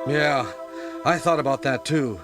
Yeah, I thought about that too.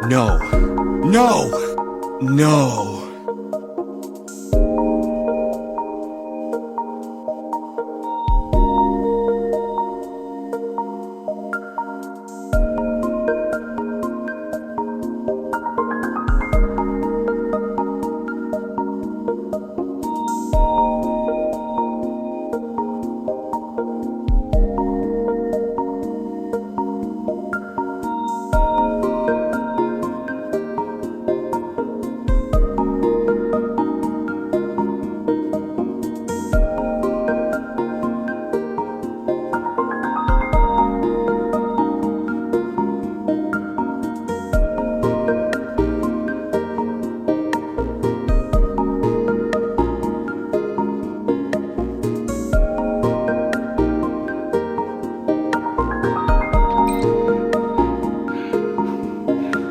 No. No! No!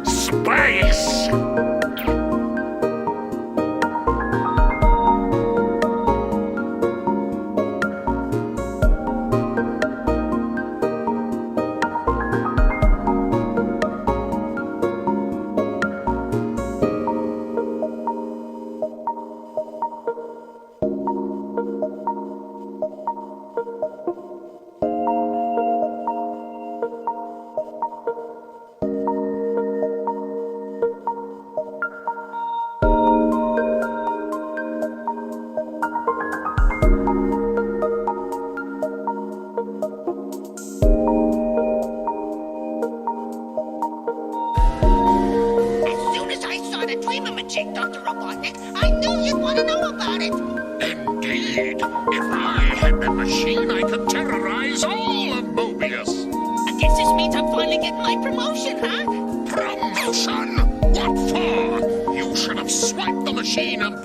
Space! As soon as I saw the dreamamajig, Dr. Robotnik, I knew you'd want to know about it. Indeed. If I had that machine, I could terrorize all of Mobius. I guess this means I'm finally getting my promotion, huh? Promotion? What for? You should have swiped the machine and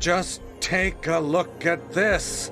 Just take a look at this.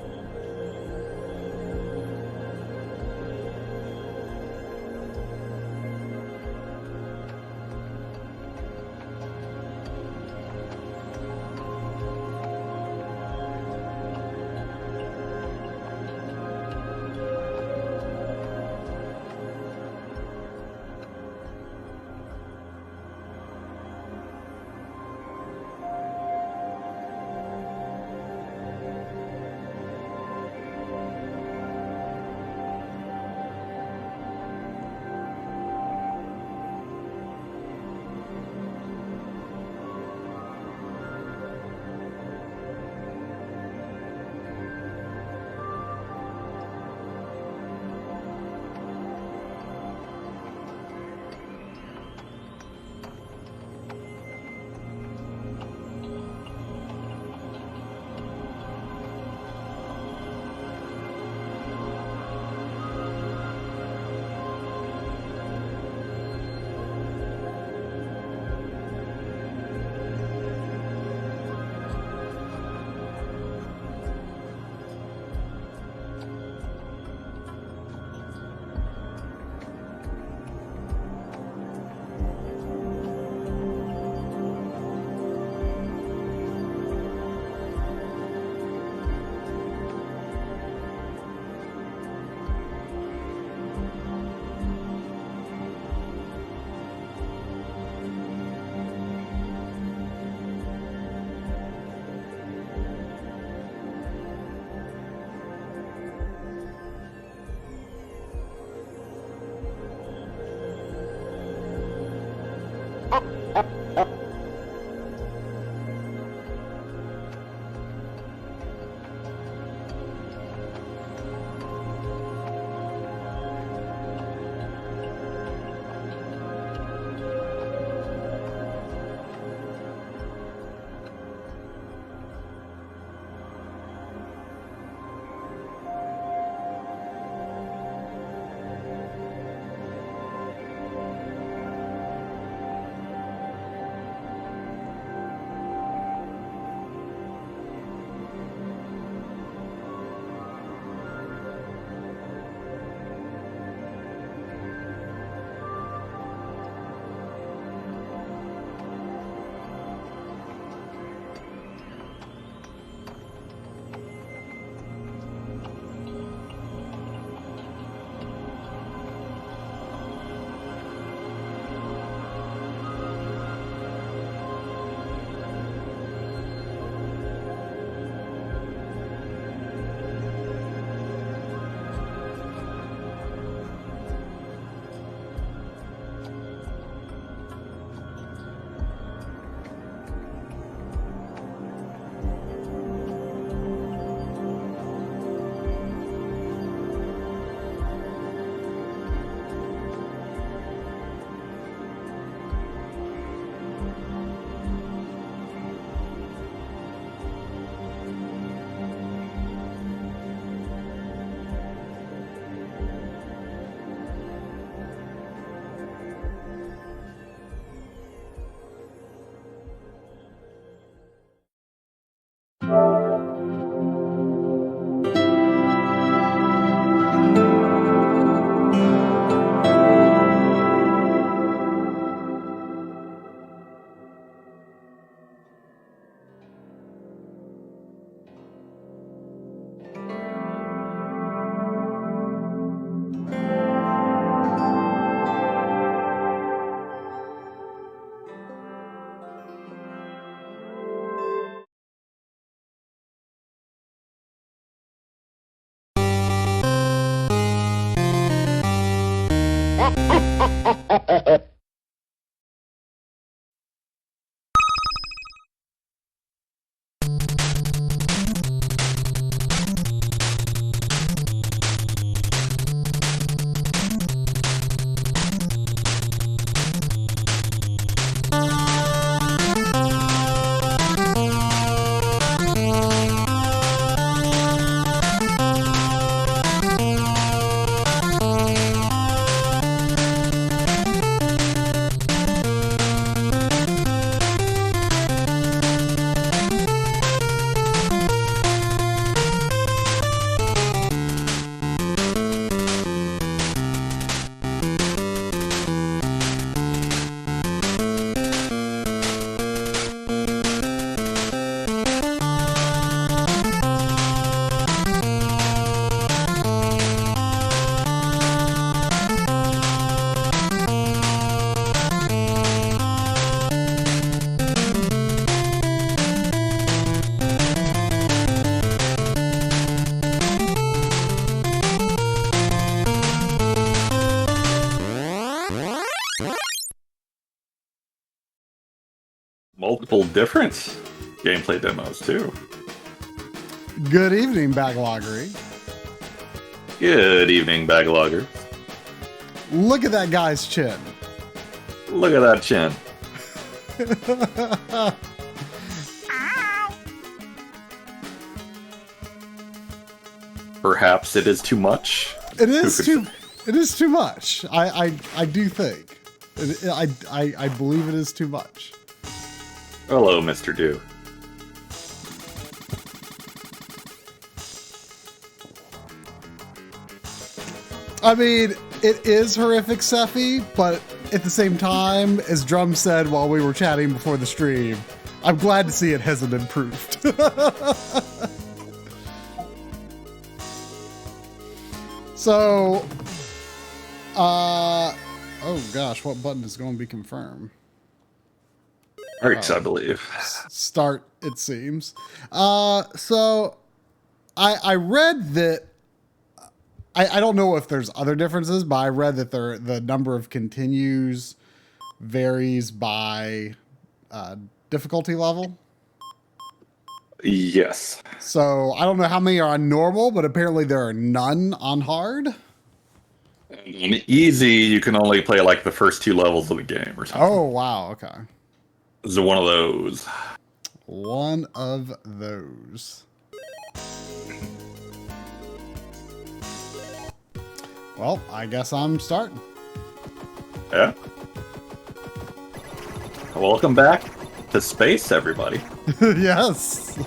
multiple different gameplay demos too. Good evening, Backloggery. Good evening, Backlogger. Look at that guy's chin. Look at that chin. Perhaps it is too much. It is too much. I do think. I believe it is too much. Hello, Mr. Do. I mean, it is horrific, Sephi, but at the same time, as Drum said while we were chatting before the stream, I'm glad to see it hasn't improved. So, oh gosh, what button is going to be confirmed? Arts, I believe. Start, it seems. So, I read that, I don't know if there's other differences, but I read that the number of continues varies by difficulty level. Yes. So I don't know how many are on normal, but apparently there are none on hard. In easy, you can only play like the first 2 levels of the game or something. Oh, wow. Okay. This is one of those. One of those. Well, I guess I'm starting. Yeah. Welcome back to space, everybody. Yes.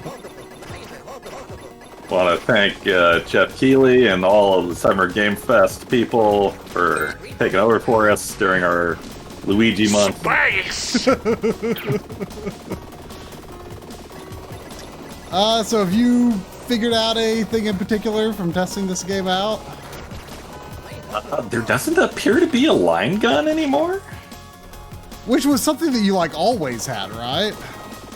Want to thank Jeff Keighley and all of the Summer Game Fest people for taking over for us during our Luigi month. Space! So have you figured out anything in particular from testing this game out? There doesn't appear to be a line gun anymore. Which was something that you like always had, right?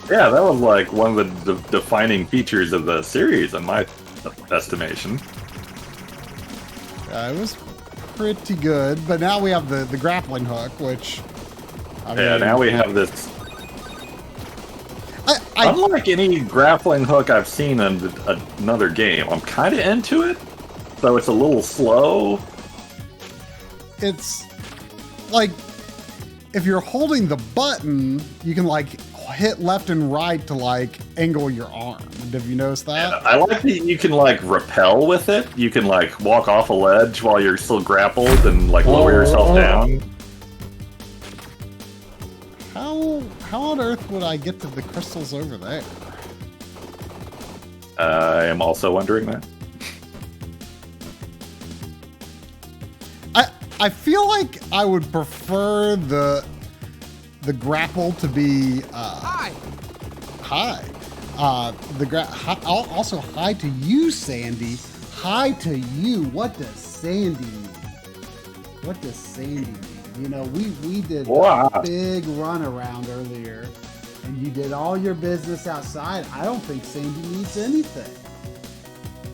Yeah, that was like one of the defining features of the series in my estimation. It was pretty good, but now we have the grappling hook, which... Yeah, now we have this... I Unlike any grappling hook I've seen in another game, I'm kind of into it, though it's a little slow. It's like, if you're holding the button, you can like hit left and right to like angle your arm. Have you noticed that? Yeah, I like that you can like rappel with it. You can like walk off a ledge while you're still grappled and like lower yourself down. How on earth would I get to the crystals over there? I am also wondering that. I feel like I would prefer the grapple to be high. Also hi to you, Sandy. Hi to you. What does Sandy mean? What does Sandy mean? You know, we did a big run around earlier, and you did all your business outside. I don't think Sandy needs anything.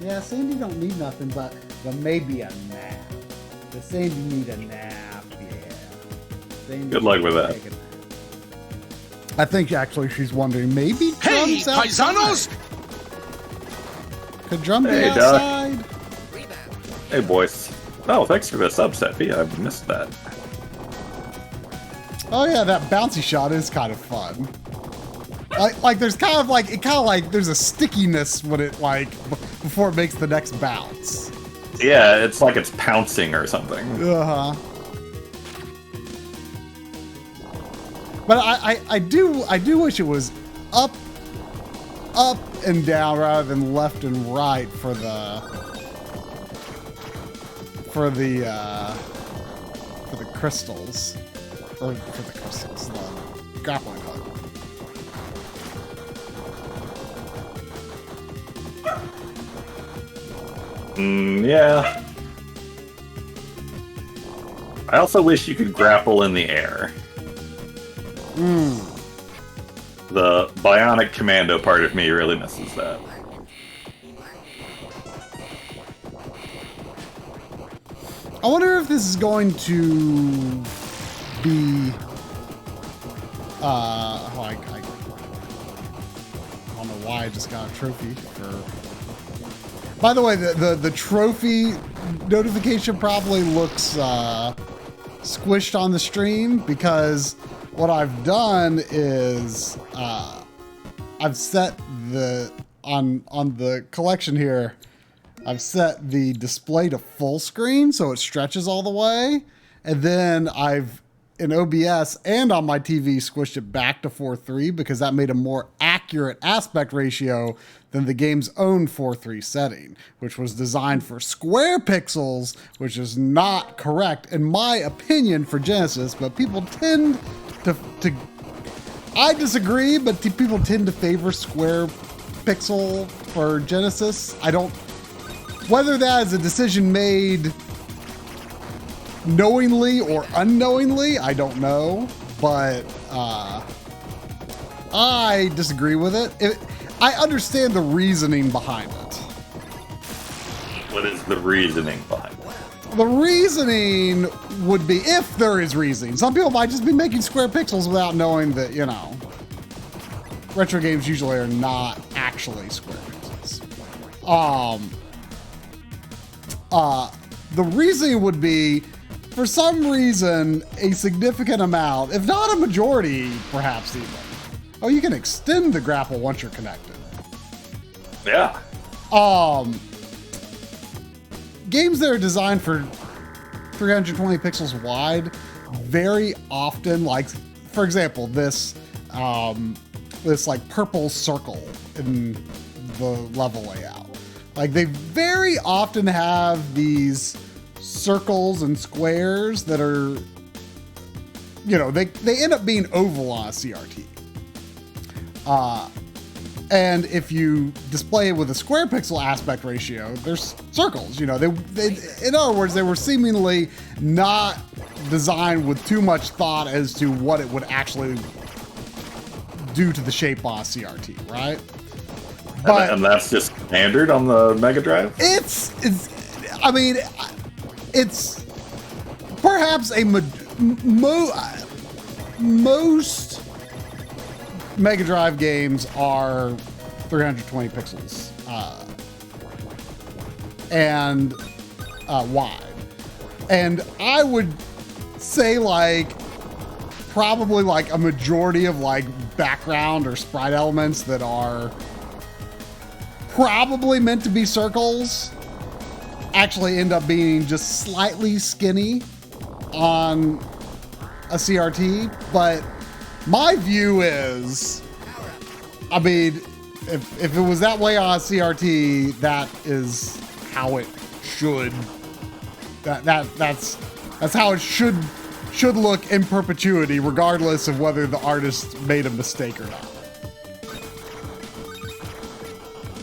Yeah, Sandy don't need nothing, but maybe a nap. Does Sandy need a nap? Yeah. Sandy Good luck with that. I think actually she's wondering, maybe Hey, Drum's outside. paisanos! Could Drum be Hey, Doc. outside? Hey, boys. Oh, thanks for the sub, Sephi. I missed that. Oh yeah, that bouncy shot is kind of fun. Like there's kind of like there's a stickiness when it like before it makes the next bounce. Yeah, it's like it's pouncing or something. Uh-huh. But I do wish it was up and down rather than left and right for the crystals. Or for the crystals, the grappling hook. Yeah. I also wish you could grapple in the air. The bionic commando part of me really misses that. I wonder if this is going to be don't know why I just got a trophy for... By the way, the trophy notification probably looks squished on the stream because what I've done is I've set on the collection here, I've set the display to full screen so it stretches all the way, and then I've in OBS and on my TV squished it back to 4:3 because that made a more accurate aspect ratio than the game's own 4:3 setting, which was designed for square pixels, which is not correct in my opinion for Genesis, but people tend to I disagree, but people tend to favor square pixel for Genesis. I don't, whether that is a decision made knowingly or unknowingly, I don't know, but I disagree with it. I understand the reasoning behind it. What is the reasoning behind it? The reasoning would be, if there is reasoning, some people might just be making square pixels without knowing that, you know, retro games usually are not actually square pixels. The reasoning would be, for some reason, a significant amount, if not a majority, perhaps even. Oh, you can extend the grapple once you're connected. Yeah. Games that are designed for 320 pixels wide very often, like, for example, this like purple circle in the level layout. Like, they very often have these circles and squares that are, you know, they end up being oval on a CRT. And if you display it with a square pixel aspect ratio, there's circles, you know, they in other words, they were seemingly not designed with too much thought as to what it would actually do to the shape on a CRT, right? But and that's just standard on the Mega Drive? I mean, it's perhaps a most Mega Drive games are 320 pixels and wide, and I would say like probably like a majority of like background or sprite elements that are probably meant to be circles actually end up being just slightly skinny on a CRT. But my view is, I mean, if it was that way on a CRT, that is how it should. That's how it should look in perpetuity, regardless of whether the artist made a mistake or not.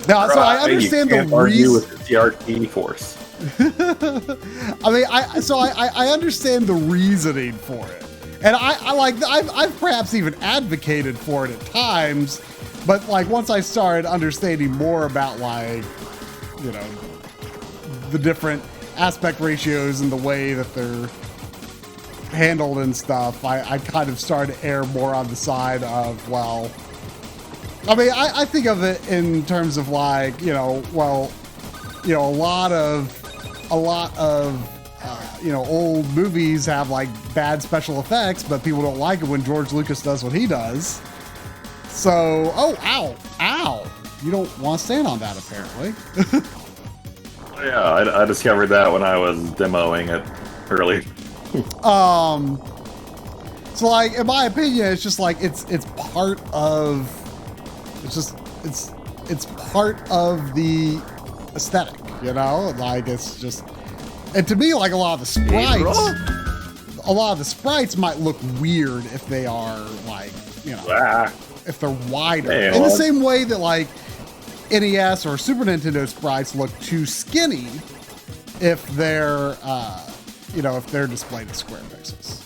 Now, so I understand the reason with the CRT force. I mean, I understand the reasoning for it, and I've perhaps even advocated for it at times, but like once I started understanding more about, like, you know, the different aspect ratios and the way that they're handled and stuff, I kind of started to err more on the side of, well, I mean, I think of it in terms of like, you know, well, you know, a lot of you know, old movies have like bad special effects, but people don't like it when George Lucas does what he does. So, oh, ow. You don't want to stand on that, apparently. Yeah, I discovered that when I was demoing it early. So like, in my opinion, it's just like, it's part of, it's part of the aesthetic, you know? Like, it's just, and to me, like, a lot of the sprites might look weird if they are, like, you know, if they're wider. In the same way that, like, NES or Super Nintendo sprites look too skinny if they're, you know, if they're displayed as square pixels.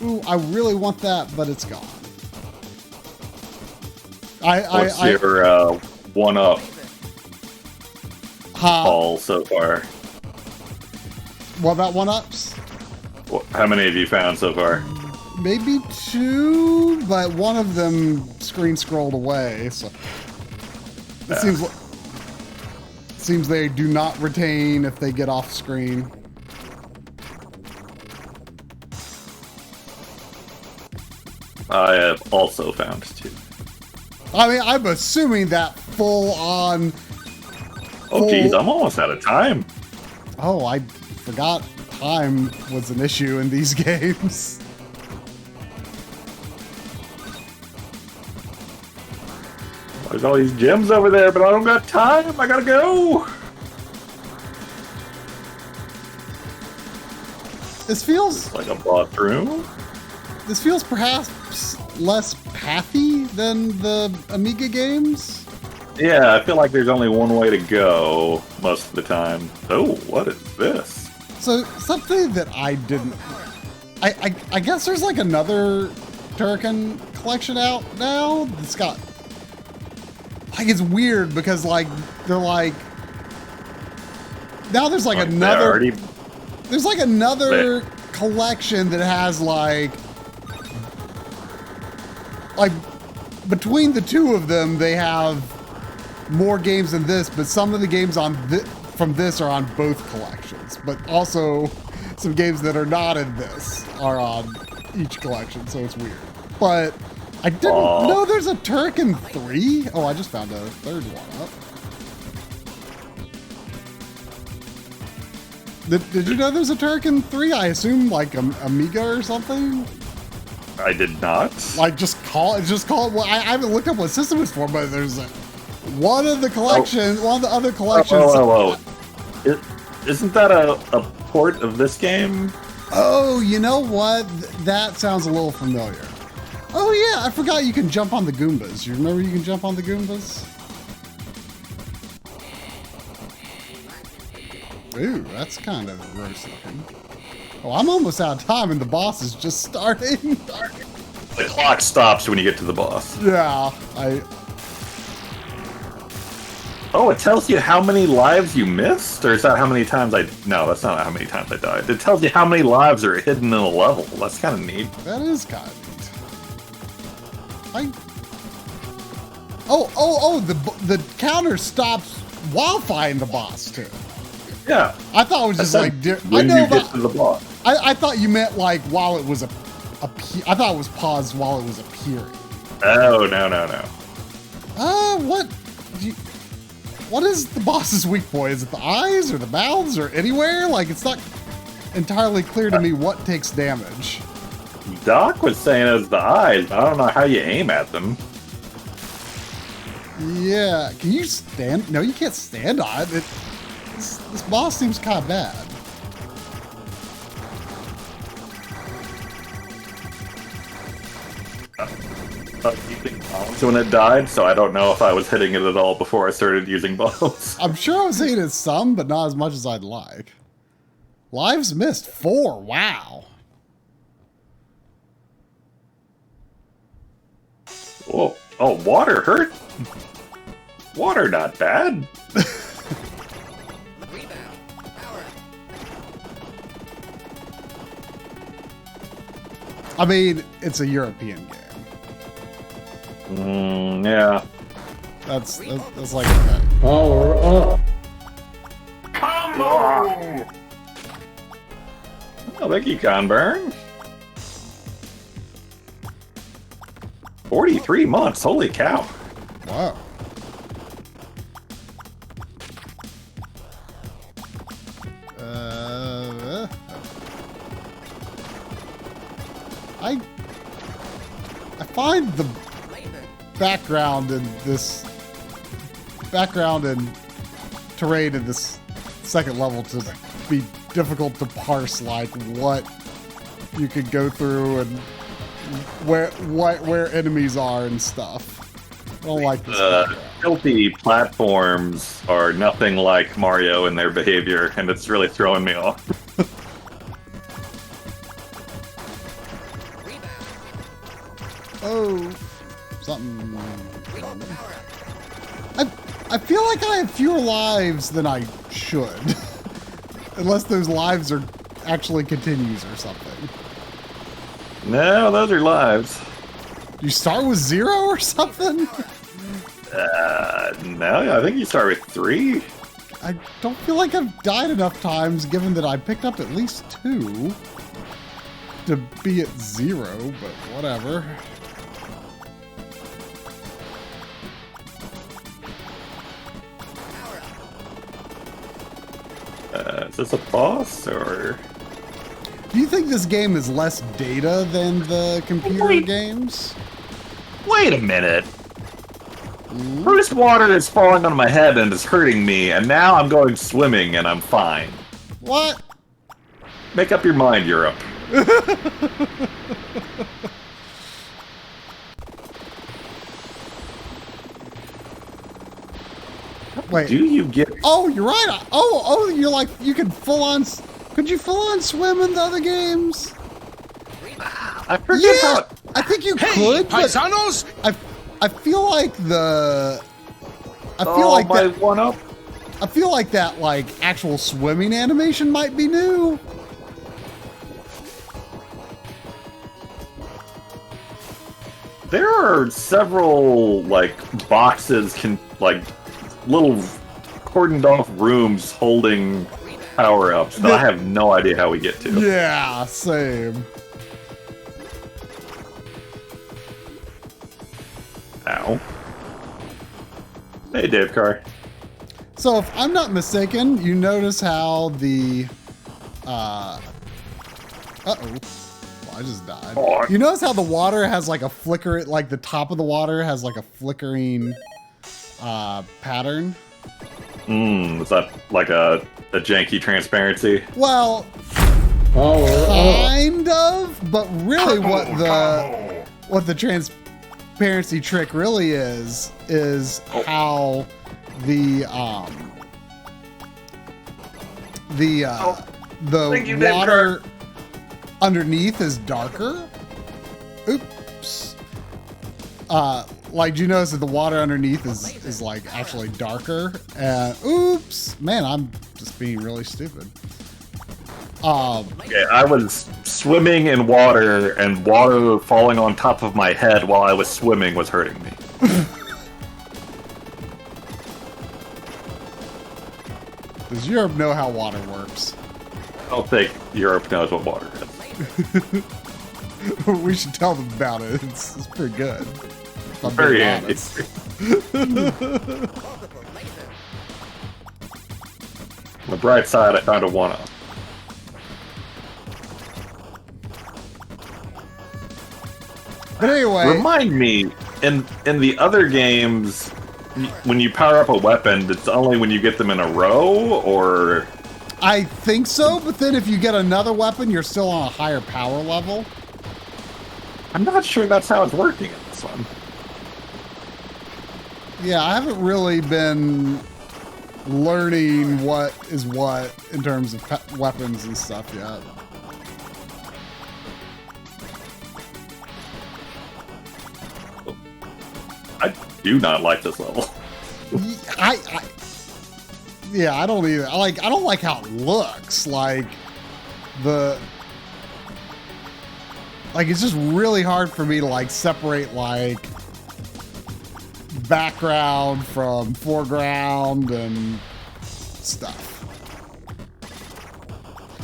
Ooh, I really want that, but it's gone. What's your one-up haul so far? What about one-ups? How many have you found so far? Maybe 2, but one of them screen scrolled away. So It seems they do not retain if they get off screen. I have also found 2. I mean, I'm assuming that full on. Oh, geez, I'm almost out of time. Oh, I forgot time was an issue in these games. There's all these gems over there, but I don't got time. I gotta go. This feels Like a boss room. This feels perhaps less pathy than the Amiga games. Yeah, I feel like there's only one way to go most of the time. Oh, what is this? So something that I didn't, I guess there's like another Turrican collection out now. It's got, like, it's weird because like they're like now there's like another. There's like another collection that has like between the two of them, they have more games than this, but some of the games from this are on both collections, but also some games that are not in this are on each collection, so it's weird. But I didn't know there's a Turrican 3. Oh, I just found a third one up. Did you know there's a Turrican 3? I assume like Amiga or something? I did not. Like just call it. Well, I haven't looked up what system it's for, but there's one of the collections. One of the other collections. Isn't that a port of this game? Oh, you know what? That sounds a little familiar. Oh yeah, I forgot you can jump on the Goombas. You remember you can jump on the Goombas? Ooh, that's kind of gross looking. Oh, I'm almost out of time and the boss is just starting. The clock stops when you get to the boss. Yeah, Oh, it tells you how many lives you missed? Or is that how many times No, that's not how many times I died. It tells you how many lives are hidden in a level. That's kind of neat. That is kind of neat. The counter stops while fighting the boss, too. Yeah. I thought it was just like... When you get to the boss. I thought you meant like while it was I thought it was paused while it was appearing. Oh, no. What is the boss's weak point? Is it the eyes or the mouths or anywhere? Like, it's not entirely clear to me what takes damage. Doc was saying it was the eyes. I don't know how you aim at them. Yeah, can you stand? No, you can't stand on it. This boss seems kind of bad. Using bombs when it died, so I don't know if I was hitting it at all before I started using bombs. I'm sure I was hitting it some, but not as much as I'd like. Lives missed 4. Wow. Oh, water hurt. Water not bad. I mean, it's a European game. Yeah. That's like okay. Combo! Oh, thank you, Conburn. 43 months, holy cow. Wow. I find the background and terrain in this second level to be difficult to parse, like what you could go through and where enemies are and stuff. I don't like this. Filthy platforms are nothing like Mario in their behavior, and it's really throwing me off. Oh, something. I feel like I have fewer lives than I should. Unless those lives are actually continues or something. No, those are lives. You start with 0 or something? No, I think you start with 3. I don't feel like I've died enough times, given that I picked up at least 2 to be at 0, but whatever. Is this a boss, or...? Do you think this game is less data than the computer games? Wait a minute. First water is falling on my head and is hurting me, and now I'm going swimming and I'm fine. What? Make up your mind, Europe. Wait. Do you get... Oh, you're right. Oh, you're like, you could full on... Could you full on swim in the other games? I forget how... I think you Hey, could, but paisanos! I feel like the... I feel like my that... one-up. I feel like that, like, actual swimming animation might be new. There are several, like, boxes, little cordoned off rooms holding power-ups that I have no idea how we get to. Yeah, same. Ow. Hey, Dave Carr. So if I'm not mistaken, you notice how the... Uh-oh. Well, I just died. Oh. You notice how the water has like a flicker, like the top of the water has like a flickering pattern? Is that like a janky transparency? Well, kind of, but really what the transparency trick really is how the water underneath is darker. Oops. Like, do you notice that the water underneath is like actually darker? Oops, man, I'm just being really stupid. Okay, I was swimming in water, and water falling on top of my head while I was swimming was hurting me. Does Europe know how water works? I don't think Europe knows what water is. We should tell them about it. It's pretty good. If I'm Very being handy. honest. On the bright side, I found a one-up. But anyway, Remind me, in the other games, when you power up a weapon, it's only when you get them in a row, or... I think so, but then if you get another weapon, you're still on a higher power level. I'm not sure that's how it's working in this one. Yeah, I haven't really been learning what is what in terms of weapons and stuff yet. I do not like this level. Yeah, I don't either. I don't like how it looks. Like it's just really hard for me to like separate like background from foreground and stuff.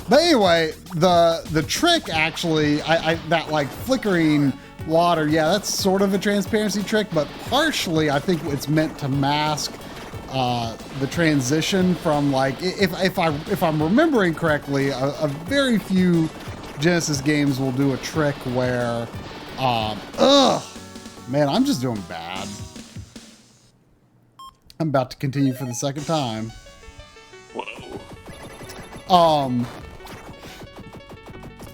But anyway, the trick actually, that like flickering water, yeah, that's sort of a transparency trick, but partially I think it's meant to mask the transition from like, if I'm remembering correctly, a very few Genesis games will do a trick where, man, I'm just doing bad. I'm about to continue for the second time. Whoa.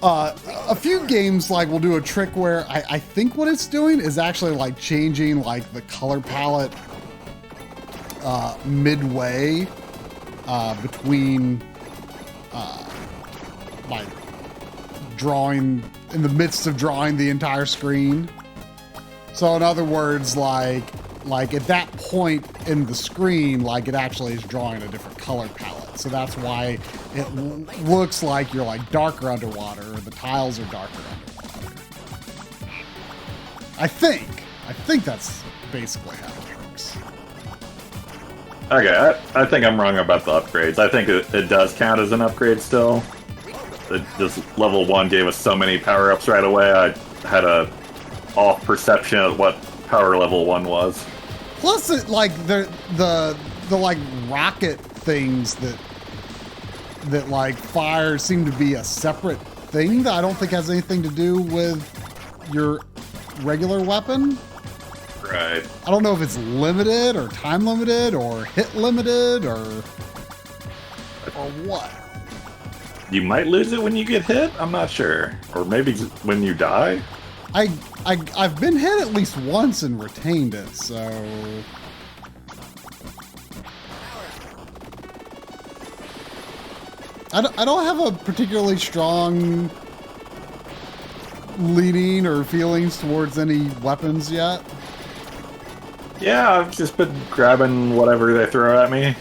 A few games like will do a trick where I think what it's doing is actually like changing like the color palette midway between like drawing in the midst of drawing the entire screen. So in other words, like at that point in the screen, like it actually is drawing a different color palette. So that's why it looks like you're like darker underwater, or the tiles are darker underwater. I think that's basically how it works. Okay, I think I'm wrong about the upgrades. I think it does count as an upgrade still. Just level 1 gave us so many power-ups right away, I had a off perception of what power level 1 was. Plus, it, like the like rocket things that like fire seem to be a separate thing that I don't think has anything to do with your regular weapon. Right. I don't know if it's limited or time limited or hit limited or what. You might lose it when you get hit? I'm not sure. Or maybe when you die? I've been hit at least once and retained it, so... I don't have a particularly strong leaning or feelings towards any weapons yet. Yeah, I've just been grabbing whatever they throw at me.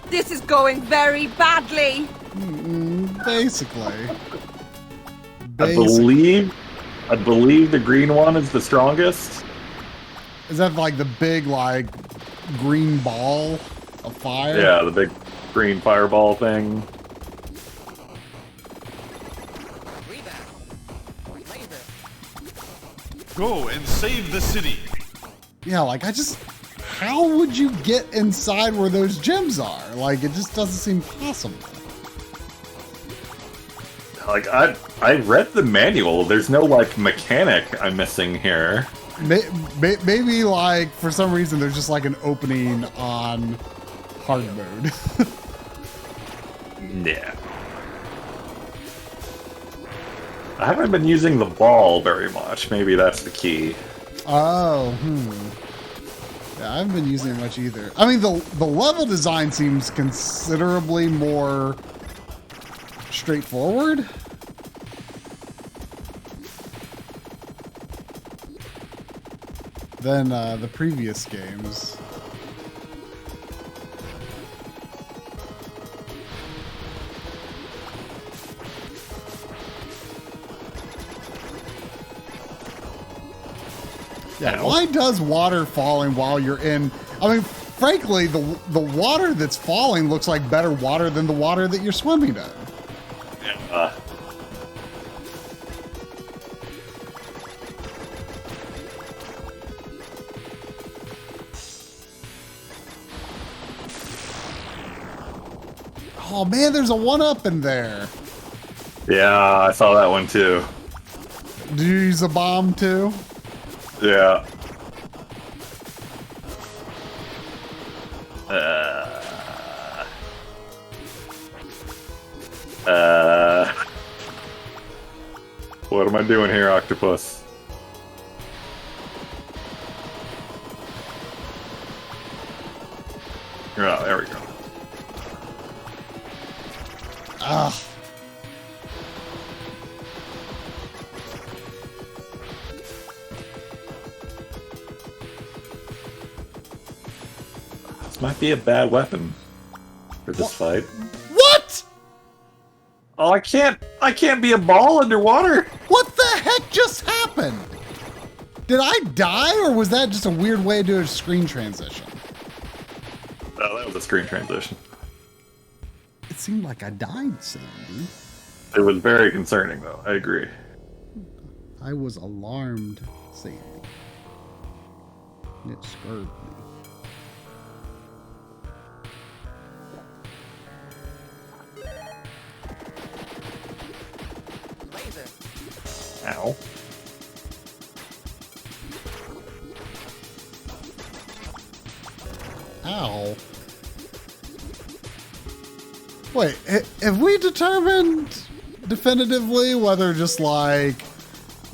This is going very badly. Basically. I believe the green one is the strongest. Is that like the big, like, green ball of fire? Yeah, the big green fireball thing. Go and save the city. Yeah, like, how would you get inside where those gems are? Like, it just doesn't seem possible. Like, I read the manual. There's no, like, mechanic I'm missing here. Maybe, like, for some reason, there's just, like, an opening on hard mode. Yeah. I haven't been using the ball very much. Maybe that's the key. Oh, Yeah, I haven't been using it much either. I mean, the level design seems considerably more straightforward. Than the previous games. Yeah, why does water falling while you're in... I mean, frankly, the water that's falling looks like better water than the water that you're swimming in. Oh man, there's a 1-up in there. Yeah, I saw that one too. Did you use a bomb too? Yeah. What am I doing here, Octopus? Oh, there we go. Ugh. This might be a bad weapon for this fight. What? Oh, I can't be a ball underwater. What the heck just happened? Did I die, or was that just a weird way to do a screen transition? Oh, that was a screen transition. It seemed like I died, Sandy. It was very concerning, though. I agree. I was alarmed, Sandy. And it scared me. Ow. Ow. Wait, have we determined definitively whether just like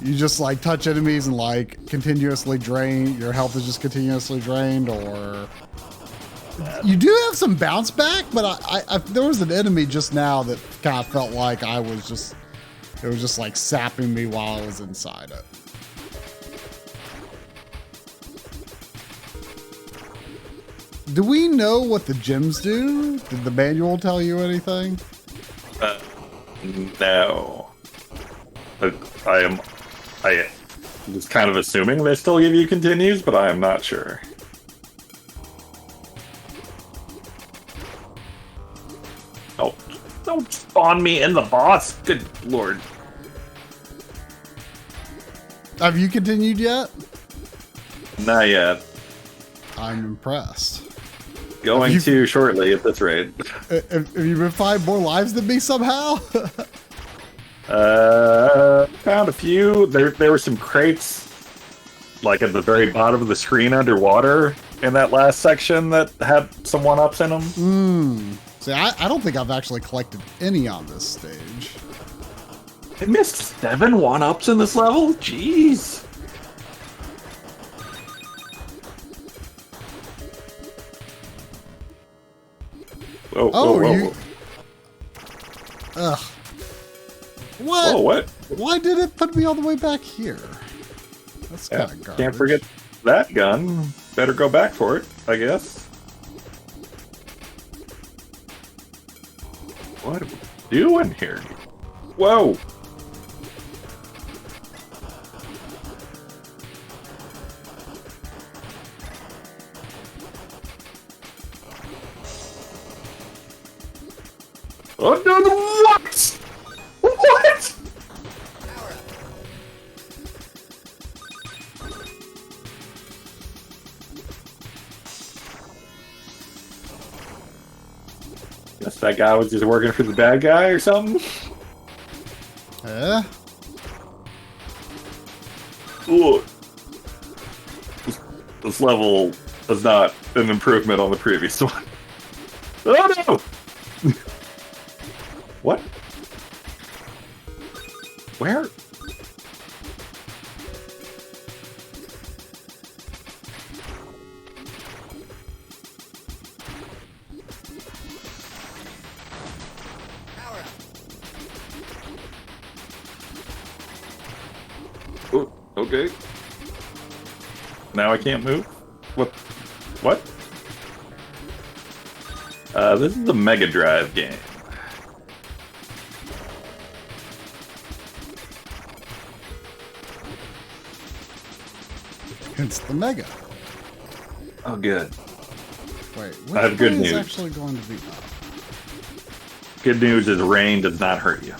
you just like touch enemies and like continuously drain, your health is just continuously drained, or you do have some bounce back, but I there was an enemy just now that kind of felt like it was just like sapping me while I was inside it. Do we know what the gems do? Did the manual tell you anything? No. But just kind of assuming they still give you continues, but I am not sure. Oh, don't spawn me in the boss. Good lord. Have you continued yet? Not yet. I'm impressed. Going to shortly at this rate. Have you been finding more lives than me somehow? Found a few. There were some crates, like at the very bottom of the screen underwater in that last section that had some 1-ups in them. See, I don't think I've actually collected any on this stage. I missed 7 1-ups in this level? Jeez. Whoa, Oh, whoa, you... whoa. Ugh. What? Oh, what? Why did it put me all the way back here? That's Yeah, kind of garbage. can't forget that gun. Better go back for it, I guess. What are we doing here? Whoa! Oh no, what? What? Guess that guy was just working for the bad guy or something? Eh? Ooh. This level is not an improvement on the previous one. Oh no! What? Where? Oh, okay. Now I can't move? What? What? This is the Mega Drive game. It's the Mega. Oh, good. Wait, I have good is news. actually going to be up? Good news is rain does not hurt you.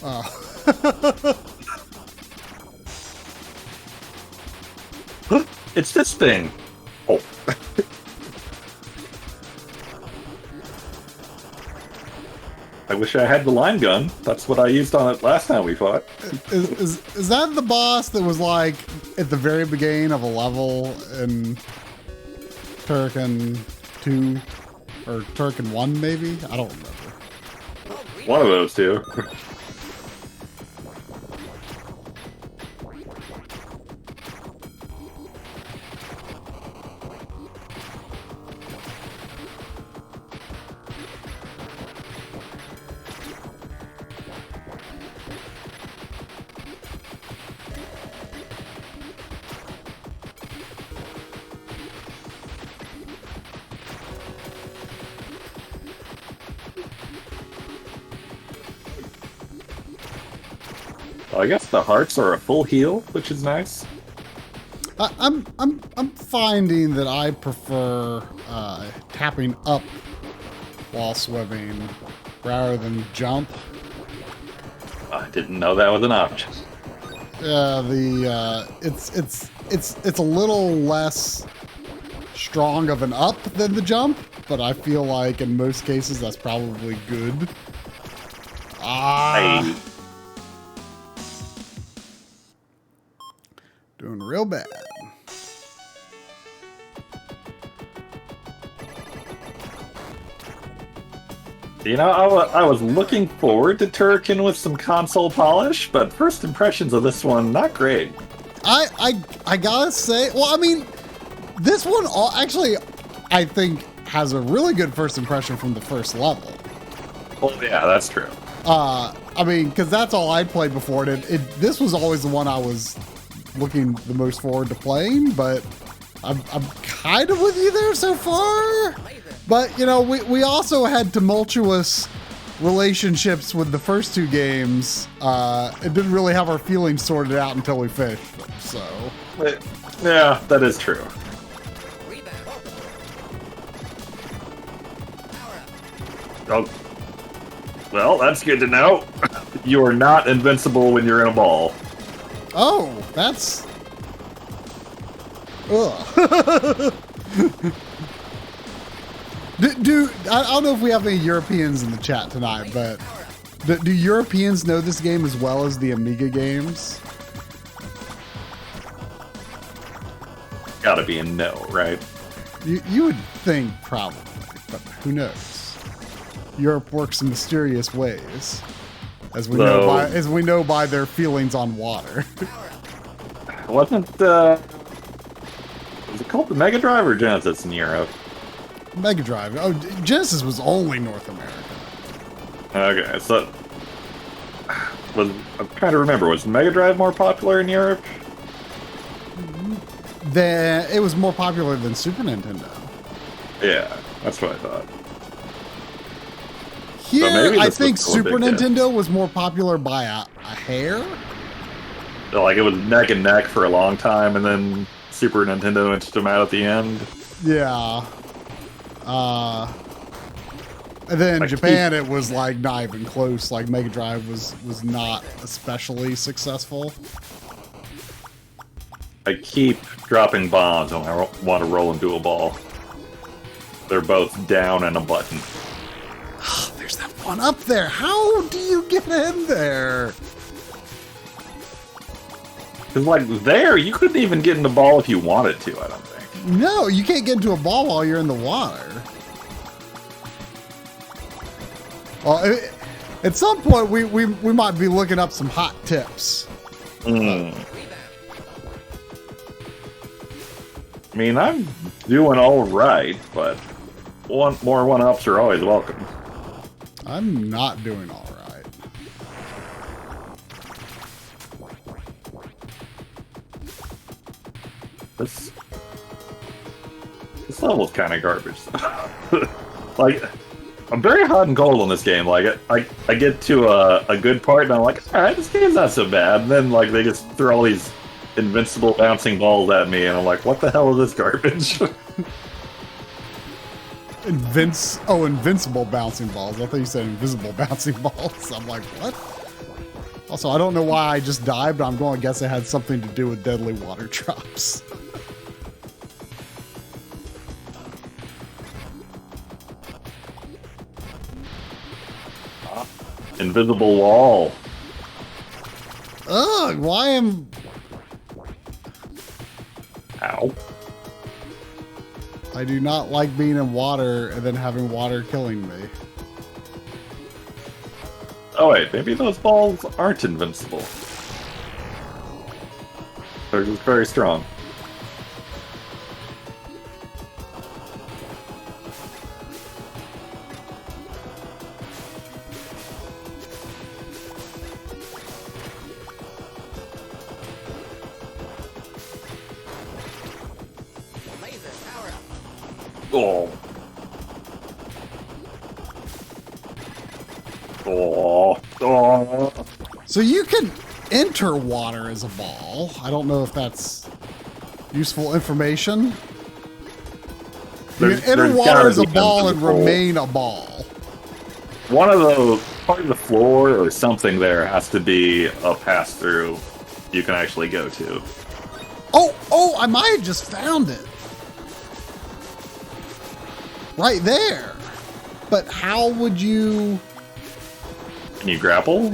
Oh. It's this thing. Oh. I wish I had the line gun. That's what I used on it last time we fought. Is that the boss that was like at the very beginning of a level in Turrican 2 or Turrican 1 maybe? I don't remember. One of those two. I guess the hearts are a full heal, which is nice. I'm finding that I prefer tapping up while swimming rather than jump. I didn't know that was an option. It's a little less strong of an up than the jump, but I feel like in most cases that's probably good. Doing real bad. You know, I was looking forward to Turrican with some console polish, but first impressions of this one, not great. I gotta say, well, I mean, this one actually, I think, has a really good first impression from the first level. Oh yeah, that's true. I mean, because that's all I'd played before, and this was always the one I was looking the most forward to playing, but I'm kind of with you there so far. But, you know, we also had tumultuous relationships with the first two games. It didn't really have our feelings sorted out until we finished them, so. Yeah, that is true. Oh. Well, that's good to know. You are not invincible when you're in a ball. Oh, that's... Ugh. I don't know if we have any Europeans in the chat tonight, but do Europeans know this game as well as the Amiga games? Gotta be a no, right? You would think probably, but who knows? Europe works in mysterious ways, as we know by their feelings on water. Wasn't was it called the Mega Drive or Genesis in Europe? Mega Drive. Oh, Genesis was only North America. Okay, so I'm trying to remember. Was Mega Drive more popular in Europe? It was more popular than Super Nintendo. Yeah, that's what I thought. Here, I think Super Nintendo was more popular by a hair. Like it was neck and neck for a long time, and then Super Nintendo inched them out at the end. Yeah. And then in Japan, it was like not even close. Like Mega Drive was not especially successful. I keep dropping bombs when I want to roll into a ball. They're both down and a button. There's that one up there. How do you get in there? Because, like, there, you couldn't even get in the ball if you wanted to, I don't think. No, you can't get into a ball while you're in the water. Well, at some point, we might be looking up some hot tips. I mean, I'm doing all right, but more one-ups are always welcome. I'm not doing all right. This level's kind of garbage. Like, I'm very hot and cold on this game. Like, I get to a good part, and I'm like, all right, this game's not so bad. And then, like, they just throw all these invincible bouncing balls at me, and I'm like, what the hell is this garbage? Invincible bouncing balls. I thought you said invisible bouncing balls. I'm like, what? Also, I don't know why I just died, but I'm going to guess it had something to do with deadly water drops. Invisible wall. Ugh, why am... Ow. I do not like being in water and then having water killing me. Oh wait, maybe those balls aren't invincible. They're just very strong. Oh. Oh. Oh. So you can enter water as a ball. I don't know if that's useful information. You can enter water as a ball and remain a ball. One of those, part of the floor or something there has to be a pass-through you can actually go to. Oh, I might have just found it. Right there. But how would you... Can you grapple?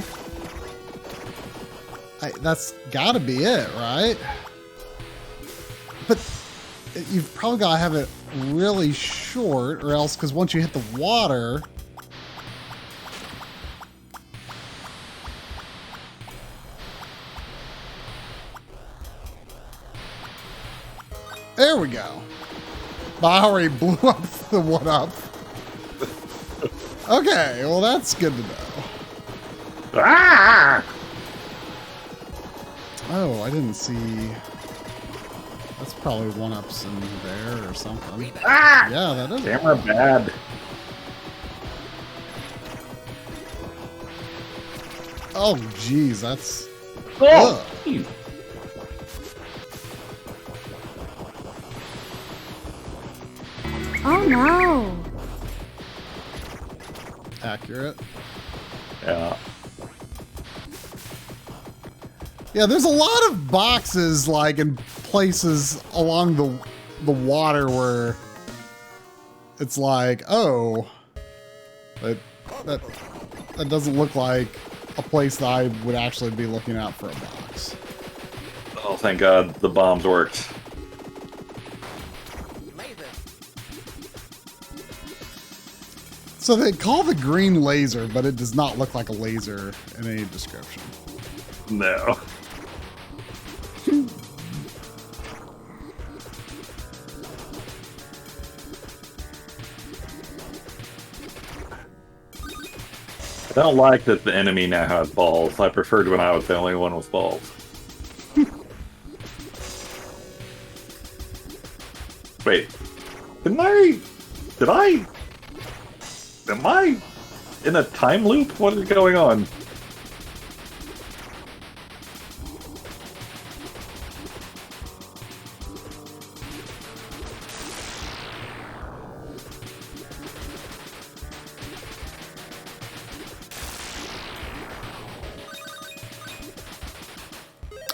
That's gotta be it, right? But you've probably gotta have it really short, or else, because once you hit the water... There we go. But I already blew up the one up. Okay, well that's good to know. Ah! Oh, I didn't see. That's probably one-ups in there or something. Ah! Yeah, that is. Camera bad. Oh, geez, that's... Oh! Oh no. Accurate. Yeah. Yeah, there's a lot of boxes, like, in places along the water where it's like, oh, that doesn't look like a place that I would actually be looking out for a box. Oh, thank God the bombs worked. So they call the green laser, but it does not look like a laser in any description. No. I don't like that the enemy now has balls. I preferred when I was the only one with balls. Wait. Am I in a time loop? What is going on?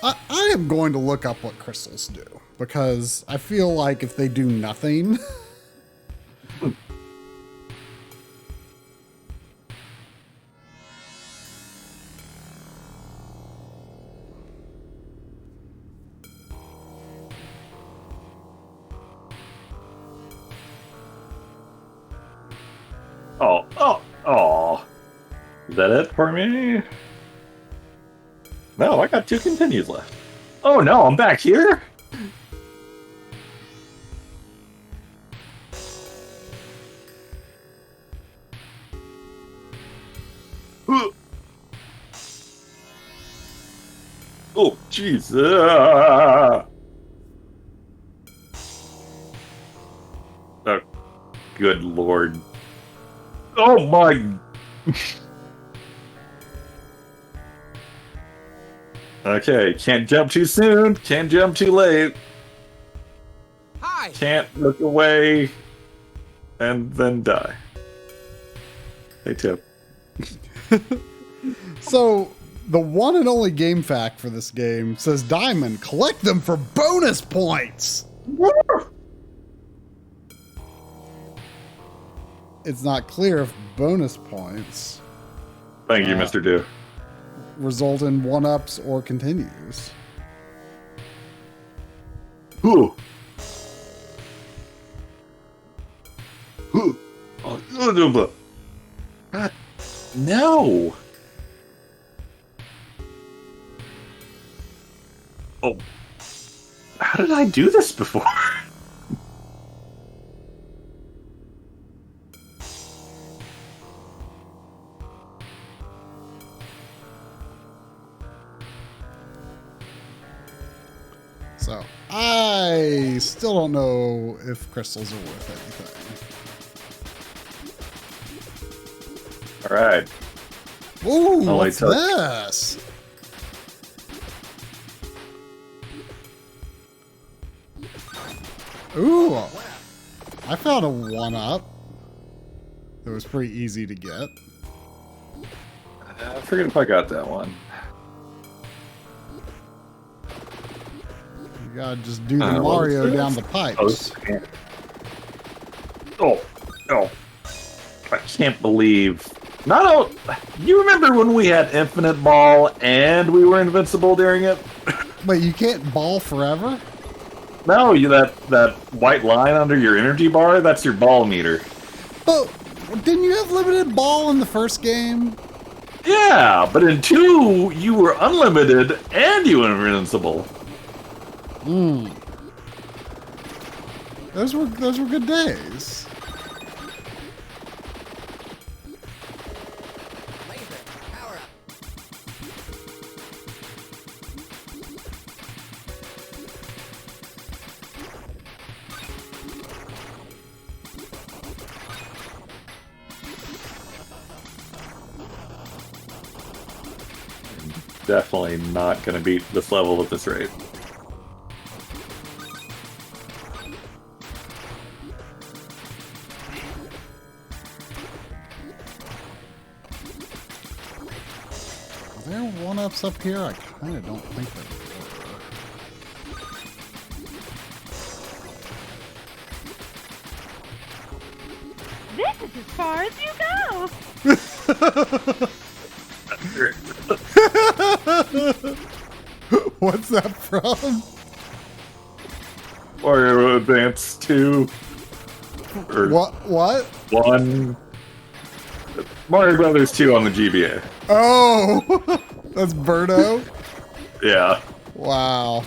I am going to look up what crystals do, because I feel like if they do nothing... Oh. Is that it for me? No, I got 2 continues left. Oh no, I'm back here? Oh, jeez. Oh, good lord. Oh my... Okay, can't jump too soon, can't jump too late. Hi. Can't look away and then die. Hey, Tip. So, the one and only game fact for this game says, Diamond, collect them for bonus points! It's not clear if bonus points Thank you, Mr. Do. result in 1-ups or continues. Ooh. God, no. Oh. How did I do this before? So, I still don't know if crystals are worth anything. All right. Ooh, I'll what's wait till- this? Ooh, I found a 1-up. It was pretty easy to get. I forget if I got that one. You gotta just do the Mario down the pipes. Oh, I can't believe. You remember when we had Infinite Ball and we were invincible during it? Wait, you can't ball forever? No, that white line under your energy bar, that's your ball meter. But didn't you have limited ball in the first game? Yeah, but in 2, you were unlimited and you were invincible. Those were good days. definitely not going to beat this level at this rate. Are there one-ups up here? I kind of don't think there were. This is as far as you go. What's that from? Mario Advance 2. Or What? 1. Mario Brothers 2 on the GBA. Oh! That's Birdo? Yeah. Wow.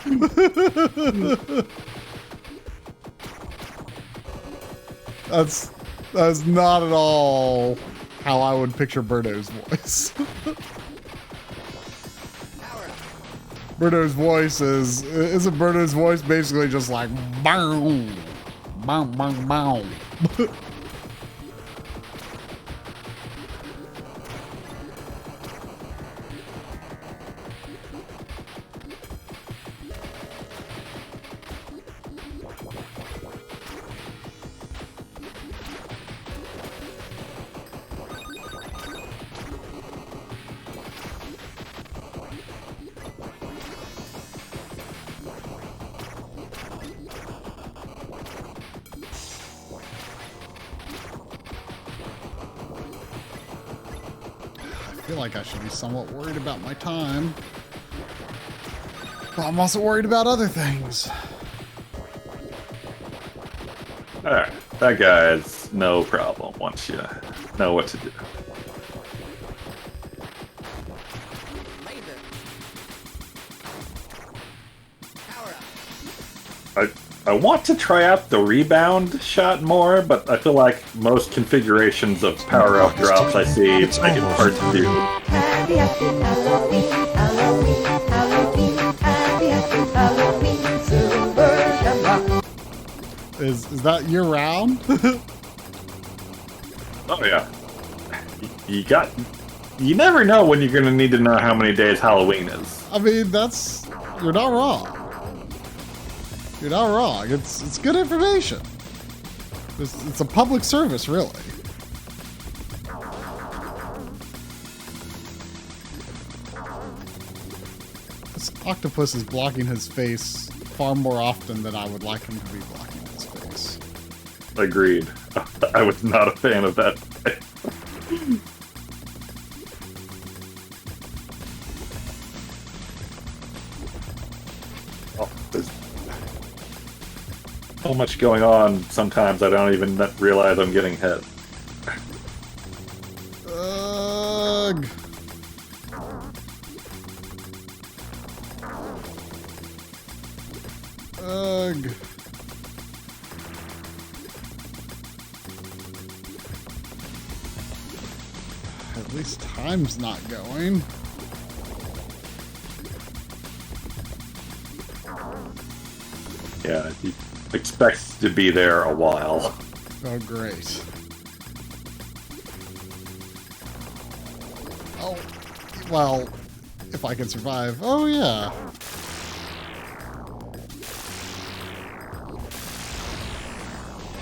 That's not at all how I would picture Birdo's voice. Birdo's voice isn't Birdo's voice basically just like boom, boom, boom, boom. I feel like I should be somewhat worried about my time. But I'm also worried about other things. Alright, that guy's no problem once you know what to do. I want to try out the rebound shot more, but I feel like most configurations of power-up drops I see make it hard to do. Happy, happy Halloween, Halloween, Halloween, happy, happy Halloween, silver shamrock. Is that year round? Oh yeah. You never know when you're gonna need to know how many days Halloween is. I mean, you're not wrong. You're not wrong. It's good information. It's a public service, really. This octopus is blocking his face far more often than I would like him to be blocking his face. Agreed. I was not a fan of that. Oh, there's so much going on sometimes I don't even realize I'm getting hit. Ugh. Ugh. At least time's not going. Yeah, he expects to be there a while. Oh, great. Oh, well, if I can survive. Oh, yeah.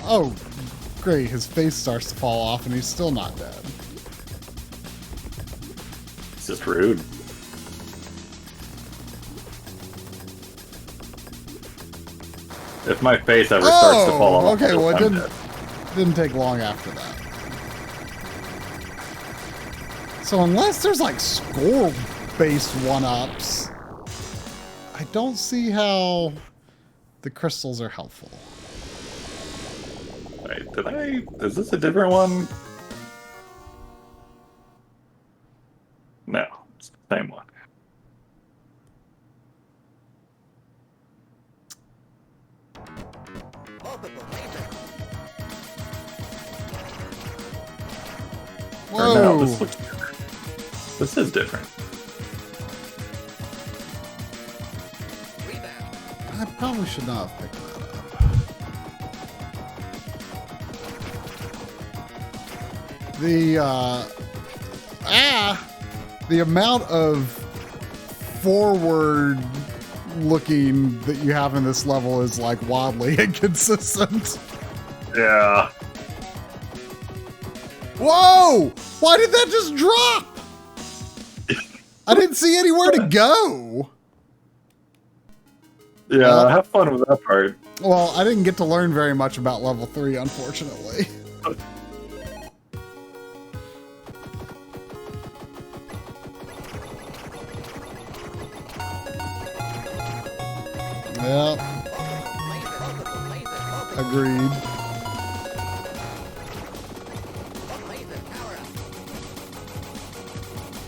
Oh, great. His face starts to fall off and he's still not dead. It's just rude. If my face ever starts to fall off, okay, well, I'm it dead. didn't take long after that. So unless there's like score-based one-ups, I don't see how the crystals are helpful. Wait, is this a different one? No, it's the same one. Whoa! Or no, this looks different. This is different. I probably should not have picked that up. The amount of forward looking that you have in this level is like wildly inconsistent. Yeah. Whoa! Why did that just drop? I didn't see anywhere to go. Yeah, have fun with that part. Well, I didn't get to learn very much about level 3, unfortunately. Yep. Agreed.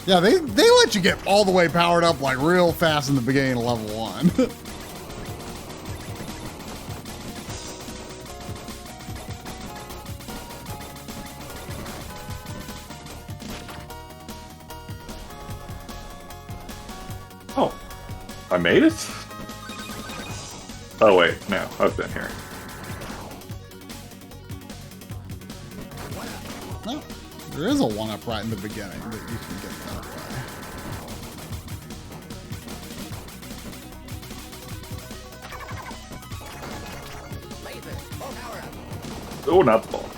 Yeah, they let you get all the way powered up like real fast in the beginning of level 1. Oh, I made it? Oh wait, no, I've been here. No, there is a 1-up right in the beginning that you can get that way. Oh, not the ball.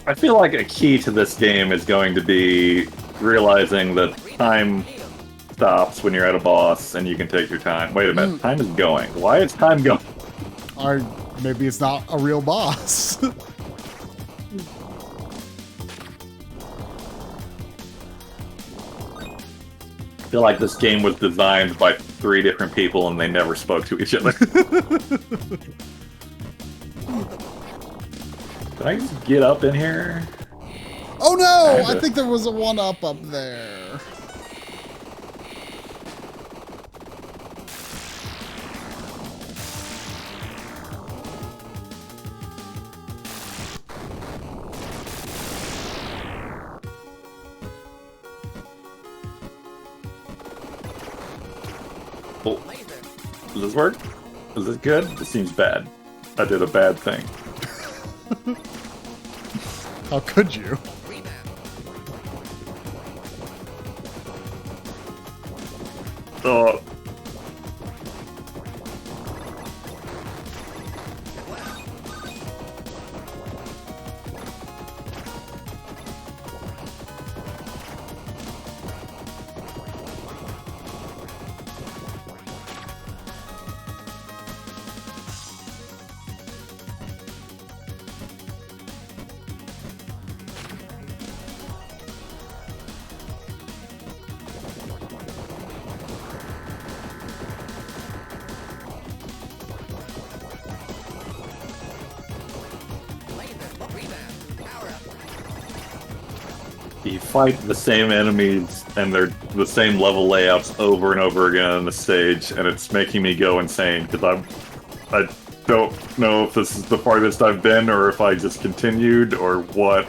I feel like a key to this game is going to be realizing that time stops when you're at a boss and you can take your time. Wait a minute, time is going. Why is time going? Or maybe it's not a real boss. I feel like this game was designed by 3 different people and they never spoke to each other. Can I just get up in here? Oh no! I think there was a 1-up up there. Oh. Does this work? Is this good? This seems bad. I did a bad thing. How could you? Oh. You fight the same enemies and they're the same level layouts over and over again on the stage, and it's making me go insane because I don't know if this is the farthest I've been or if I just continued or what.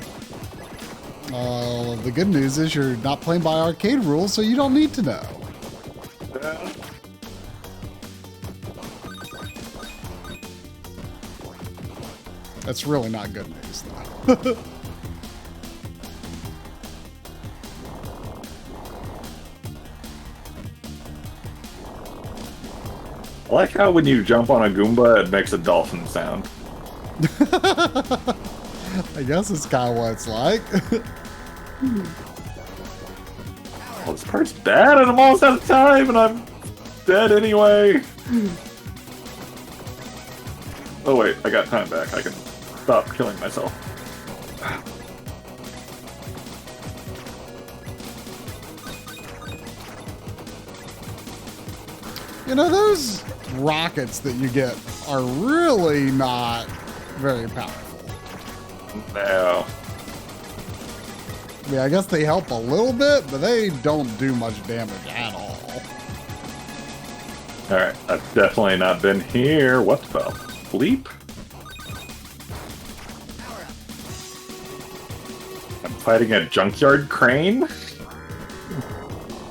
The good news is you're not playing by arcade rules, so you don't need to know. Yeah. That's really not good news, though. I like how when you jump on a Goomba, it makes a dolphin sound. I guess it's kind of what it's like. Oh, this part's bad and I'm almost out of time and I'm dead anyway. Oh wait, I got time back. I can stop killing myself. You know, those rockets that you get are really not very powerful. No. I mean, I guess they help a little bit, but they don't do much damage at all. Alright, I've definitely not been here. What the bleep? I'm fighting a junkyard crane?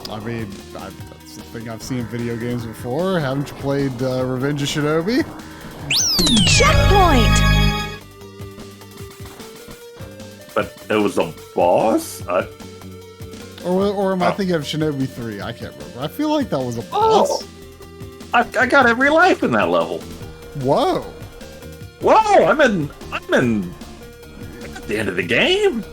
I mean, that's the thing I've seen in video games before. Haven't you played Revenge of Shinobi? Checkpoint! It was a boss? Or am I thinking of Shinobi 3? I can't remember. I feel like that was a boss. Oh! I got every life in that level. Whoa! Whoa! I'm in at the end of the game.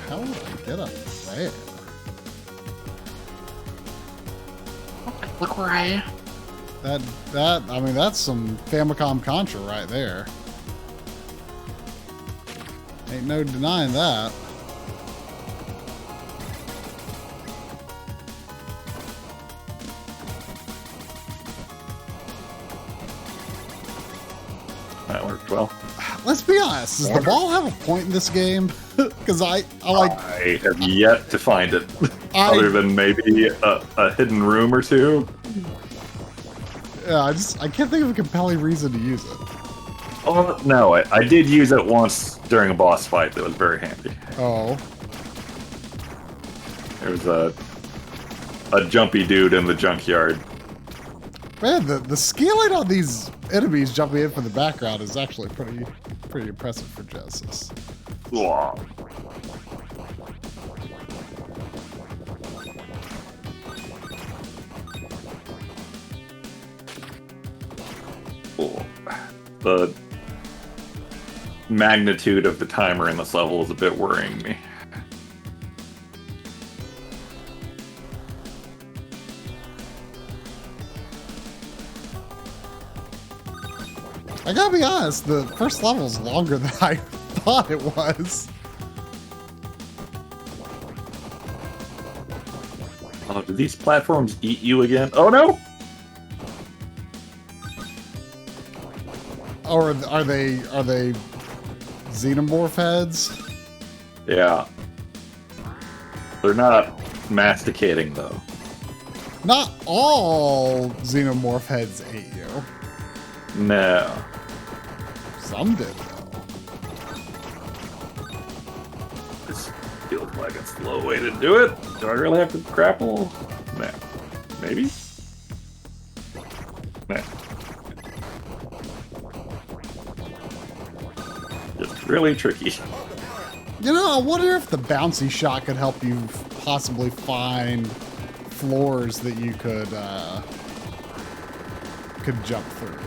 How did I get up there? Look where I am. I mean, that's some Famicom Contra right there. Ain't no denying that. That worked well. Let's be honest. Does the ball have a point in this game? Because I have yet to find it, other than maybe a hidden room or two. Yeah, I can't think of a compelling reason to use it. Oh no, I did use it once during a boss fight. That was very handy. Oh. There was a jumpy dude in the junkyard. Man, the scaling on these enemies jumping in from the background is actually pretty impressive for Genesis. Wow. Oh. The magnitude of the timer in this level is a bit worrying me. I gotta be honest, the first level is longer than I thought it was. Oh, do these platforms eat you again? Oh no! Or are they xenomorph heads? Yeah. They're not masticating though. Not all xenomorph heads ate you. No. Some did though. This feels like a slow way to do it. Do I really have to grapple? No. Maybe? No. Just really tricky. You know, I wonder if the bouncy shot could help you possibly find floors that you could jump through.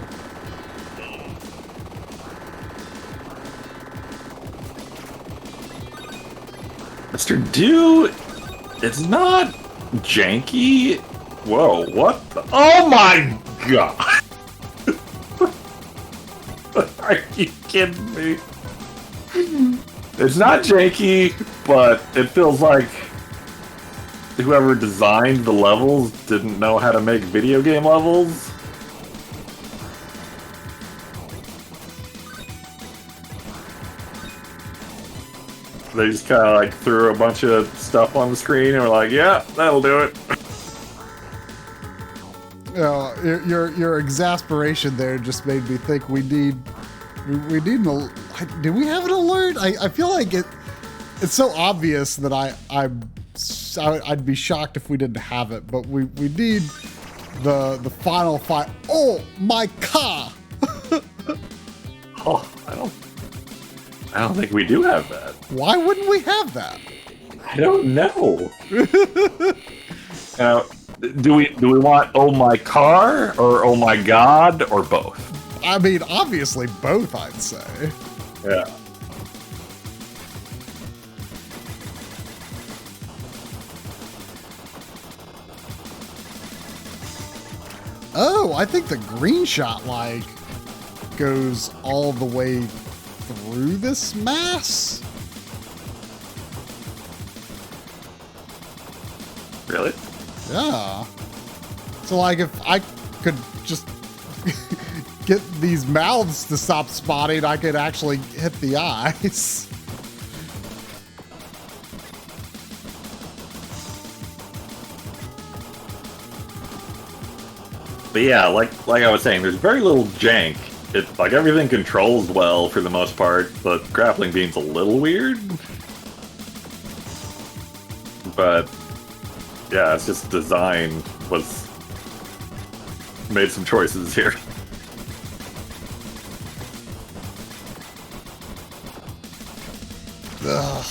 Mr. Do, it's not janky. Whoa, what the? Oh my god! Are you kidding me? It's not janky, but it feels like whoever designed the levels didn't know how to make video game levels. They just kind of like threw a bunch of stuff on the screen and were like, yeah, that'll do it. You know, your exasperation there just made me think we need an. Do we have an alert? I feel like it's so obvious that I'd be shocked if we didn't have it, but we need the final fight. Oh my god! Oh, I don't think we do have that. Why wouldn't we have that? I don't know. Do we want oh my car or oh my god or both? I mean, obviously both, I'd say. Yeah. Oh, I think the green shot like goes all the way through this mass. Really? Yeah. So like if I could just get these mouths to stop spotting, I could actually hit the eyes. But yeah, like I was saying, there's very little jank. It like everything controls well for the most part, but grappling beam's a little weird. But yeah, it's just design made some choices here. Ugh.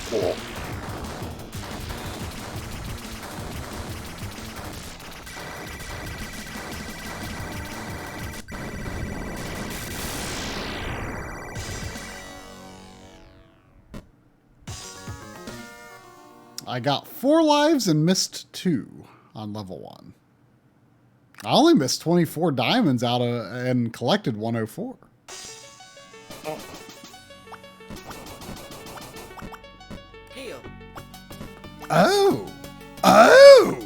Cool. I got 4 lives and missed 2 on level 1. I only missed 24 diamonds out of and collected 104. Oh! Oh!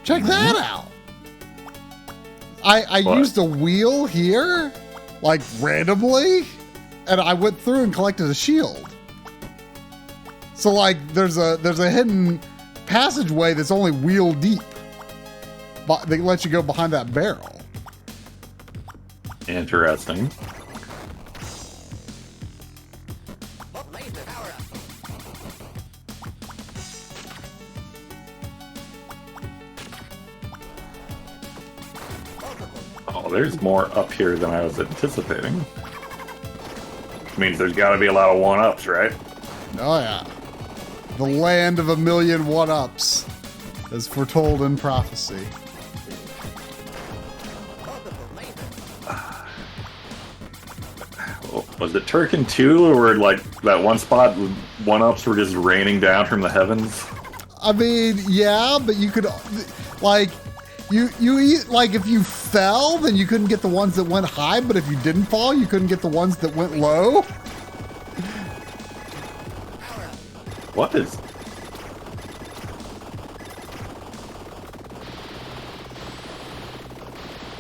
Check that out! I used a wheel here, like randomly, and I went through and collected a shield. So like there's a hidden passageway that's only wheel deep. But they let you go behind that barrel. Interesting. Oh, there's more up here than I was anticipating. Means there's got to be a lot of 1-ups, right? Oh yeah. The land of a million 1-ups, as foretold in prophecy. Was it Turrican 2, where like that one spot 1-ups were just raining down from the heavens? I mean, yeah, but you could, like, you like if you fell, then you couldn't get the ones that went high, but if you didn't fall, you couldn't get the ones that went low. What is?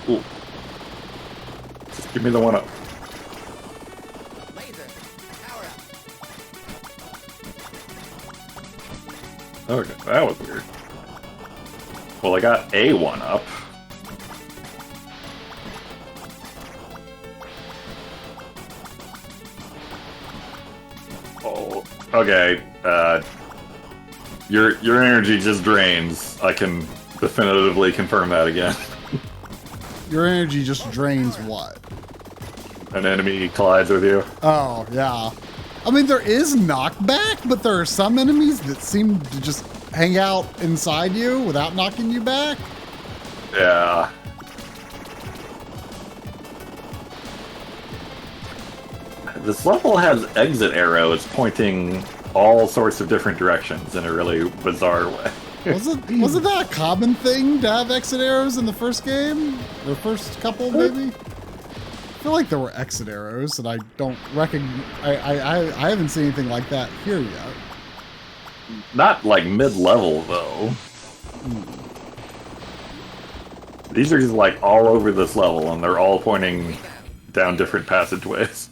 Ooh. Just give me the 1-up. Okay, that was weird. Well, I got a 1-up. Oh, okay. Your energy just drains. I can definitively confirm that again. Your energy just drains what? An enemy collides with you. Oh, yeah. I mean, there is knockback, but there are some enemies that seem to just hang out inside you without knocking you back. Yeah. This level has exit arrows pointing all sorts of different directions in a really bizarre way. Wasn't that a common thing to have exit arrows in the first game? The first couple, maybe? I feel like there were exit arrows, and I don't recognize. I haven't seen anything like that here yet. Not like mid-level though. These are just like all over this level, and they're all pointing down different passageways.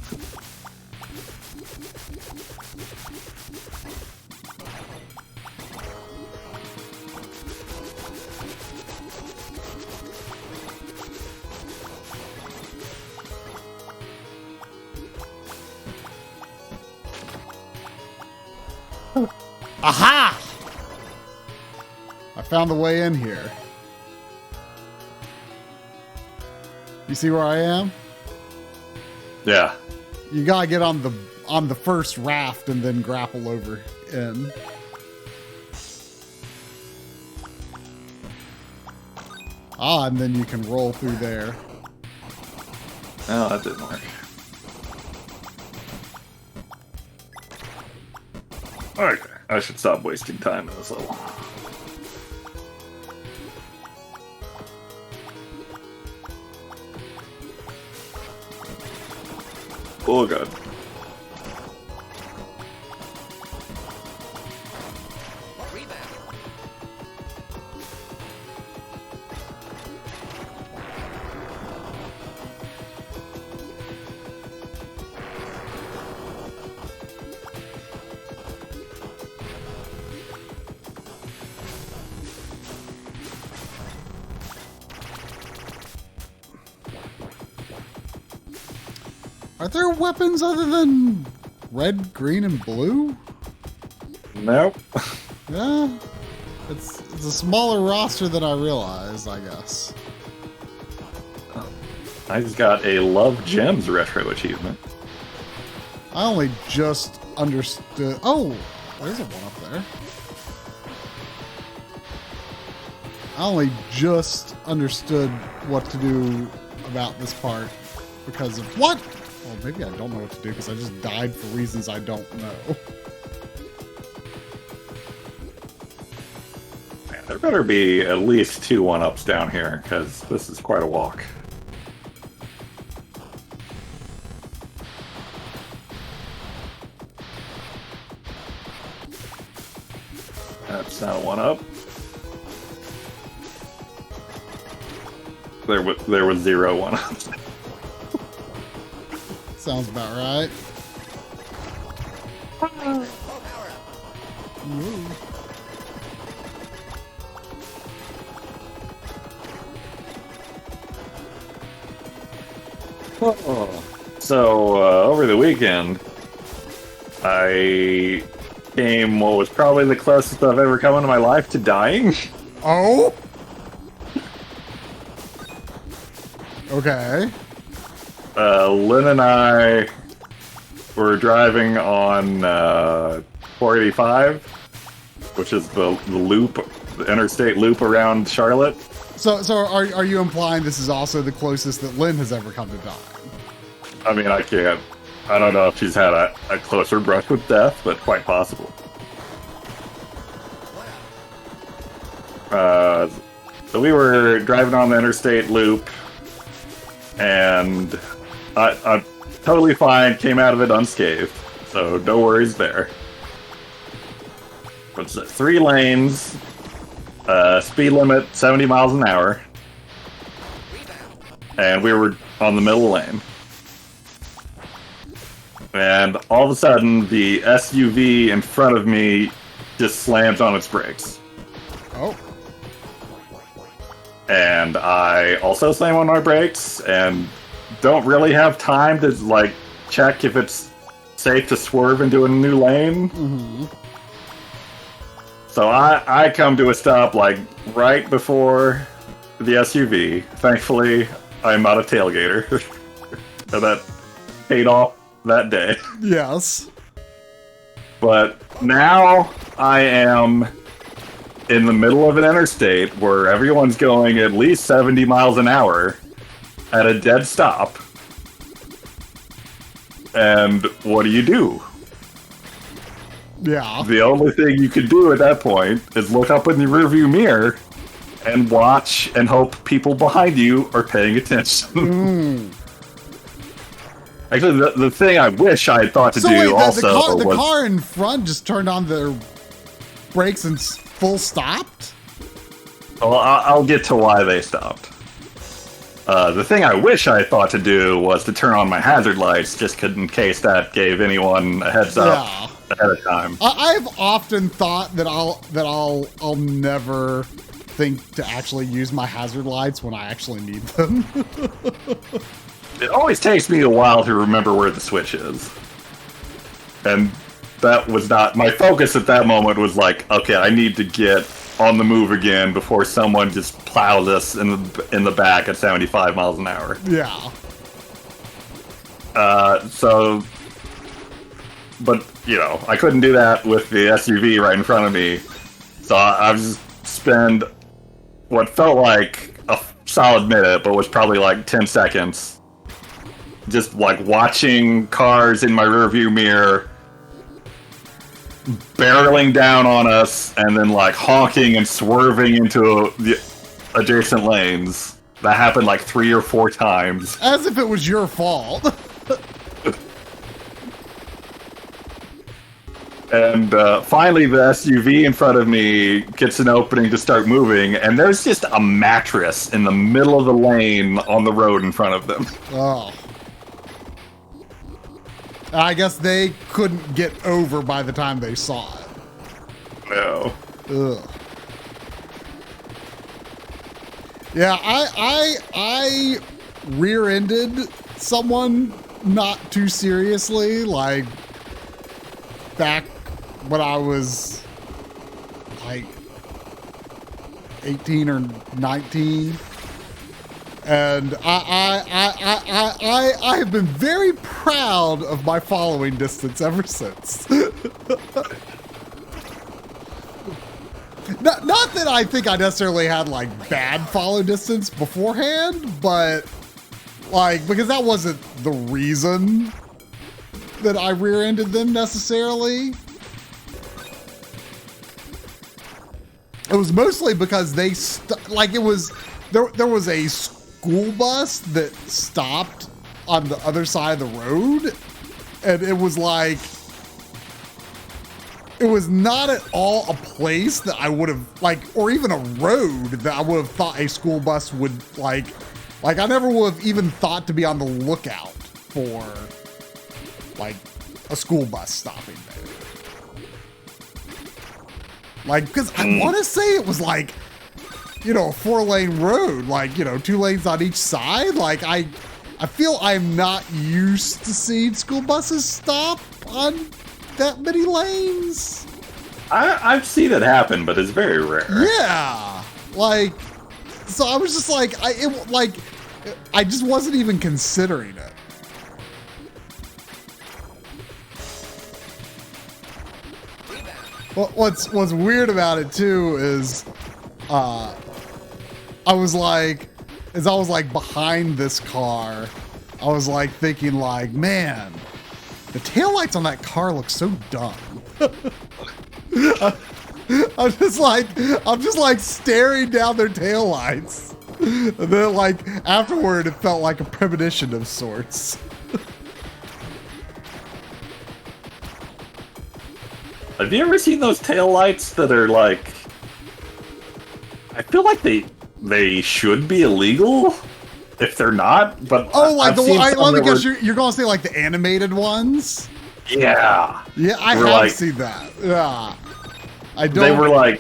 Aha! I found the way in here. You see where I am? Yeah. You gotta get on the first raft and then grapple over in. Ah, and then you can roll through there. Oh, that didn't work. Okay, I should stop wasting time in this level. Oh god. Are there weapons other than red, green, and blue? Nope. Yeah. It's a smaller roster than I realized, I guess. I just got a Love Gems retro achievement. I only just understood. Oh, there's a one up there. I only just understood what to do about this part because of what? Well, maybe I don't know what to do because I just died for reasons I don't know. Man, there better be at least 2 1-ups down here because this is quite a walk. That's not a 1-up. There was 0 1-ups. Sounds about right. So, over the weekend, I came what was probably the closest I've ever come in my life to dying. Oh? Okay. Lynn and I were driving on 485, which is the loop, the interstate loop around Charlotte. So are you implying this is also the closest that Lynn has ever come to dying? I mean, I don't know if she's had a closer brush with death, but quite possible. So we were driving on the interstate loop, and I'm totally fine, came out of it unscathed, so no worries there. It's 3 lanes, speed limit 70 miles an hour, and we were on the middle lane. And all of a sudden, the SUV in front of me just slams on its brakes. Oh. And I also slam on my brakes, and don't really have time to, like, check if it's safe to swerve into a new lane. Mm-hmm. So I come to a stop, like, right before the SUV. Thankfully, I'm not a tailgater. So that paid off that day. Yes. But now I am in the middle of an interstate where everyone's going at least 70 miles an hour at a dead stop. And what do? Yeah. The only thing you can do at that point is look up in the rearview mirror and watch and hope people behind you are paying attention. Actually, the thing I wish I had thought to do also the was... car in front just turned on their brakes and full stopped? Well, I'll get to why they stopped. The thing I wish I thought to do was to turn on my hazard lights, just in case that gave anyone a heads up ahead of time. I've often thought that I'll never think to actually use my hazard lights when I actually need them. It always takes me a while to remember where the switch is. And that was not... My focus at that moment was like, okay, I need to get on the move again before someone just plows us in the back at 75 miles an hour. Yeah. But, you know, I couldn't do that with the SUV right in front of me. So I just spent what felt like a solid minute, but was probably like 10 seconds just like watching cars in my rearview mirror barreling down on us and then like honking and swerving into the adjacent lanes. That happened like 3 or 4 times. As if it was your fault. And finally the SUV in front of me gets an opening to start moving, and there's just a mattress in the middle of the lane on the road in front of them. Oh. I guess they couldn't get over by the time they saw it. No. Ugh. Yeah, I rear-ended someone not too seriously, like back when I was like 18 or 19. And I have been very proud of my following distance ever since. Not that I think I necessarily had like bad follow distance beforehand, but like, because that wasn't the reason that I rear-ended them necessarily. It was mostly because they like it was there was a school bus that stopped on the other side of the road, and it was like it was not at all a place that I would have like, or even a road that I would have thought a school bus would like I never would have even thought to be on the lookout for like a school bus stopping there. Like, because I want to say it was like, you know, a 4-lane road, like, you know, 2 lanes on each side. Like, I feel I'm not used to seeing school buses stop on that many lanes. I've seen it happen, but it's very rare. Yeah. Like, so I was just like, I just wasn't even considering it. What's weird about it too is, I was like behind this car, I was like thinking like, man, the taillights on that car look so dumb. I'm just like staring down their taillights. And then like afterward, it felt like a premonition of sorts. Have you ever seen those taillights that are like... I feel like they should be illegal if they're not, but... Oh, like the one, I guess you're going to say like the animated ones? Yeah. Yeah, I have like, seen that. Yeah. I don't... They were like...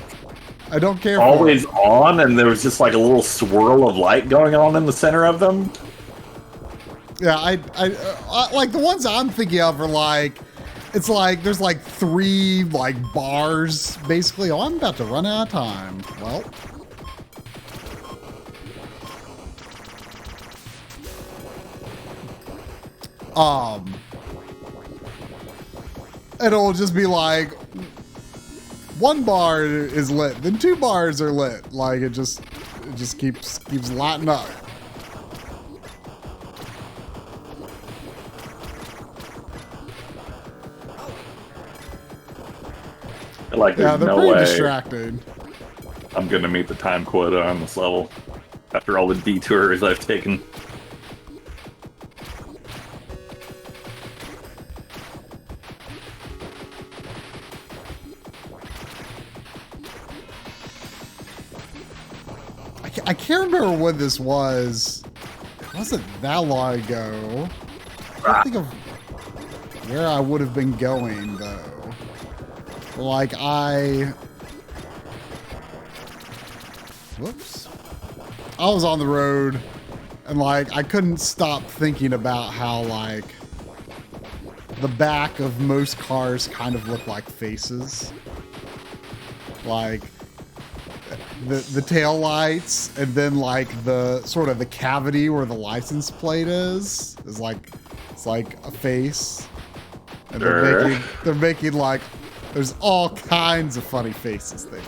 I don't care always on, and there was just like a little swirl of light going on in the center of them. Yeah, I like the ones I'm thinking of are like... It's like, there's like 3 like bars, basically. Oh, I'm about to run out of time. Well. It'll just be like 1 bar is lit, then 2 bars are lit. Like it just keeps lighting up. Like there's they're no pretty way distracting. I'm gonna meet the time quota on this level after all the detours I've taken. I can't remember when this was. It wasn't that long ago. I can't think of where I would have been going though. Like whoops. I was on the road and like I couldn't stop thinking about how like the back of most cars kind of look like faces. Like the tail lights, and then like the sort of the cavity where the license plate is like, it's like a face. And they're making like, there's all kinds of funny faces they make.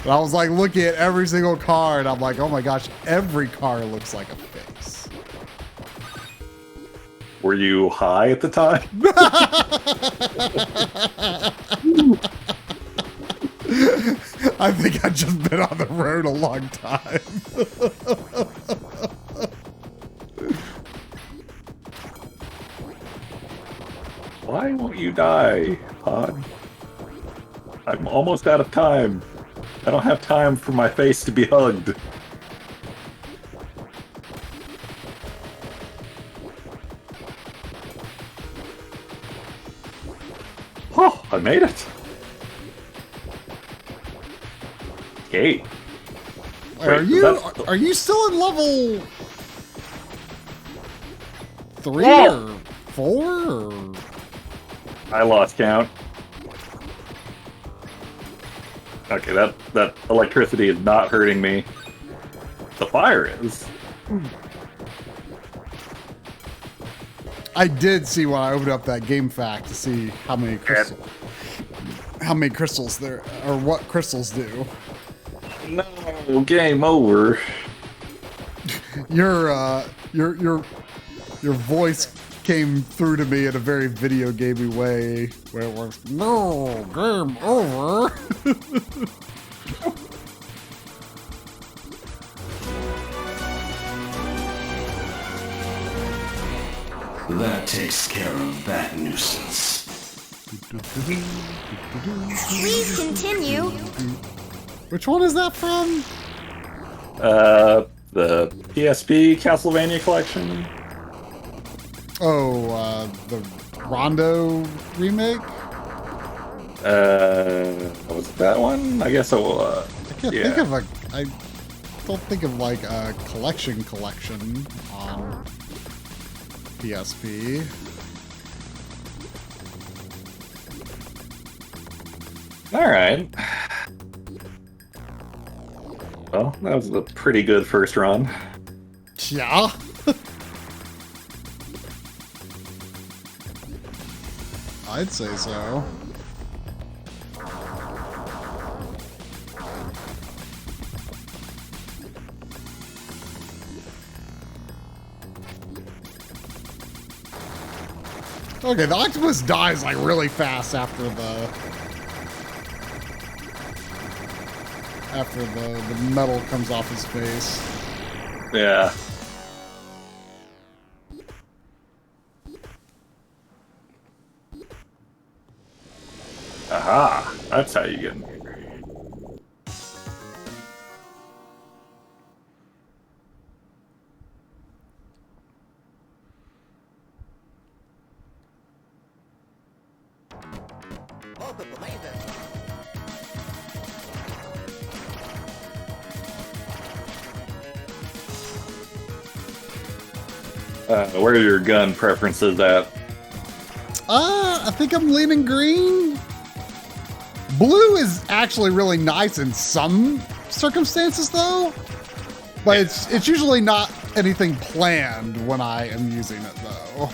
And I was like looking at every single car and I'm like, oh my gosh, every car looks like a face. Were you high at the time? I think I've just been on the road a long time. Why won't you die, Pod? I'm almost out of time. I don't have time for my face to be hugged. Oh, I made it. Okay. Are you still in level 3 or 4? Or? I lost count. Okay, that electricity is not hurting me. the fire is. I did see when I opened up that game fact to see how many crystals there, or what crystals do. No, game over. Your voice came through to me in a very video gamey way, where it was, no, game over. That takes care of that nuisance. Please continue. Which one is that from? The PSP Castlevania collection. Oh, the Rondo remake? Was it that one? I guess it was. I can't think of I don't think of like a collection on PSP. Alright. Well, that was a pretty good first run. Yeah. I'd say so. Okay, the octopus dies like really fast after the metal comes off his face. Yeah. Aha, that's how you get him. Where are your gun preferences at? I think I'm leaning green. Blue is actually really nice in some circumstances, though. But it's usually not anything planned when I am using it, though.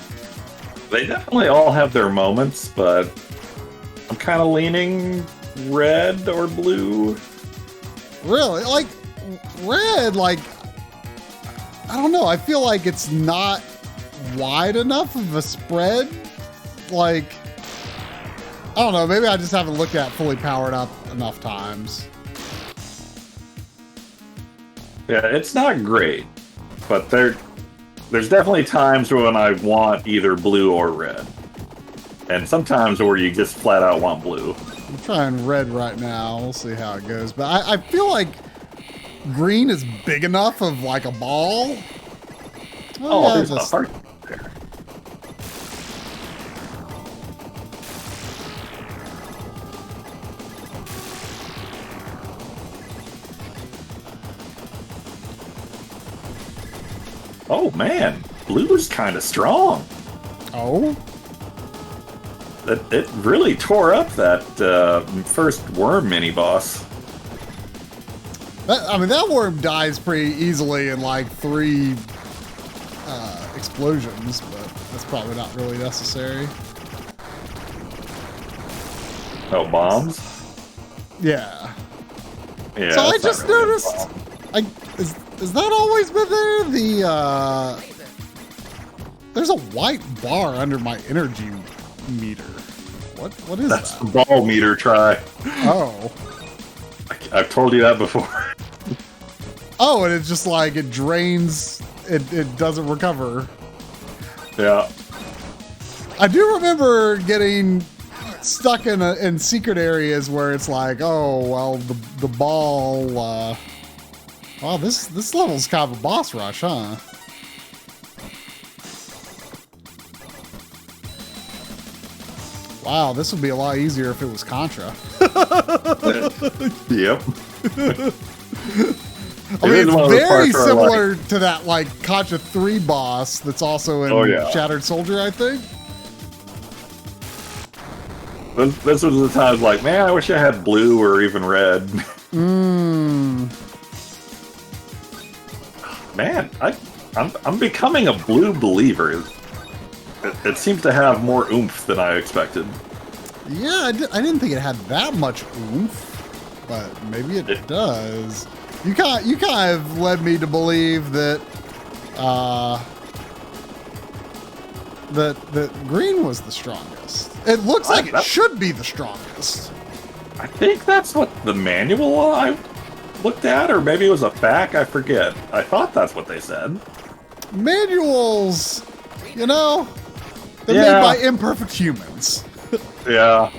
They definitely all have their moments, but I'm kind of leaning red or blue. Really? Like, red, like, I don't know. I feel like it's not wide enough of a spread. Like, I don't know. Maybe I just haven't looked at fully powered up enough times. Yeah, it's not great, but there's definitely times when I want either blue or red. And sometimes where you just flat out want blue. I'm trying red right now. We'll see how it goes. But I feel like green is big enough of like a ball. Oh, there's a heart there. Oh man, blue's kind of strong. Oh? It really tore up that first worm mini boss. I mean, that worm dies pretty easily in like 3 explosions, but that's probably not really necessary. Oh, bombs? Yeah. Yeah. So I just noticed. Is that always been there? There's a white bar under my energy meter. What is That's that? the ball meter try. Oh. I've told you that before. Oh, and it's just like it drains. It doesn't recover. Yeah. I do remember getting stuck in secret areas where it's like, oh well, the ball. Wow, this level's kind of a boss rush, huh? Wow, this would be a lot easier if it was Contra. Yep. I mean, it's very similar to that like Contra 3 boss that's also in Shattered Soldier, I think. This was the time like, man, I wish I had blue or even red. Man, I'm becoming a blue believer. It seems to have more oomph than I expected. Yeah, I didn't think it had that much oomph, but maybe it does. You kind of led me to believe that that green was the strongest. It looks like it should be the strongest. I think that's what the manual I looked at, or maybe it was a FAQ, I forget. I thought that's what they said. Manuals, you know, they're made by imperfect humans. Yeah.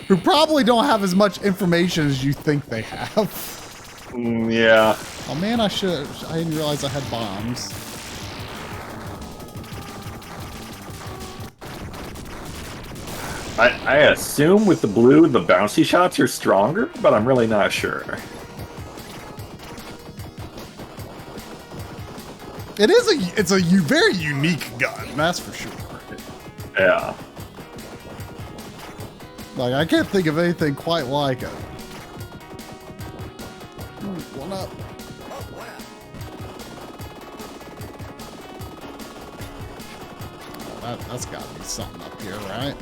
Who probably don't have as much information as you think they have. Yeah. Oh man, I didn't realize I had bombs. I assume with the blue, the bouncy shots are stronger, but I'm really not sure. It's a very unique gun, that's for sure. Yeah. Like, I can't think of anything quite like it. Ooh, one up. Oh, that's gotta be something up here, right?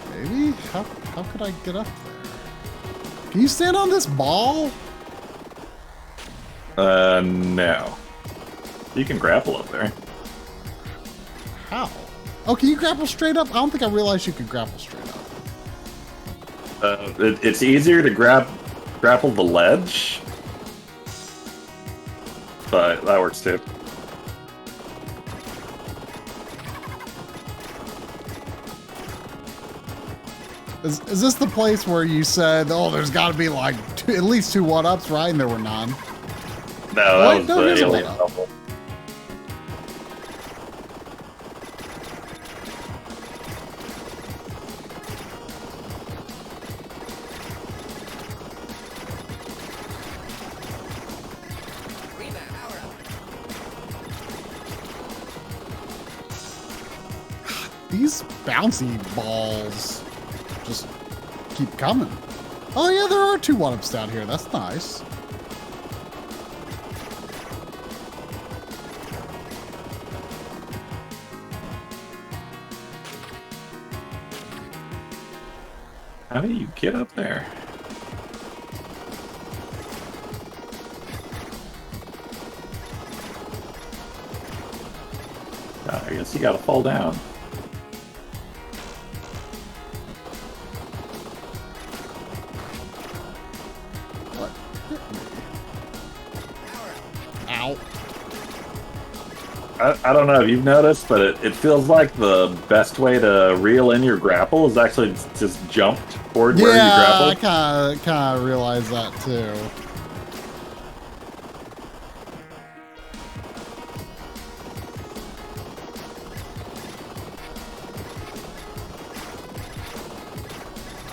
Maybe? How could I get up there? Can you stand on this ball? No. You can grapple up there. How? Oh, can you grapple straight up? I don't think I realized you could grapple straight up. It's easier to grapple the ledge, but that works too. Is this the place where you said, oh, there's got to be like at least 2 1-ups, right? And there were none. No, that was the alien level. These bouncy balls just keep coming. Oh yeah, there are 2 1-ups down here. That's nice. How do you get up there? I guess you gotta fall down. What? Ow. I don't know if you've noticed, but it feels like the best way to reel in your grapple is actually just jump toward where you grapple. Yeah, I kind of realized that too.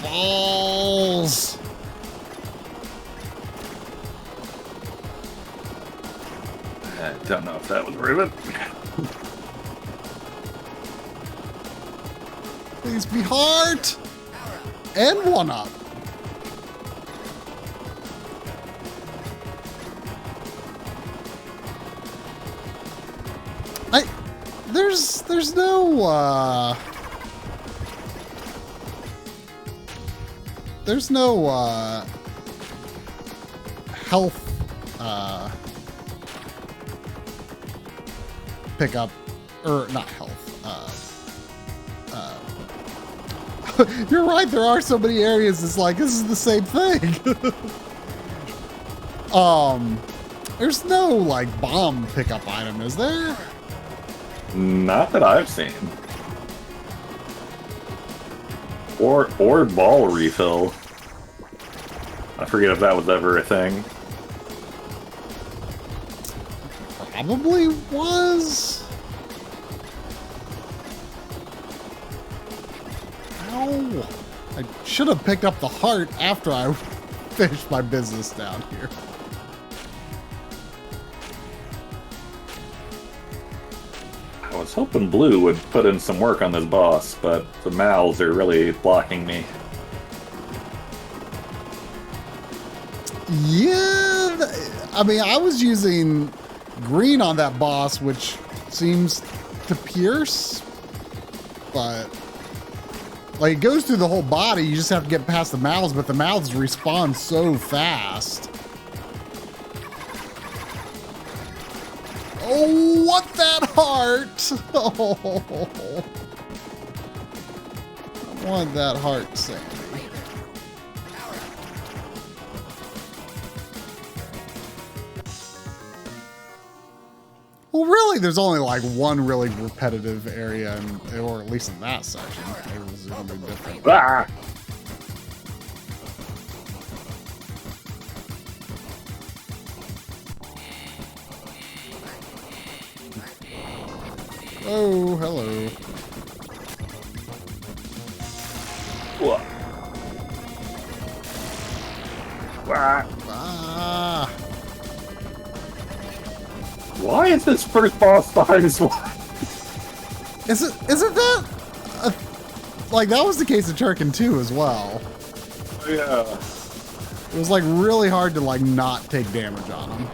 Balls. I don't know if that was worth it. Please be heart. And 1-up. There's no health pickup, or not health. You're right, there are so many areas it's like this is the same thing. There's no like bomb pickup item, is there? Not that I've seen. Or ball refill. I forget if that was ever a thing. Probably was. Ow. I should have picked up the heart after I finished my business down here. I was hoping Blue would put in some work on this boss, but the mouths are really blocking me. Yeah, I mean, I was using green on that boss, which seems to pierce, but like it goes through the whole body. You just have to get past the mouths, but the mouths respawn so fast. Oh, what that heart! Oh, I want that heart, Sandy. Well, really, there's only like one really repetitive area, or at least in that section. It was gonna be different. Ah! Oh, hello. What? Ah! Ah. Why is this first boss the hardest one? Isn't that like that was the case of Turrican 2 as well? Yeah. It was like really hard to like not take damage on him.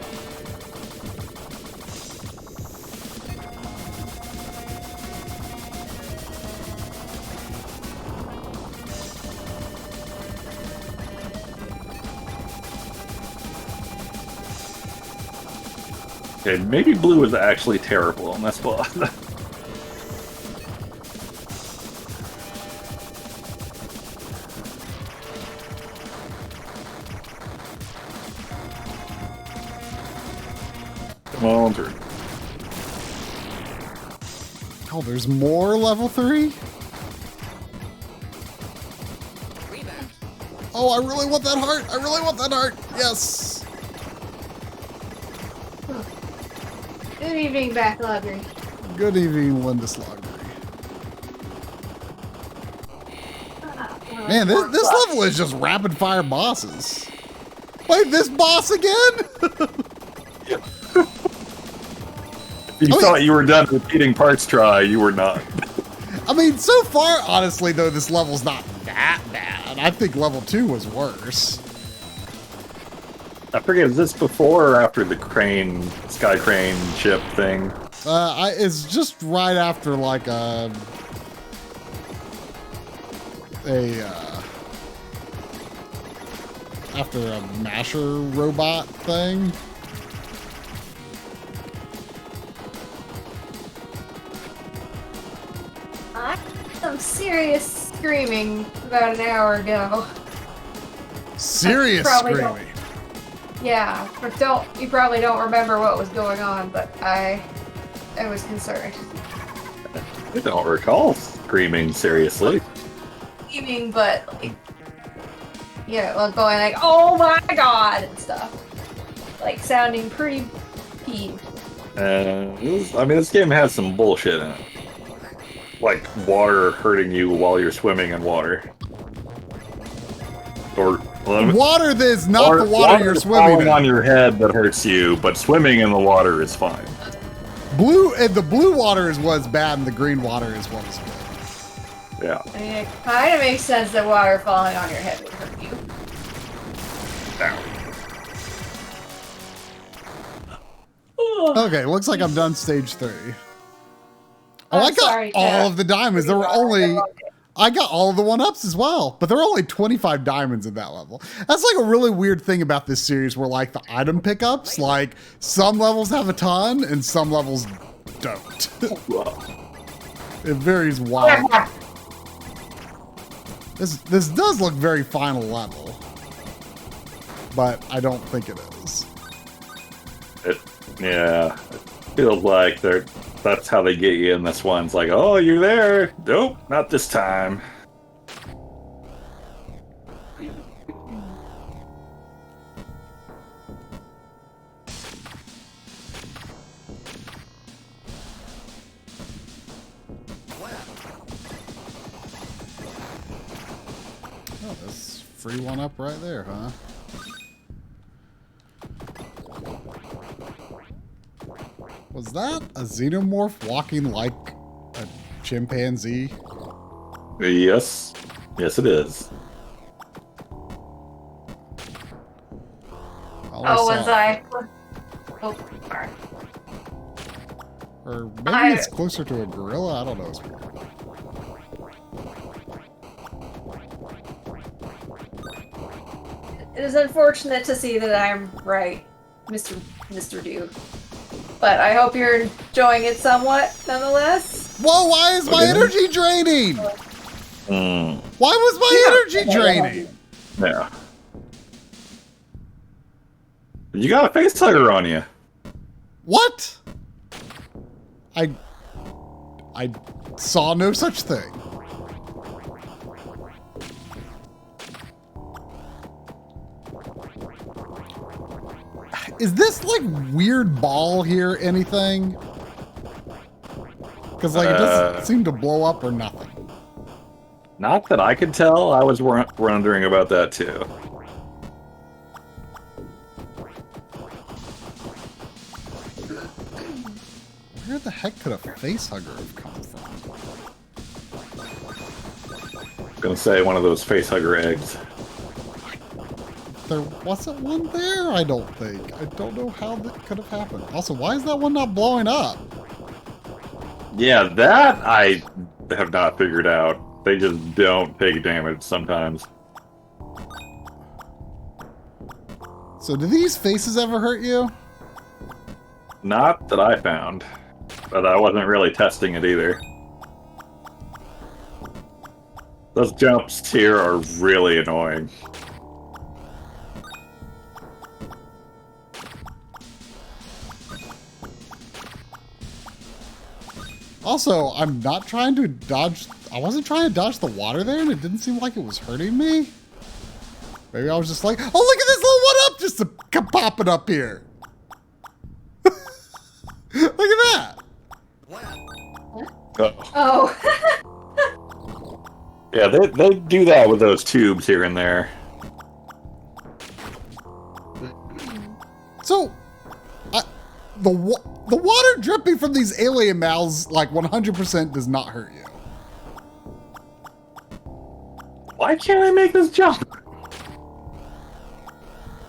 Okay, maybe blue is actually terrible on this boss. Come on through. Oh, there's more level 3? Oh, I really want that heart. I really want that heart. Yes. Good evening, Backloggery. Good evening, Lindesloggery. Man, this level is just rapid fire bosses. Wait, this boss again? If you thought you were done repeating parts try, you were not. I mean, so far, honestly, though, this level's not that bad. I think level 2 was worse. I forget, is this before or after the crane, sky crane ship thing? It's just right after, like, after a masher robot thing. I had some serious screaming about an hour ago. Serious screaming. Yeah, but you probably don't remember what was going on, but I was concerned. I don't recall screaming seriously. Screaming, but like, like going like, "Oh my god" and stuff, like sounding pretty peeved. I mean, this game has some bullshit in it. Like water hurting you while you're swimming in water. Or water that is not the water you're swimming in. On your head that hurts you, but swimming in the water is fine. The blue water is what's bad, and the green water is what's good. Yeah. I mean, it kind of makes sense that water falling on your head would hurt you. Okay, looks like I'm done stage 3. Oh, I got sorry, all of the diamonds. There were only... I got all of the 1-ups as well, but there were only 25 diamonds in that level. That's like a really weird thing about this series where like the item pickups, like some levels have a ton and some levels don't. It varies wildly. This does look very final level, but I don't think it is. Yeah, it feels like that's how they get you in this one. It's like, oh, you're there. Nope, not this time. Oh, that's free 1-up right there, huh? Was that a xenomorph walking like a chimpanzee? Yes. Yes, it is. Well, Oh, saw was it. I? Oh, sorry. Or maybe it's closer to a gorilla. I don't know. It's weird. It is unfortunate to see that I'm right, Mr. Dude. But I hope you're enjoying it somewhat, nonetheless. Whoa, why is my energy draining? Why was my energy draining? Yeah. You got a face hugger on you. What? I saw no such thing. Is this like weird ball here anything? Because like it doesn't seem to blow up or nothing. Not that I could tell. I was wondering about that too. Where the heck could a face hugger have come from? I'm gonna say one of those face hugger eggs. There wasn't one there, I don't think. I don't know how that could have happened. Also, why is that one not blowing up? Yeah, that I have not figured out. They just don't take damage sometimes. So do these faces ever hurt you? Not that I found. But I wasn't really testing it either. Those jumps here are really annoying. Also, I'm not trying to dodge... I wasn't trying to dodge the water there, and it didn't seem like it was hurting me. Maybe I was just like, oh, look at this little one-up just popping up here. Look at that. Oh. Yeah, they do that with those tubes here and there. So, the water dripping from these alien mouths, like 100% does not hurt you. Why can't I make this jump?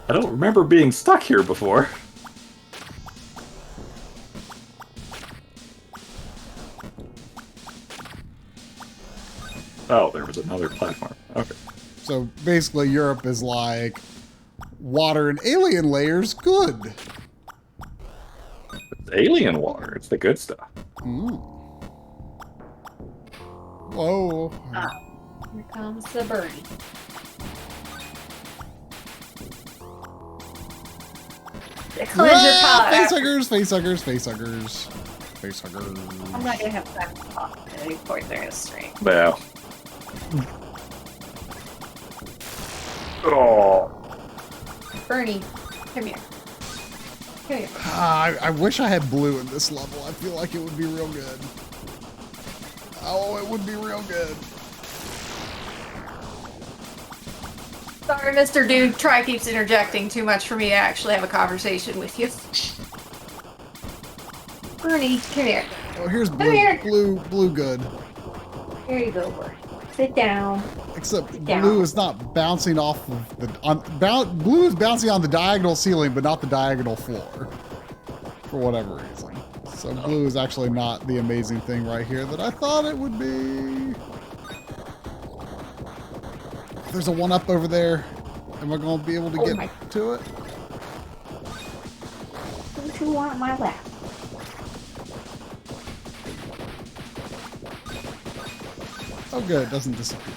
I don't remember being stuck here before. Oh, there was another platform. Okay. So basically Europe is like water and alien layers good. It's alien water. It's the good stuff. Whoa. Here comes the birdie. Cleanse your palate. Face huggers, face huggers, face huggers. Face huggers. I'm not gonna have time to talk at any point during the stream. Yeah. Oh. Bernie, come here. Come here. I wish I had blue in this level. I feel like it would be real good. Oh, it would be real good. Sorry, Mr. Dude. Try keeps interjecting too much for me to actually have a conversation with you. Bernie, come here. Oh, here's blue. Come here. Blue good. Here you go, Bernie. Sit down. Except Sit down. blue is not bouncing off of the... blue is bouncing on the diagonal ceiling, but not the diagonal floor. For whatever reason. So blue is actually not the amazing thing right here that I thought it would be. There's a one-up over there. Am I going to be able to get to it? Don't you want my lap? Oh good, it doesn't disappear.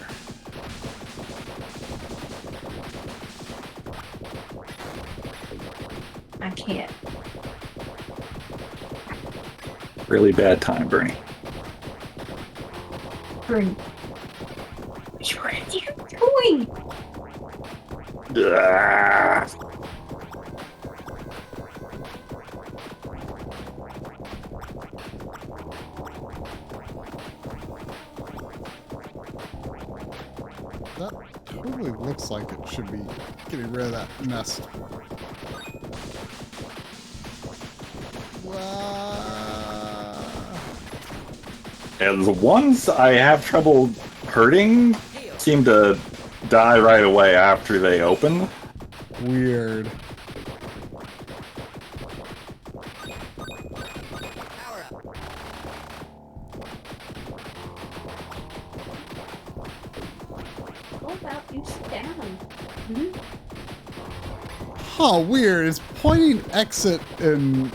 I can't. Really bad time, Bernie. Bernie. What are you doing? Ah. That totally looks like it should be getting rid of that nest. And the ones I have trouble hurting seem to die right away after they open. Weird. Huh, weird. Is pointing exit in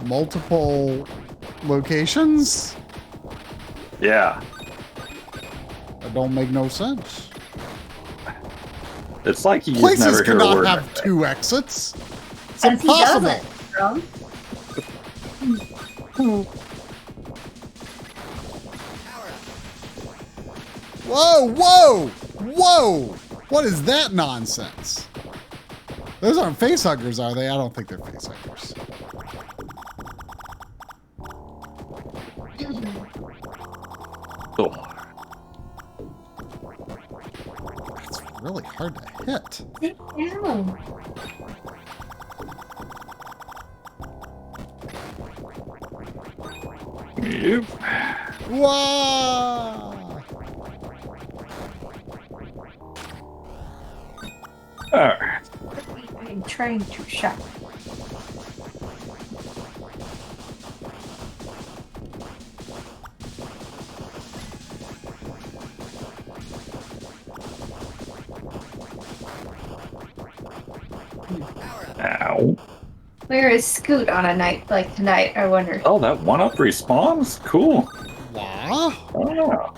multiple locations? Yeah. That don't make no sense. It's like you Places never hear a cannot word have like that. 2 exits. It's As he impossible. doesn't, Drum. Whoa, whoa, whoa! What is that nonsense? Those aren't facehuggers, are they? I don't think they're facehuggers. Oh. It's really hard to hit. Sit down. Yep. Whoa! Alright. I'm trying to shop. Ow. Where is Scoot on a night like tonight, I wonder? Oh, that 1-up respawns? Cool. Wow. Oh.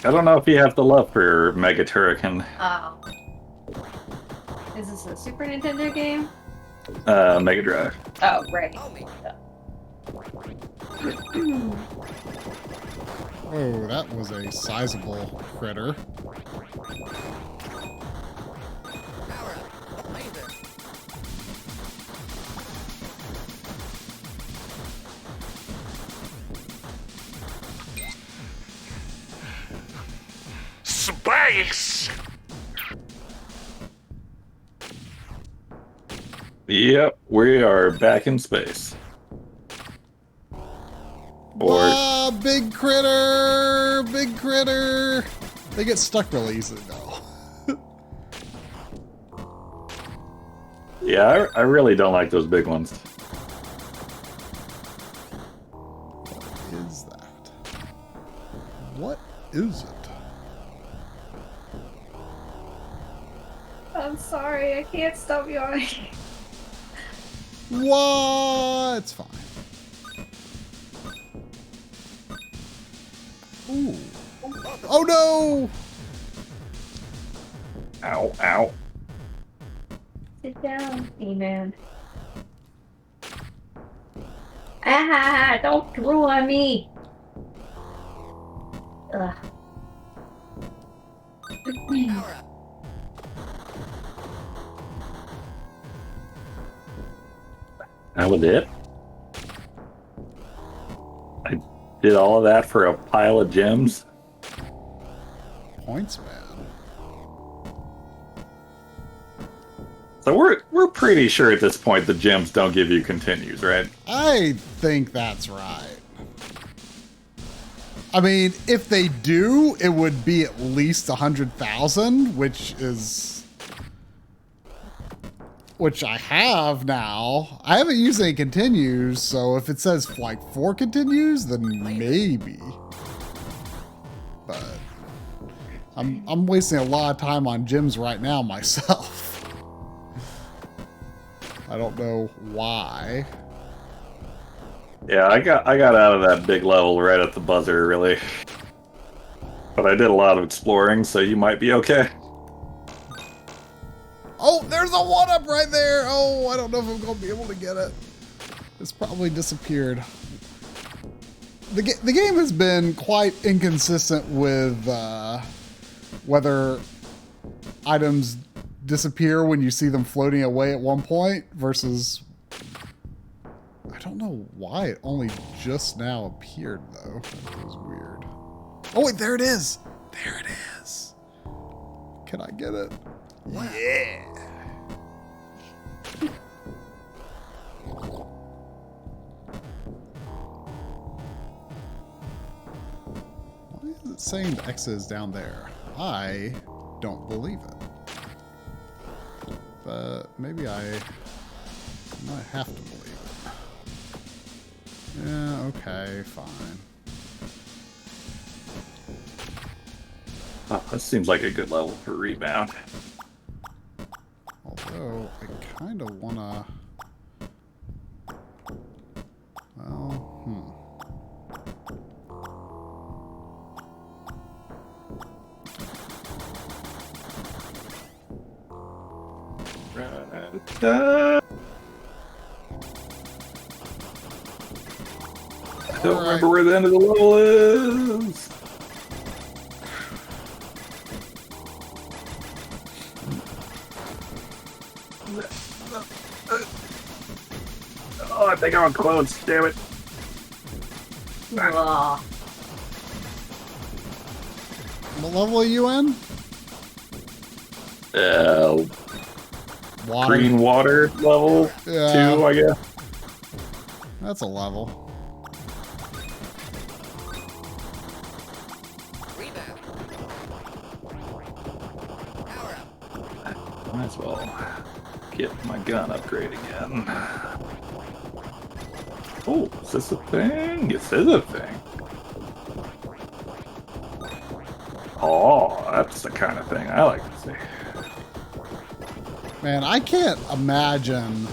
I don't know if you have the love for Mega Turrican. Oh. Is this a Super Nintendo game? Mega Drive. Oh, right. Oh, that was a sizable critter. Space! Yep, we are back in space. Or Ah, big critter! Big critter! They get stuck really easily, though. yeah, I really don't like those big ones. What is that? What is it? I'm sorry, I can't stop yawning. What? It's fine. Ooh. Oh no! Ow, ow. Sit down, E-Man. Ah, don't drool on me! Ugh. That was it? I did all of that for a pile of gems? Points, man. So we're pretty sure at this point the gems don't give you continues, right? I think that's right. I mean, if they do, it would be at least 100,000, which I have now. I haven't used any continues, so if it says like 4 continues, then maybe. But I'm wasting a lot of time on gyms right now myself. I don't know why. Yeah, I got out of that big level right at the buzzer, really. But I did a lot of exploring, so you might be okay. Oh, there's a 1-up right there. Oh, I don't know if I'm going to be able to get it. It's probably disappeared. The game has been quite inconsistent with whether items disappear when you see them floating away at one point versus... I don't know why it only just now appeared, though. That was weird. Oh, wait, there it is. There it is. Can I get it? Yeah. Why is it saying the X is down there? I don't believe it. But maybe I might have to believe it. Yeah, okay, fine. Oh, this seems like a good level for rebound. Although So I kind of want to. Well, I don't remember where the end of the level is. Oh, I think I'm close. Damn it. What level are you in? Water. Green water level 2, I guess. That's a level. Might as well get my gun upgrade again. Oh, is this a thing? This is a thing. Oh, that's the kind of thing I like to see. Man, I can't imagine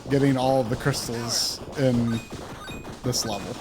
getting all of the crystals in this level.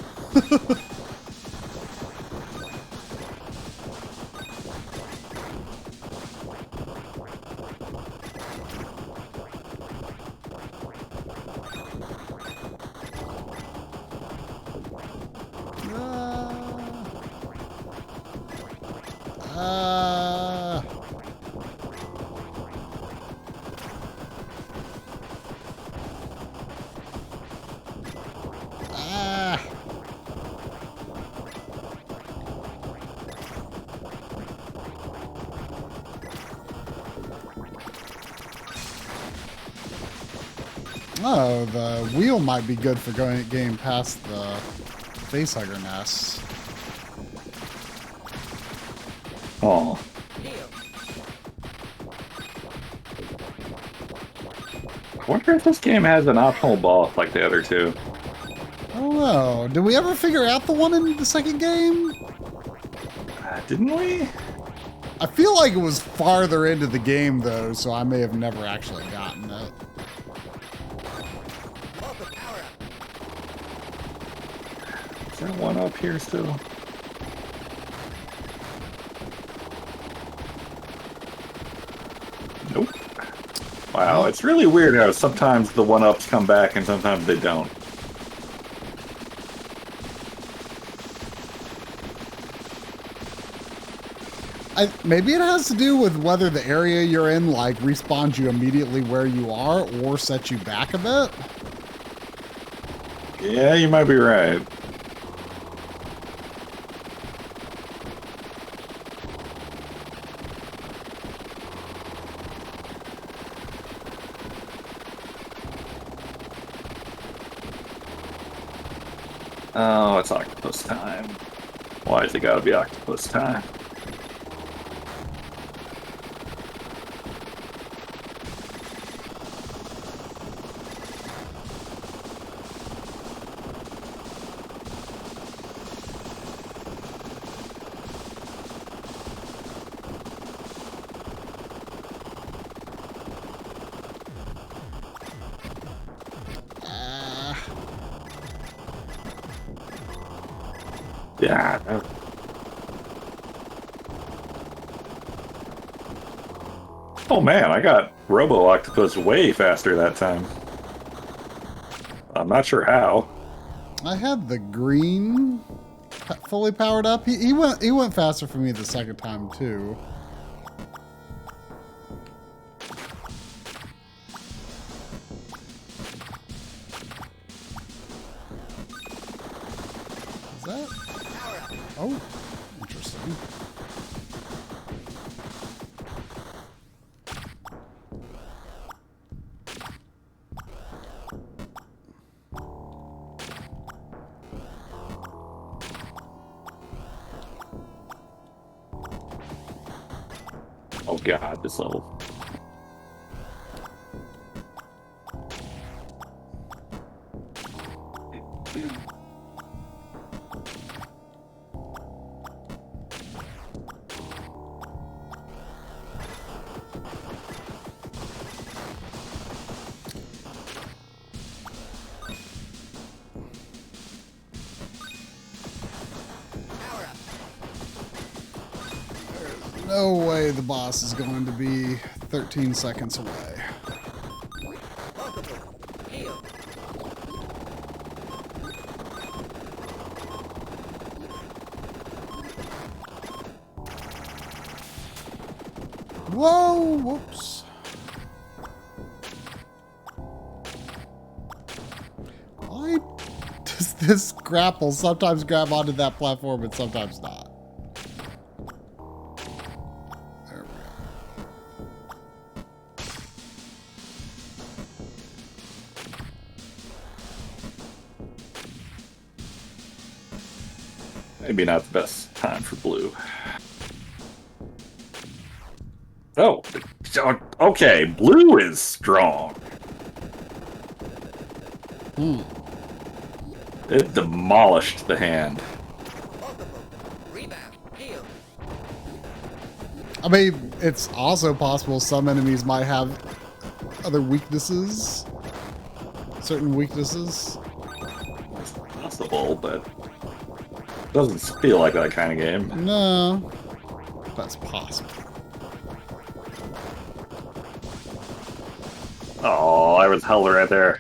Oh, the wheel might be good for getting past the facehugger nest. Oh. I wonder if this game has an optional boss like the other two. I don't know. Did we ever figure out the one in the second game? Didn't we? I feel like it was farther into the game, though, so I may have never actually gotten it. Is there one up here still? Nope. Wow, it's really weird how sometimes the one-ups come back and sometimes they don't. Maybe it has to do with whether the area you're in, like, respawns you immediately where you are or sets you back a bit. Yeah, you might be right. Oh, it's octopus time. Why has it gotta be octopus time? Yeah. Oh man, I got Robo Octopus way faster that time. I'm not sure how. I had the green fully powered up. He went faster for me the second time too. Is that? Oh, interesting. Oh god, this level. no way the boss is going to be 13 seconds away. Whoa, whoops. Why does this grapple sometimes grab onto that platform and sometimes not? There we go. Maybe not the best time for blue. Oh, okay. Blue is strong. It demolished the hand. I mean, it's also possible some enemies might have other weaknesses. Certain weaknesses. It's possible, but it doesn't feel like that kind of game. No, that's possible. Oh, I was held right there.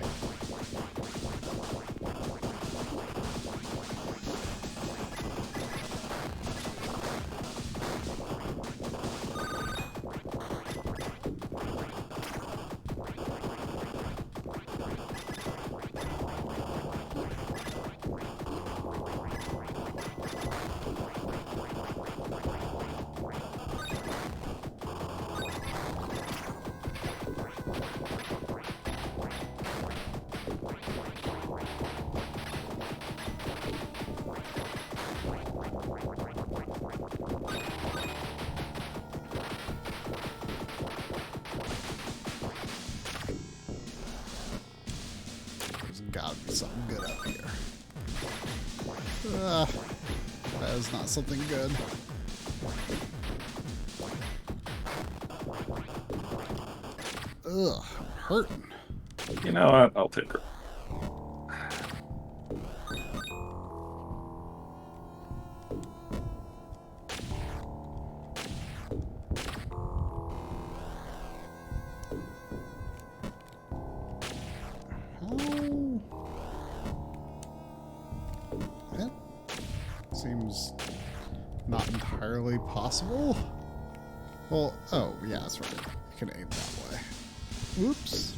There's gotta be something good up here. That is not something good. Ugh, hurting. You know what? I'll take her. That seems not entirely possible. Well, oh, yeah, that's right. You can aim that way. Whoops.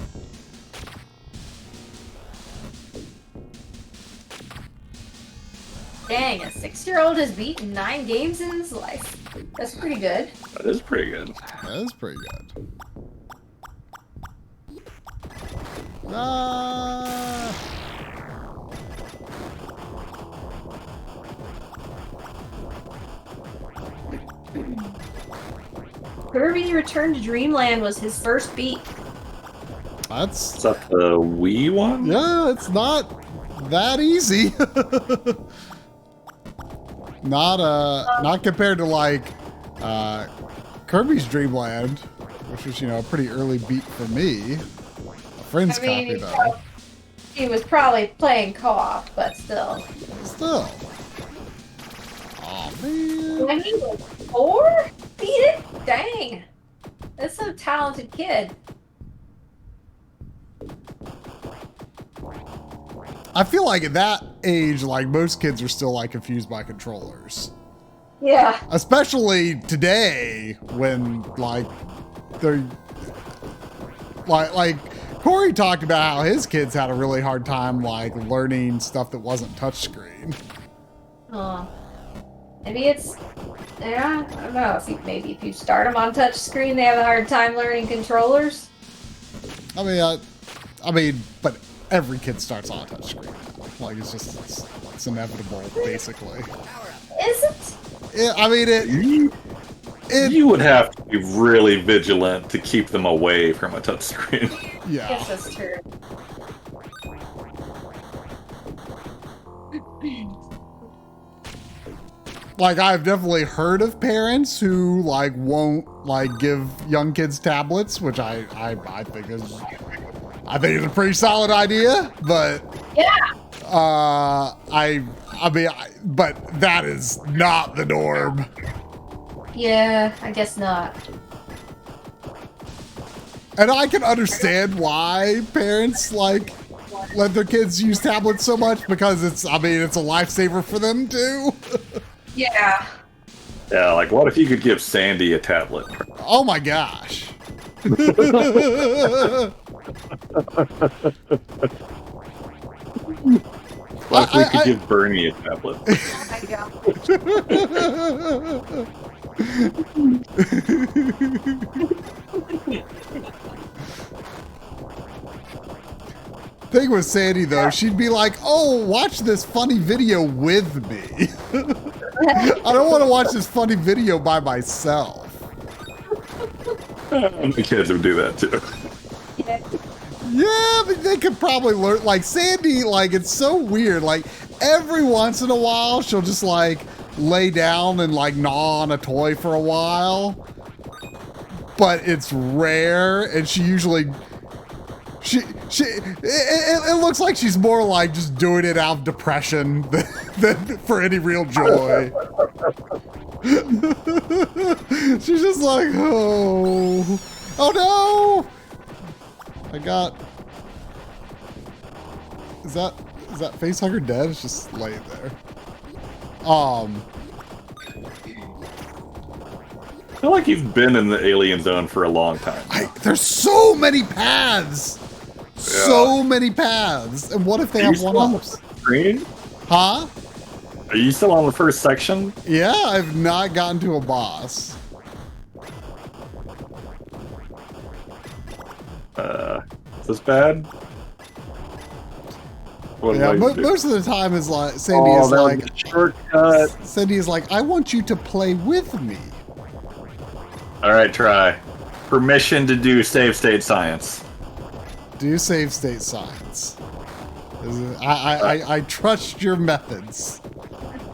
Dang, a 6-year-old has beaten 9 games in his life. That's pretty good. That is pretty good. That is pretty good. Ah! Kirby Return to Dreamland was his first beat. That's... Is that the Wii one? Yeah, it's not that easy. Not compared to like Kirby's Dream Land, which was, you know, a pretty early beat for me. A friend's copy though. He was probably playing co-op, but still. Still. Oh man. When he was 4? Beat it? Dang. That's a talented kid. I feel like at that age, like most kids are still like confused by controllers. Yeah. Especially today when like they're like Corey talked about how his kids had a really hard time like learning stuff that wasn't touchscreen. Oh. Maybe it's, yeah, I don't know. Maybe if you start them on touchscreen, they have a hard time learning controllers. I mean, but every kid starts on a touchscreen. Like it's inevitable, basically. Is it? Yeah, I mean you would have to be really vigilant to keep them away from a touchscreen. Yeah. Yes, that's true. Like, I've definitely heard of parents who like won't like give young kids tablets, which I think is a pretty solid idea, but yeah. But that is not the norm. Yeah, I guess not. And I can understand why parents like let their kids use tablets so much because it's a lifesaver for them too. Yeah. Yeah, like what if you could give Sandy a tablet? Oh my gosh. What if we could give Bernie a tablet? Oh my god. Thing with Sandy though, she'd be like, "Oh, watch this funny video with me." I don't want to watch this funny video by myself. The kids would do that too. Yeah, but they could probably learn. Like Sandy, like it's so weird. Like every once in a while, she'll just like lay down and like gnaw on a toy for a while. But it's rare, and she usually it looks like she's more like just doing it out of depression than for any real joy. She's just like, oh no. Is that facehugger dead? It's just laying there. I feel like you've been in the alien zone for a long time. There's so many paths. Yeah. So many paths. And what if they have one-ups? Huh? Are you still on the first section? Yeah, I've not gotten to a boss. Is this bad? Yeah, most of the time is like Sandy is like shortcut. Sandy is like, I want you to play with me. All right, try. Permission to do save state science. Do save state science. I trust your methods.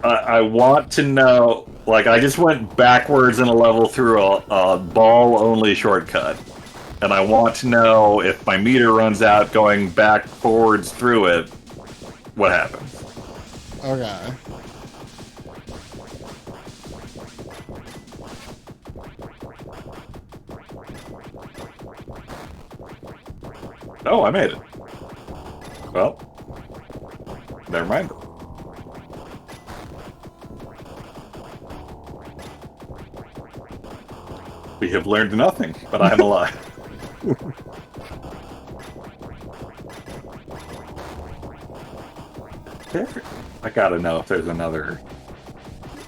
I want to know. Like, I just went backwards in a level through a ball-only shortcut. And I want to know if my meter runs out going back forwards through it, what happens? Okay. Oh, I made it. Well, never mind. We have learned nothing, but I am alive. I gotta know if there's another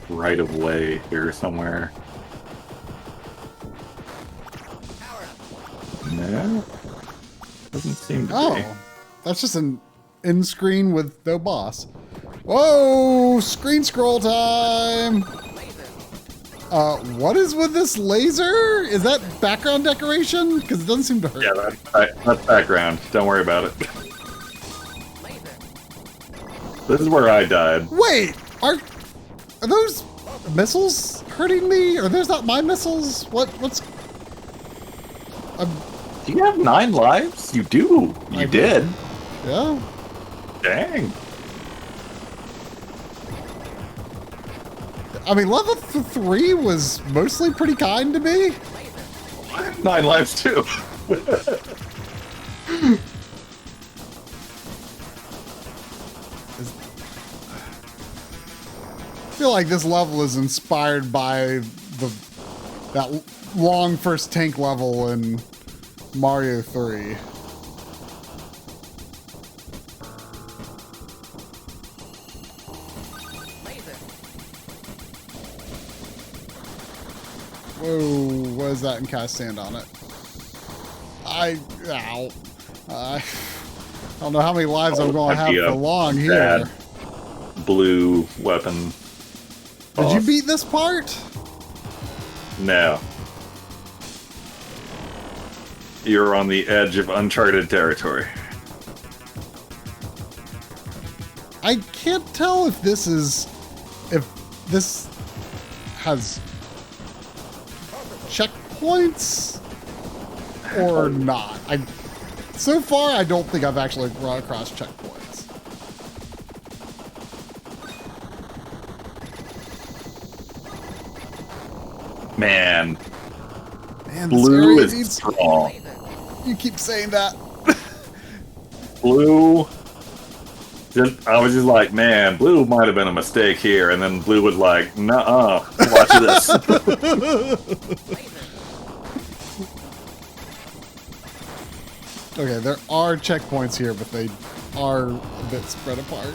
right of way here somewhere. No, doesn't seem to be. That's just an end screen with no boss. Whoa! Screen scroll time. What is with this laser? Is that background decoration? Because it doesn't seem to hurt. Yeah, that's background. Don't worry about it. This is where I died. Wait, are those missiles hurting me? Are those not my missiles? What's? Do you have 9 lives? You do. You did. Yeah. Dang. I mean, level 3 was mostly pretty kind to me. I have 9 lives too. I feel like this level is inspired by that long first tank level in Mario 3. Whoa, what is that? And cast sand on it. I don't know how many lives I'm going to have for long here. Blue weapon. Did you beat this part? No. You're on the edge of uncharted territory. I can't tell if this has checkpoints or not. So far, I don't think I've actually run across checkpoints. Man, Man, this blue area is needs... strong. You keep saying that. Blue. I was just like, man, blue might have been a mistake here, and then blue was like, nuh-uh, watch this. Okay, there are checkpoints here, but they are a bit spread apart.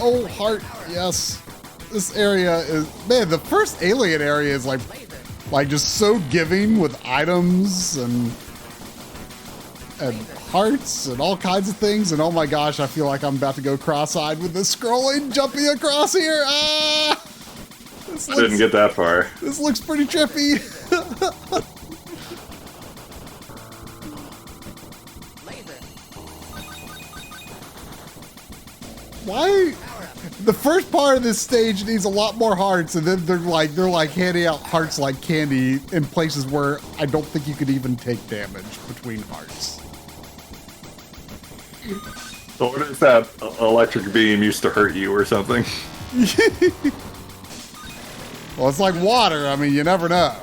Oh, heart, yes. This area is... Man, the first alien area is like just so giving with items and hearts and all kinds of things. And oh my gosh, I feel like I'm about to go cross-eyed with this scrolling, jumping across here. Ah! I didn't get that far. This looks pretty trippy. Why? The first part of this stage needs a lot more hearts, and then they're like handing out hearts like candy in places where I don't think you could even take damage between hearts. So what if that electric beam used to hurt you or something? Well, it's like water. I mean, you never know.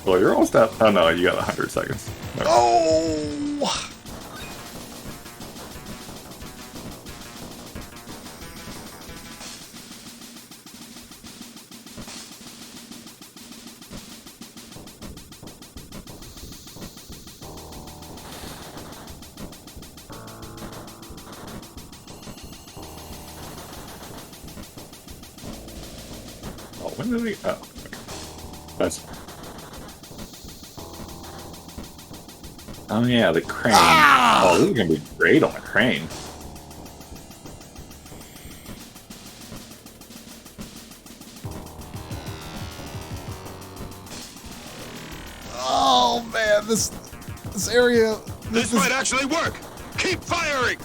Well, you're almost at... Oh no, you got 100 seconds. Okay. Oh! Oh, when did we... Oh, okay. That's... Oh yeah, the crane. Ah! Oh, this is gonna be great on the crane. Oh man, this area. This might actually work. Keep firing.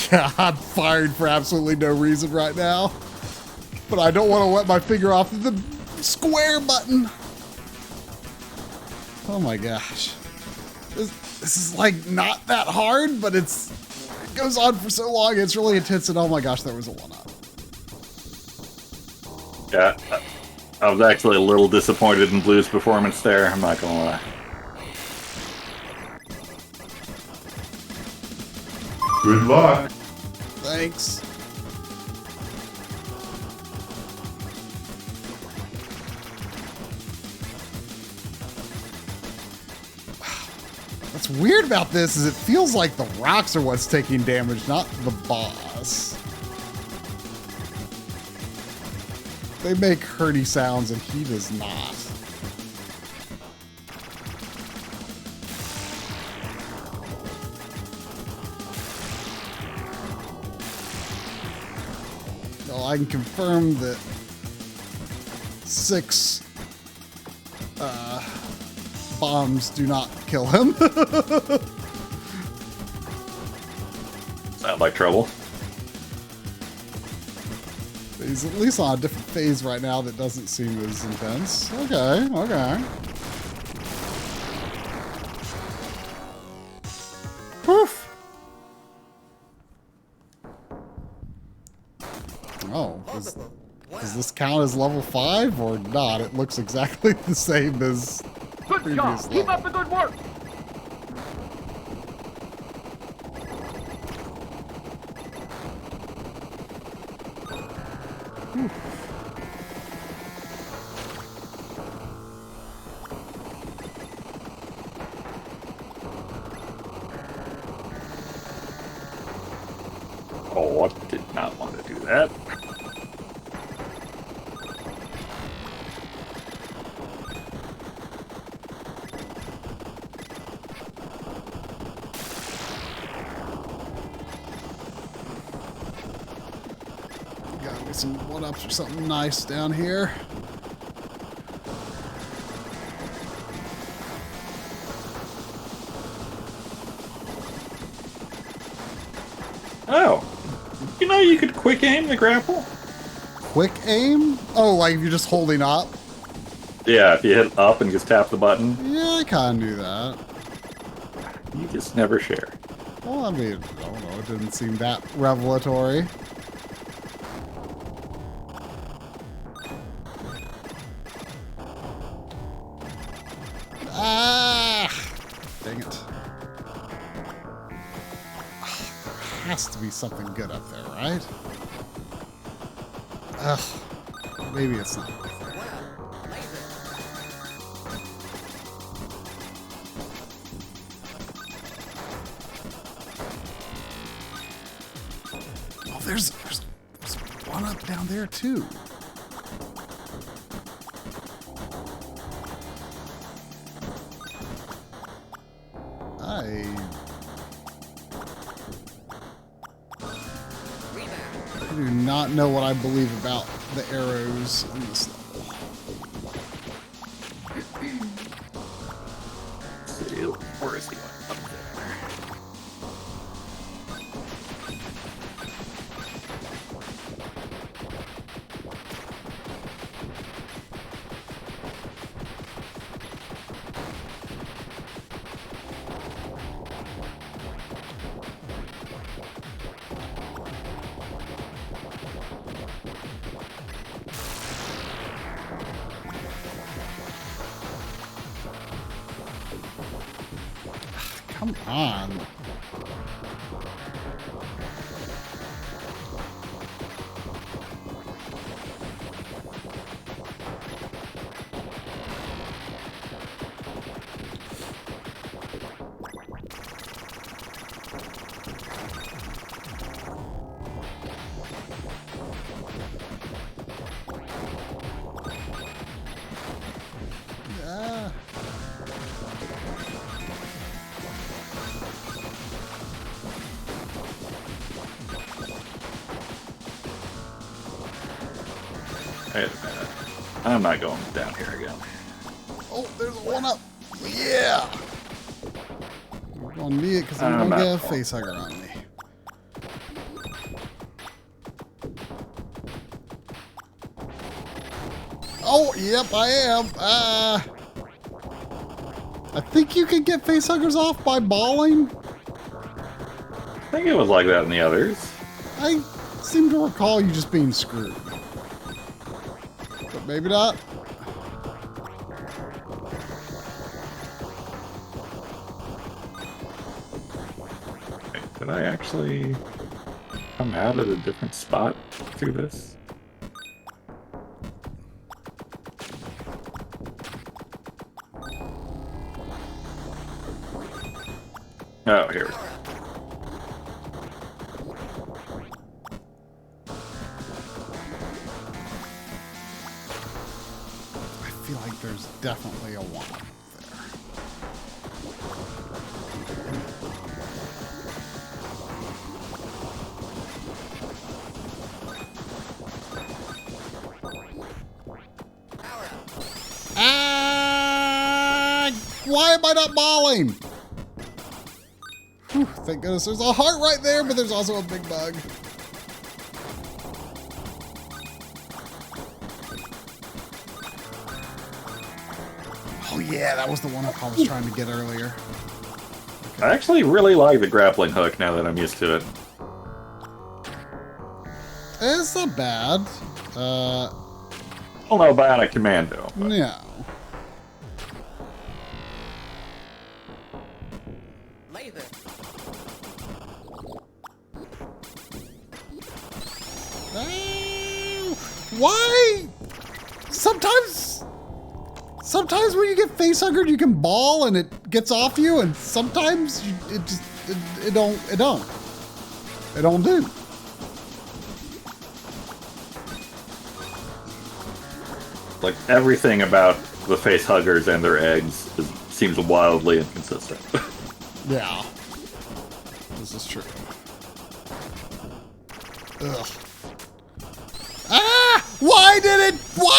Yeah, I'm firing for absolutely no reason right now. But I don't want to let my finger off the square button. Oh my gosh. This is like not that hard, but it goes on for so long. It's really intense, and oh my gosh, there was a one-up. Yeah, I was actually a little disappointed in Blue's performance there. I'm not gonna lie. Good luck. Thanks. What's weird about this is it feels like the rocks are what's taking damage, not the boss. They make hurty sounds and he does not. Well, I can confirm that 6 bombs do not kill him. Sound like trouble. He's at least on a different phase right now that doesn't seem as intense. Okay, okay. Whew. Oh, does this count as level 5 or not? It looks exactly the same as Good job. Keep up the good work. Oh, I did not want to do that. Got me some one-ups or something nice down here. Oh, you know you could quick aim the grapple? Quick aim? Oh, like if you're just holding up? Yeah, if you hit up and just tap the button. Yeah, I kind of do that. You just never share. Well, I mean, I don't know. It didn't seem that revelatory. Ah! Dang it. There has to be something good up there, right? Ugh. Maybe it's not. Oh, there's one up down there too. I do not know what I believe about the arrows in this level. Let's see, where is he going? Up there. Come on. Yeah. Wait a minute. I'm not going down here again. Oh, there's one up. Yeah. We're gonna need it because I'm gonna get a face hugger on me. Oh, yep, I am. I think you can get face huggers off by balling. I think it was like that in the others. I seem to recall you just being screwed. But maybe not. Wait, did I actually come out at a different spot through this? Oh, here we go. I feel like there's definitely a one up there. Ah! Why am I not balling? Whew, thank goodness there's a heart right there, but there's also a big bug. Oh yeah, that was the one I was trying to get earlier. I actually really like the grappling hook now that I'm used to it. It's not bad. Well, no, Bionic Commando. But... No. Why? Sometimes when you get facehuggered, you can ball and it gets off you, and sometimes it don't do. Like, everything about the facehuggers and their eggs seems wildly inconsistent. Yeah. This is true. Ugh. Ah! Why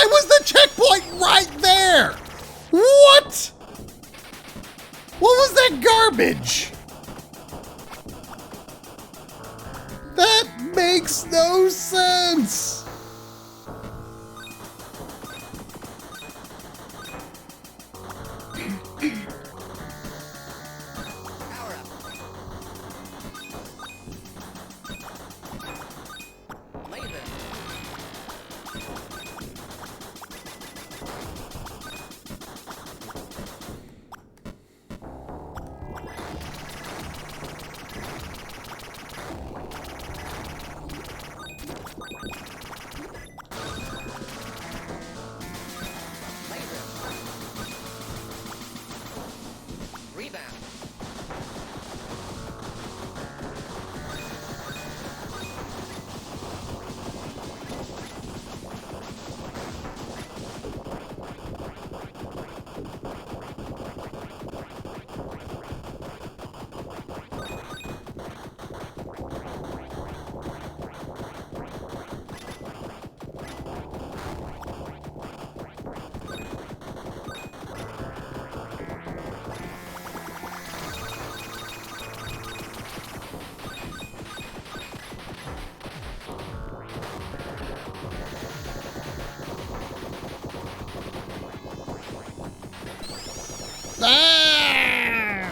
was the checkpoint right there? What? What was that garbage? That makes no sense. Ah!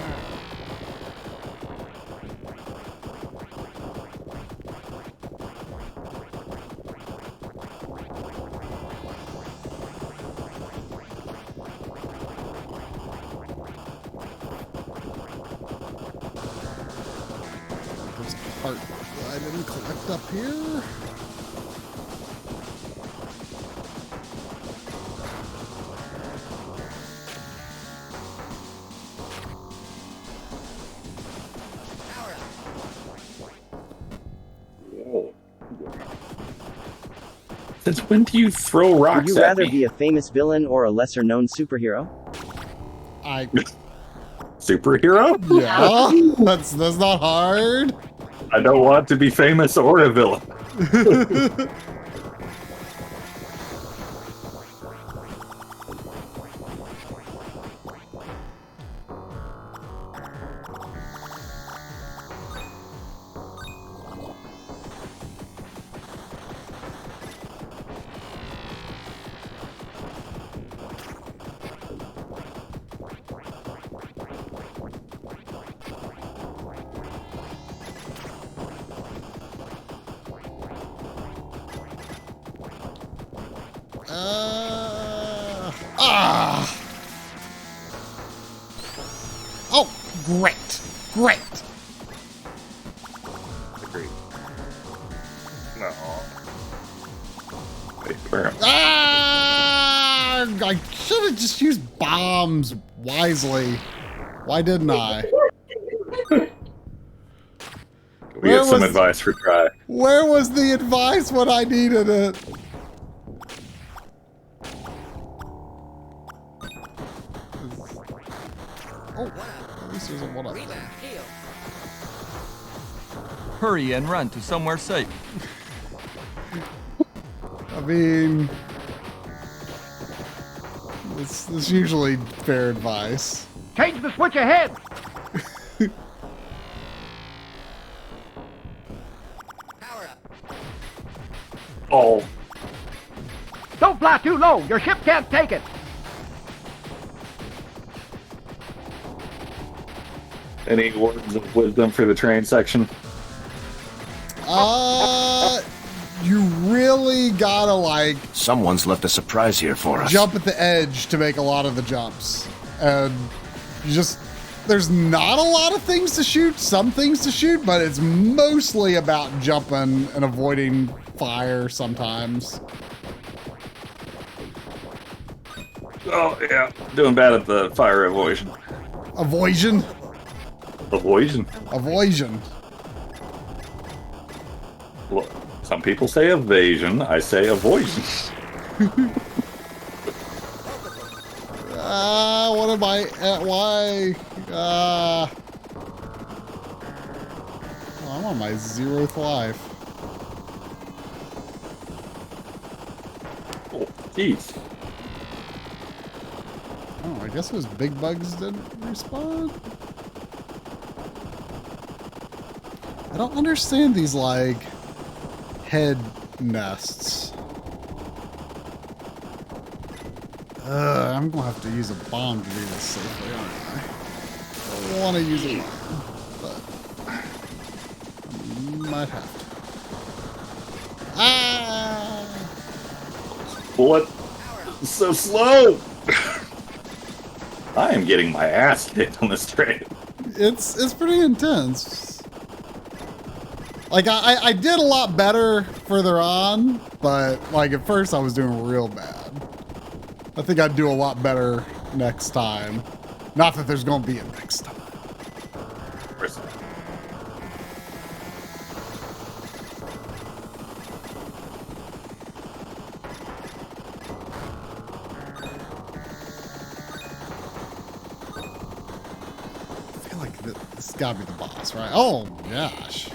There's a part that I didn't collect up here. Since when do you throw rocks Would you rather be a famous villain or a lesser-known superhero? Superhero? Yeah, that's not hard. I don't want to be famous or a villain. Oh, great. Great. Agreed. No. Wait, where am I? I should have just used bombs wisely. Why didn't I? We get some advice for try. Where was the advice when I needed it? Oh, at least there's a one up there. Hurry and run to somewhere safe. I mean, this is usually fair advice. Change the switch ahead. Oh. Don't fly too low. Your ship can't take it. Any words of wisdom for the train section? You really gotta, like... Someone's left a surprise here for us. Jump at the edge to make a lot of the jumps. And you just... There's not a lot of things to shoot, some things to shoot, but it's mostly about jumping and avoiding fire sometimes. Oh, yeah. Doing bad at the fire avoidance. Avoidance? Avoidance. Avoidance. Look, some people say evasion, I say avoidance. What am I at? Why? Oh, I'm on my 0th life. Oh, jeez. Oh, I guess those big bugs didn't respawn. I don't understand these, like, head nests. I'm gonna have to use a bomb to do this safely, aren't I? I don't want to use a bomb, but I might have to. Ah! bullet. It's so slow. I am getting my ass kicked on this train. It's pretty intense. Like I did a lot better further on, but like at first I was doing real bad. I think I'd do a lot better next time. Not that there's gonna be a next time. I feel like this has gotta be the boss, right? Oh gosh.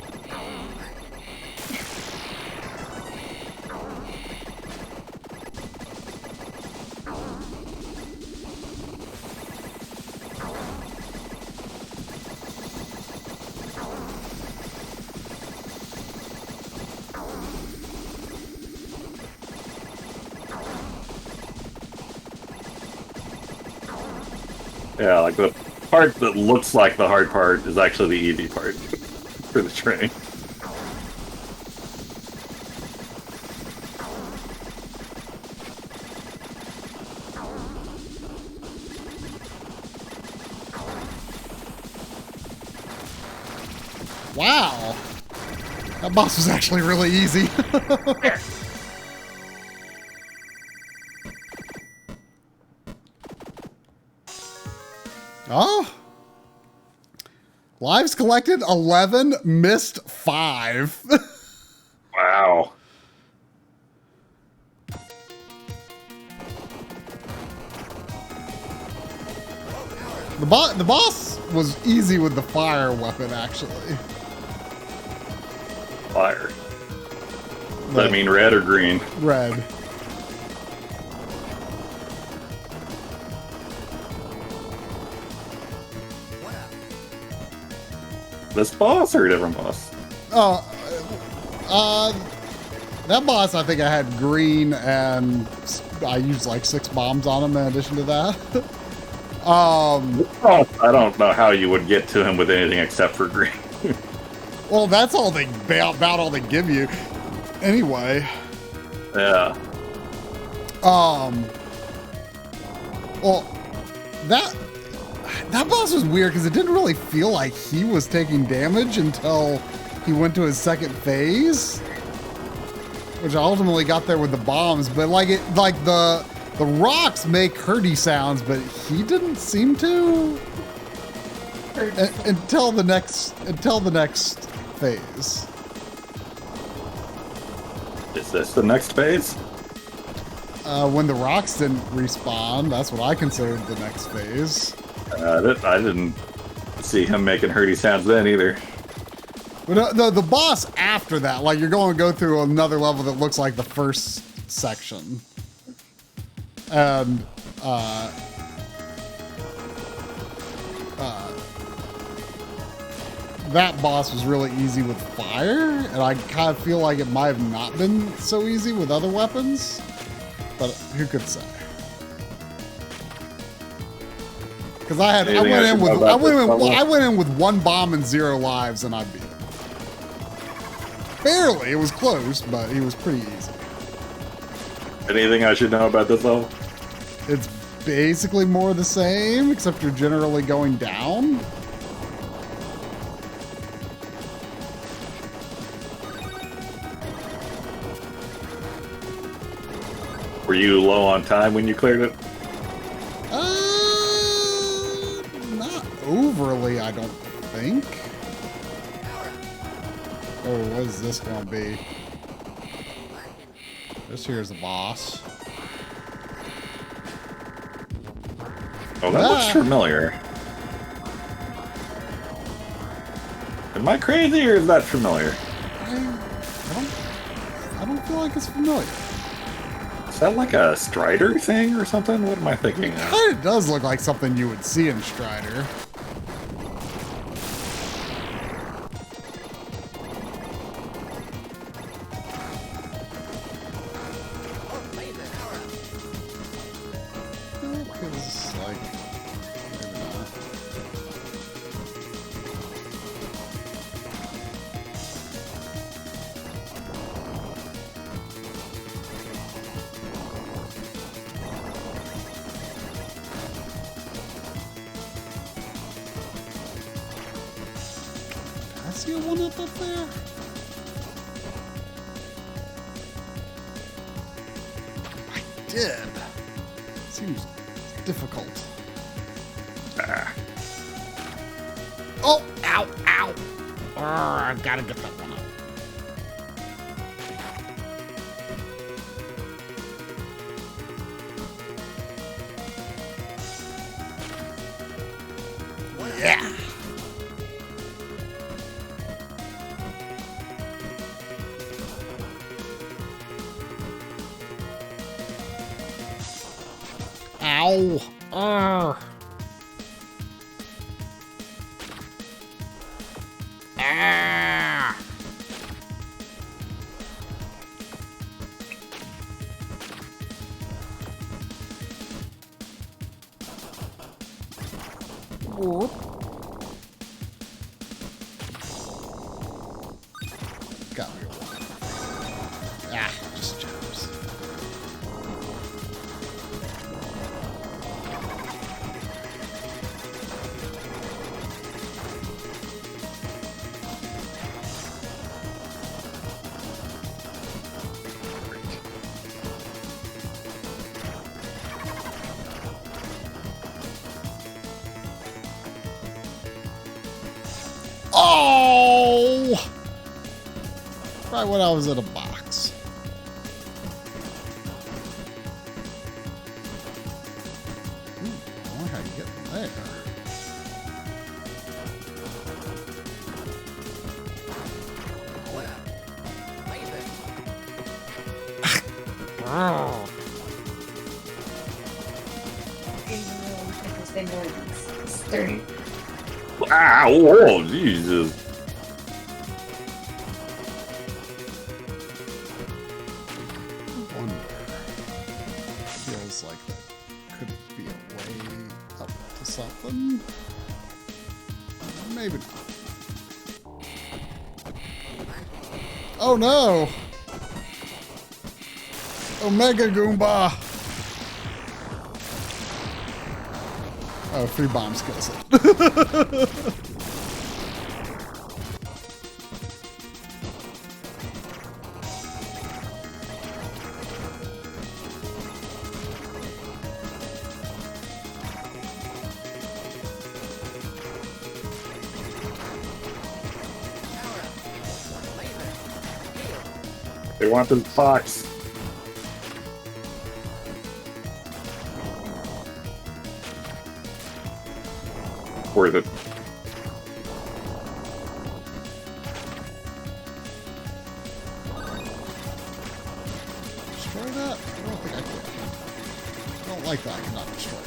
Yeah, like the part that looks like the hard part is actually the easy part for the train. Wow. That boss was actually really easy. Oh. Lives collected 11, missed 5. Wow. The boss was easy with the fire weapon, actually. Fire. Does that mean red or green? Red. This boss or a different boss? That boss, I think I had green, and I used like 6 bombs on him in addition to that. I don't know how you would get to him with anything except for green. Well, that's all they about all they give you, anyway. Yeah. Well, that boss was weird because it didn't really feel like he was taking damage until he went to his second phase, which I ultimately got there with the bombs. But like the rocks make hurty sounds, but he didn't seem to until the next phase. Is this the next phase? When the rocks didn't respawn, that's what I considered the next phase. I didn't see him making hurty sounds then either. But the boss after that, like you're going to go through another level that looks like the first section. And that boss was really easy with fire, and I kind of feel like it might have not been so easy with other weapons, but who could say? Because I went in with 1 bomb and 0 lives, and I beat him. Barely, it was close, but he was pretty easy. Anything I should know about this level? It's basically more the same, except you're generally going down. Were you low on time when you cleared it? Not overly, I don't think. Oh, what is this gonna be? This here's the boss. Oh, that looks familiar. Am I crazy or is that familiar? I don't feel like it's familiar. Is that like a Strider thing or something? What am I thinking of? It does look like something you would see in Strider. see a 1-up up there? I did. Seems difficult. Oh! Ow, ow. I gotta get that one up. Yeah! Ow! Ah! Whoop. Got me one. Ah, just jumps. Oh! Right when I was in a box. Ooh, I wonder how you get there. Oh. This thing was sturdy. Ah, oh, Jesus. Wonder. Feels like that could be a way up to something. Maybe not. Oh no! Omega Goomba! Oh, 3 bombs kills it. They want this box. Worth it. Destroy that? I don't think I can. I don't like that. I cannot destroy that.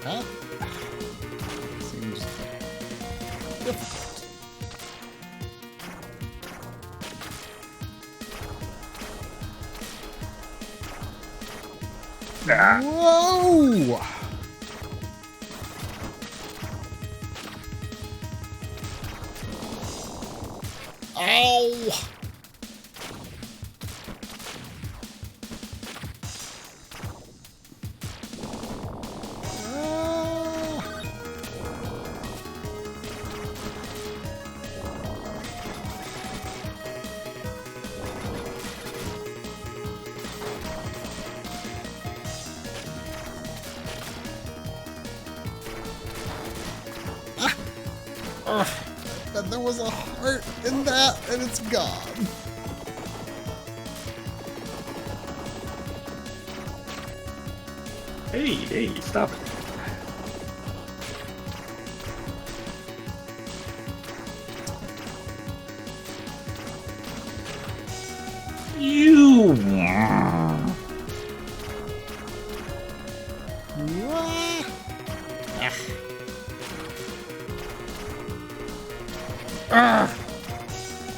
That seems difficult. Whoa! Ow! And there was a heart in that, and it's gone. Hey, stop it. You.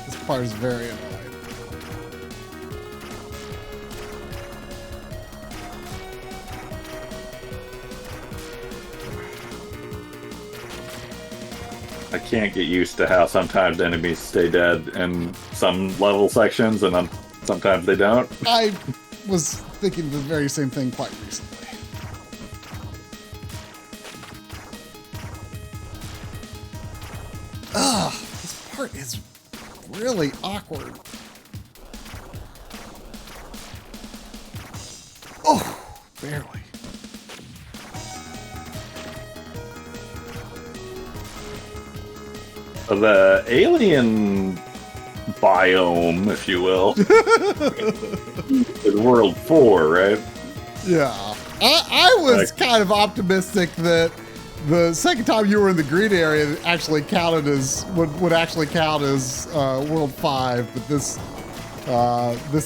This part is very annoying. I can't get used to how sometimes enemies stay dead in some level sections and sometimes they don't. I was thinking the very same thing quite recently. Ugh, this part is really awkward. Oh, barely. The alien biome, if you will, is World 4, right? Yeah. I was kind of optimistic that the second time you were in the green area actually counted as would actually count as World 5, but this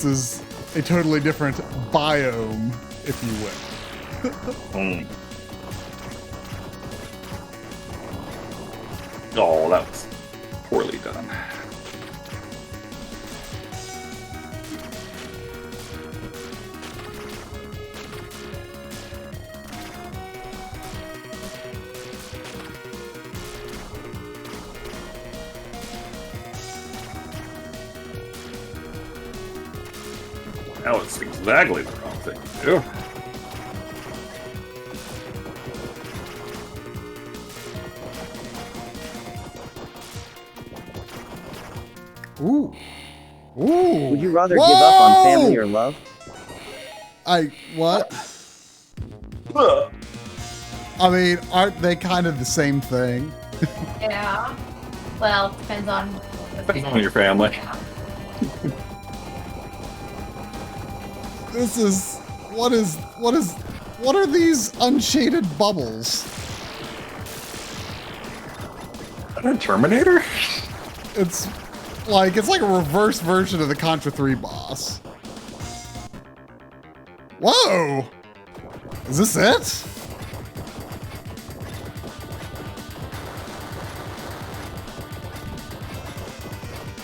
is a totally different biome, if you will. Oh, that was poorly done. That was exactly the wrong thing to do. Ooh. Ooh. Would you rather give up on family or love? What? I mean, aren't they kind of the same thing? Yeah. Well, depends on your family. Yeah. This is what are these unshaded bubbles? A Terminator? It's like a reverse version of the Contra 3 boss. Whoa! Is this it?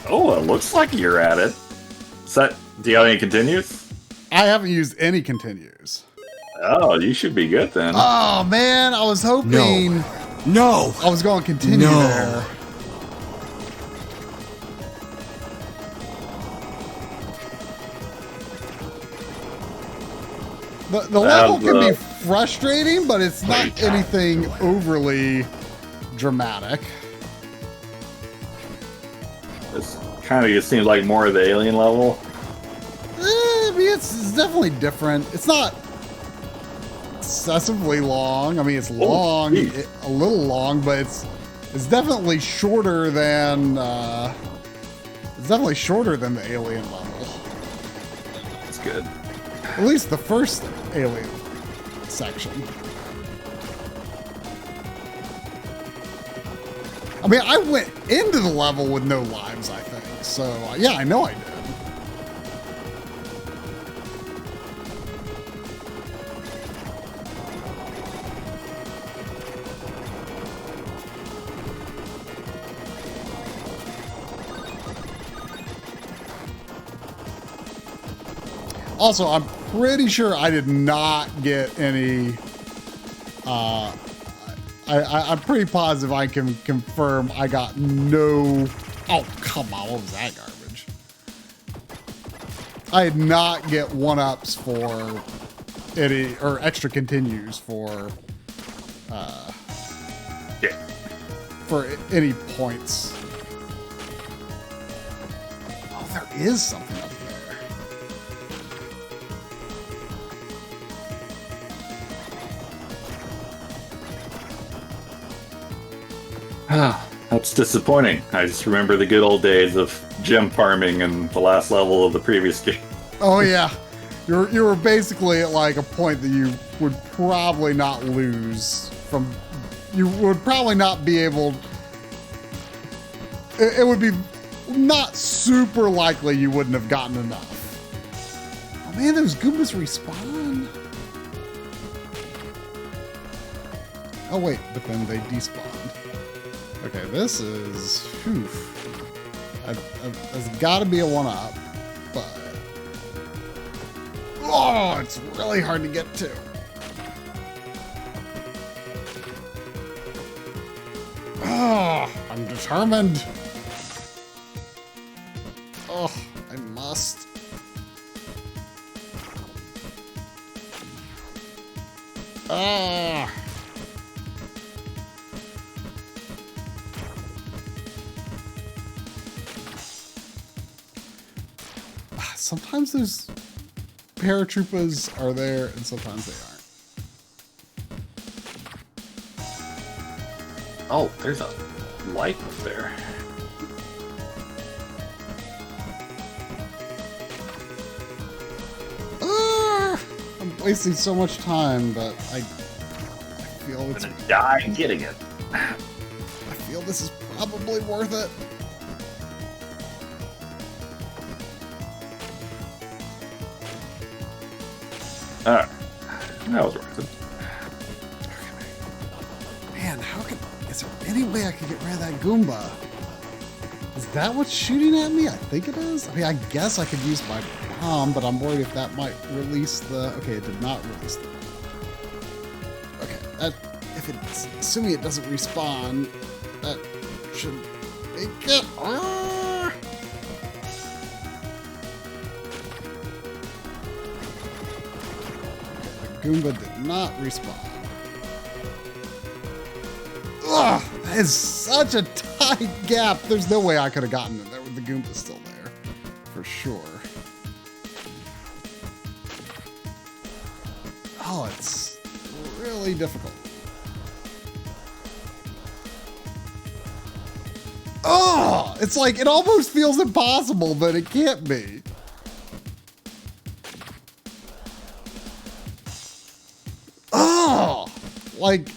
Oh, it looks like you're at it. Do you have any continues? I haven't used any continues. Oh, you should be good then. Oh man, I was hoping. No! I was going to continue there. The level can be frustrating, but it's not anything overly dramatic. This kind of just seems like more of the alien level. I mean, it's definitely different. It's not excessively long. I mean, it's long, a little long, but it's definitely shorter than the alien level. That's good. At least the first alien section. I mean, I went into the level with no lives, I think. So, yeah, I know I did. Also, I'm pretty sure I did not get any. I'm pretty positive I can confirm I got no. Oh, come on. What was that garbage? I did not get 1-ups for any, or extra continues for, for any points. Oh, there is something up there. That's disappointing. I just remember the good old days of gem farming in the last level of the previous game. Oh yeah, you were basically at like a point that you would probably not lose from. You would probably not be able. It would be not super likely you wouldn't have gotten enough. Oh man, those Goombas respawn. Oh wait, but then they despawned. Okay, this is. Whew. There's got to be a 1-up, but. Oh, it's really hard to get to. Oh, I'm determined. Oh, I must. Ah. Sometimes those paratroopers are there and sometimes they aren't. Oh, there's a light up there. I'm wasting so much time, but I feel it's gonna die getting it. I feel this is probably worth it. Alright. That was worth it. Man, is there any way I could get rid of that Goomba? Is that what's shooting at me? I think it is. I mean, I guess I could use my bomb, but I'm worried if that might release the... Okay, it did not release the... Okay, assuming it doesn't respawn, that should make it... The Goomba did not respawn. Ugh, that is such a tight gap. There's no way I could have gotten in there with the Goomba still there. For sure. Oh, it's really difficult. Oh, it's like, it almost feels impossible, but it can't be. Oh, like,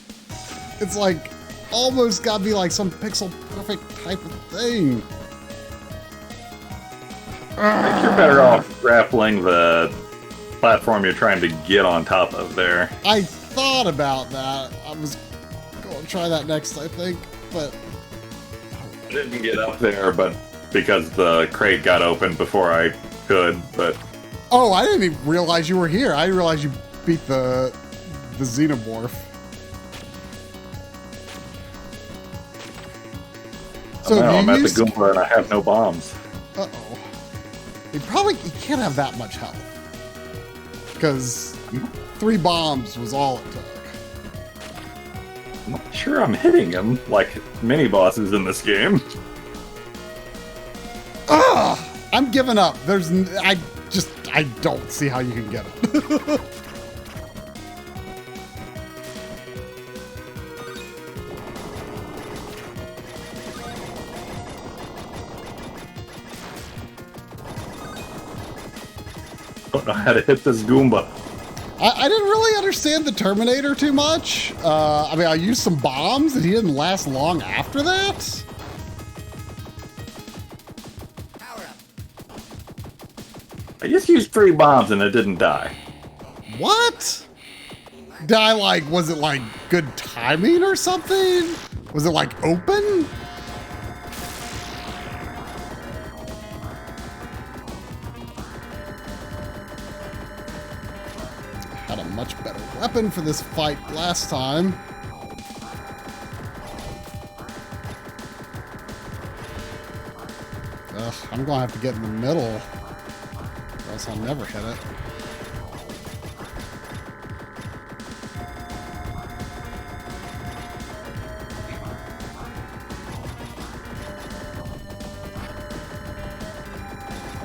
it's like, almost got to be like some pixel perfect type of thing. I think you're better off grappling the platform you're trying to get on top of there. I thought about that. I was going to try that next, I think, but... I didn't get up there, but because the crate got open before I could, but... Oh, I didn't even realize you were here. I didn't realize you beat the Xenomorph. So I'm at the Goomba and I have no bombs. Uh-oh. You can't have that much health. Because 3 bombs was all it took. I'm not sure I'm hitting him like mini bosses in this game. Ugh! I'm giving up. I don't see how you can get it. I don't know how to hit this Goomba. I didn't really understand the Terminator too much. I mean, I used some bombs and he didn't last long after that. I just used 3 bombs and it didn't die. What? Was it like good timing or something? Was it like open? Had a much better weapon for this fight last time. Ugh, I'm gonna have to get in the middle, or else I'll never hit it.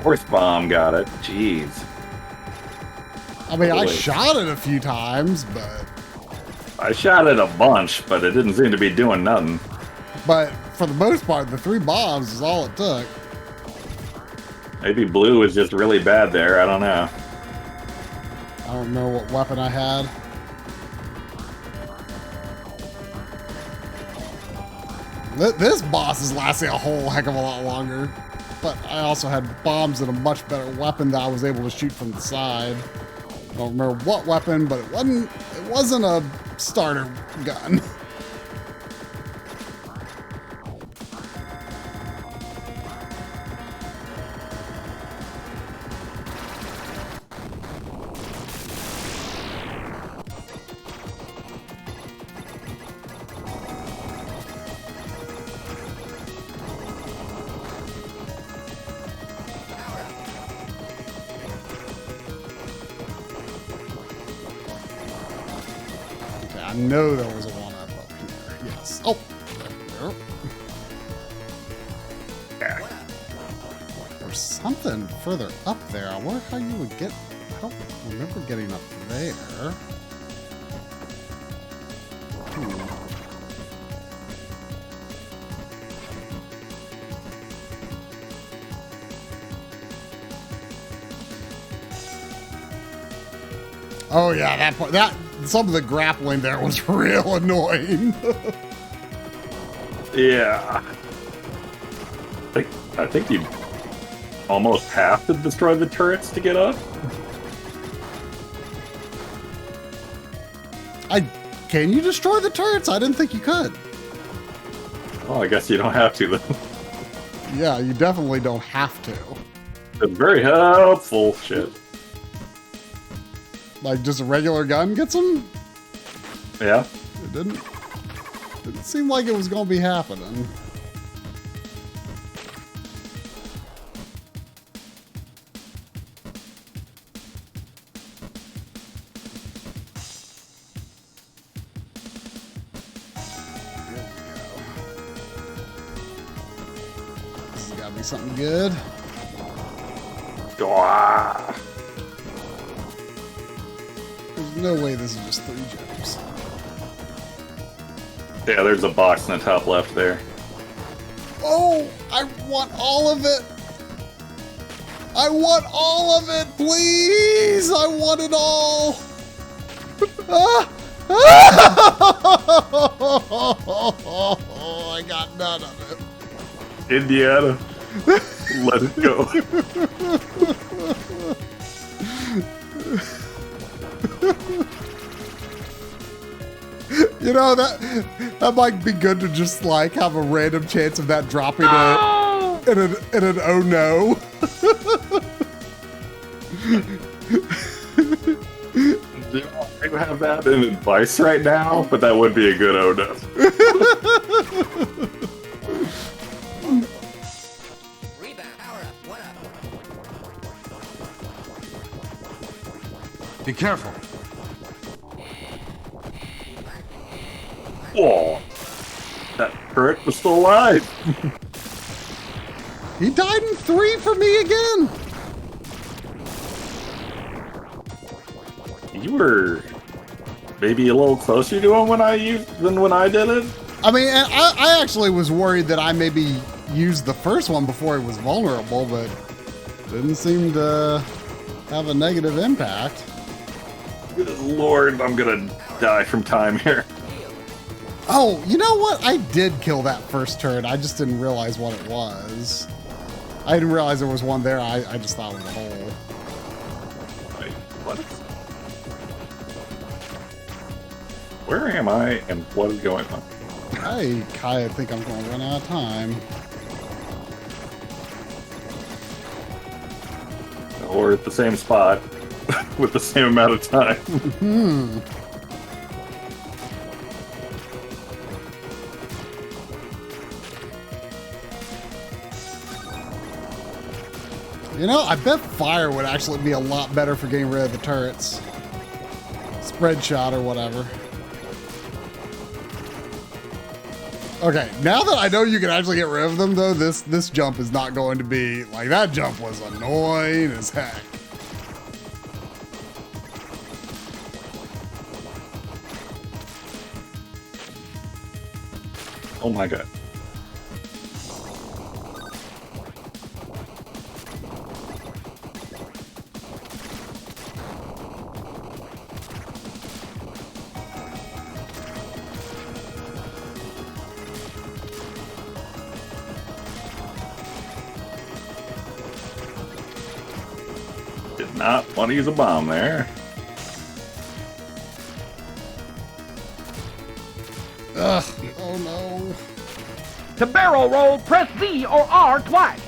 Fourth bomb got it. Jeez. I mean, I shot it a few times, but... I shot it a bunch, but it didn't seem to be doing nothing. But for the most part, the 3 bombs is all it took. Maybe blue was just really bad there. I don't know. I don't know what weapon I had. This boss is lasting a whole heck of a lot longer. But I also had bombs and a much better weapon that I was able to shoot from the side. I don't remember what weapon, but it wasn't a starter gun. I know there was a one-up up here. Yes. Oh. There. There's something further up there. I wonder how you would get... I don't remember getting up there. Oh yeah, that part, some of the grappling there was real annoying. Yeah. I think you almost have to destroy the turrets to get up. Can you destroy the turrets? I didn't think you could. Oh, I guess you don't have to then. Yeah, you definitely don't have to. It's very helpful. Shit. Like just a regular gun gets them? Yeah. It didn't seem like it was gonna be happening. This has gotta be something good. Ah. There's no way this is just 3 jumps. Yeah, there's a box in the top left there. Oh, I want all of it. I want all of it, please. I want it all. I got none of it. Indiana, let it go. You know, that might be good to just like have a random chance of that dropping in an oh no. I don't have that in advice right now, but that would be a good oh no. Be careful. Whoa. That turret was still alive. He died in 3 for me again. You were maybe a little closer to him than when I did it. I mean, I actually was worried that I maybe used the first one before he was vulnerable, but didn't seem to have a negative impact. Good Lord, I'm gonna die from time here. Oh, you know what? I did kill that first turret. I just didn't realize what it was. I didn't realize there was one there. I just thought it was a hole. Wait, what? Where am I and what is going on? I kind of think I'm going to run out of time. Or at the same spot with the same amount of time. You know, I bet fire would actually be a lot better for getting rid of the turrets. Spread shot or whatever. Okay, now that I know you can actually get rid of them, though, this jump is not going to be... Like, that jump was annoying as heck. Oh my god. Did not want to use a bomb there. Ugh. Oh no. To barrel roll, press Z or R twice.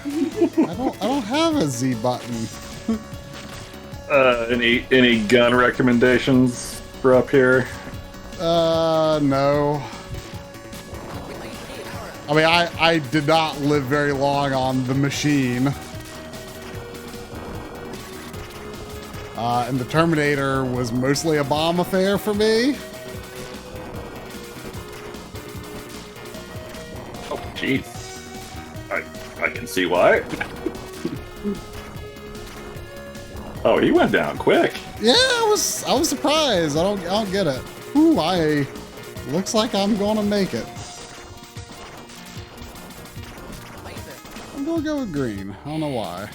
I don't have a Z button. Any gun recommendations for up here? No. I mean, I did not live very long on the machine. And the Terminator was mostly a bomb affair for me. Oh, jeez. I can see why. Oh, he went down quick. Yeah, I was surprised. I don't get it. Ooh, looks like I'm gonna make it. I'm gonna go with green. I don't know why.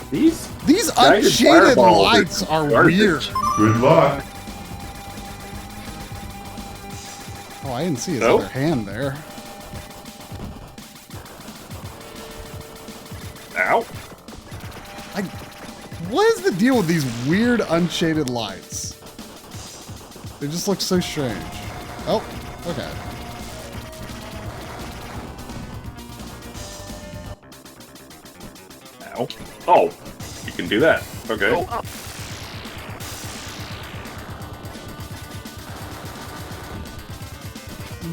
These unshaded lights are weird. Good luck. Oh, I didn't see his other hand there. Ow. What is the deal with these weird unshaded lights? They just look so strange. Oh, okay. Ow. Oh, you can do that. Okay.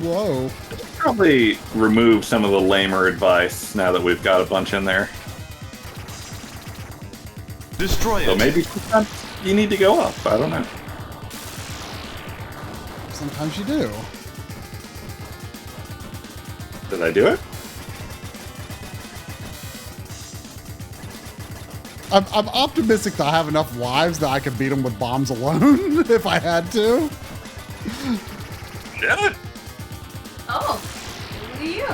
Whoa. Probably remove some of the lamer advice now that we've got a bunch in there. Destroy it. So maybe sometimes you need to go up. I don't know. Sometimes you do. Did I do it? I'm optimistic that I have enough lives that I could beat them with bombs alone if I had to. Did it? Oh, look at you.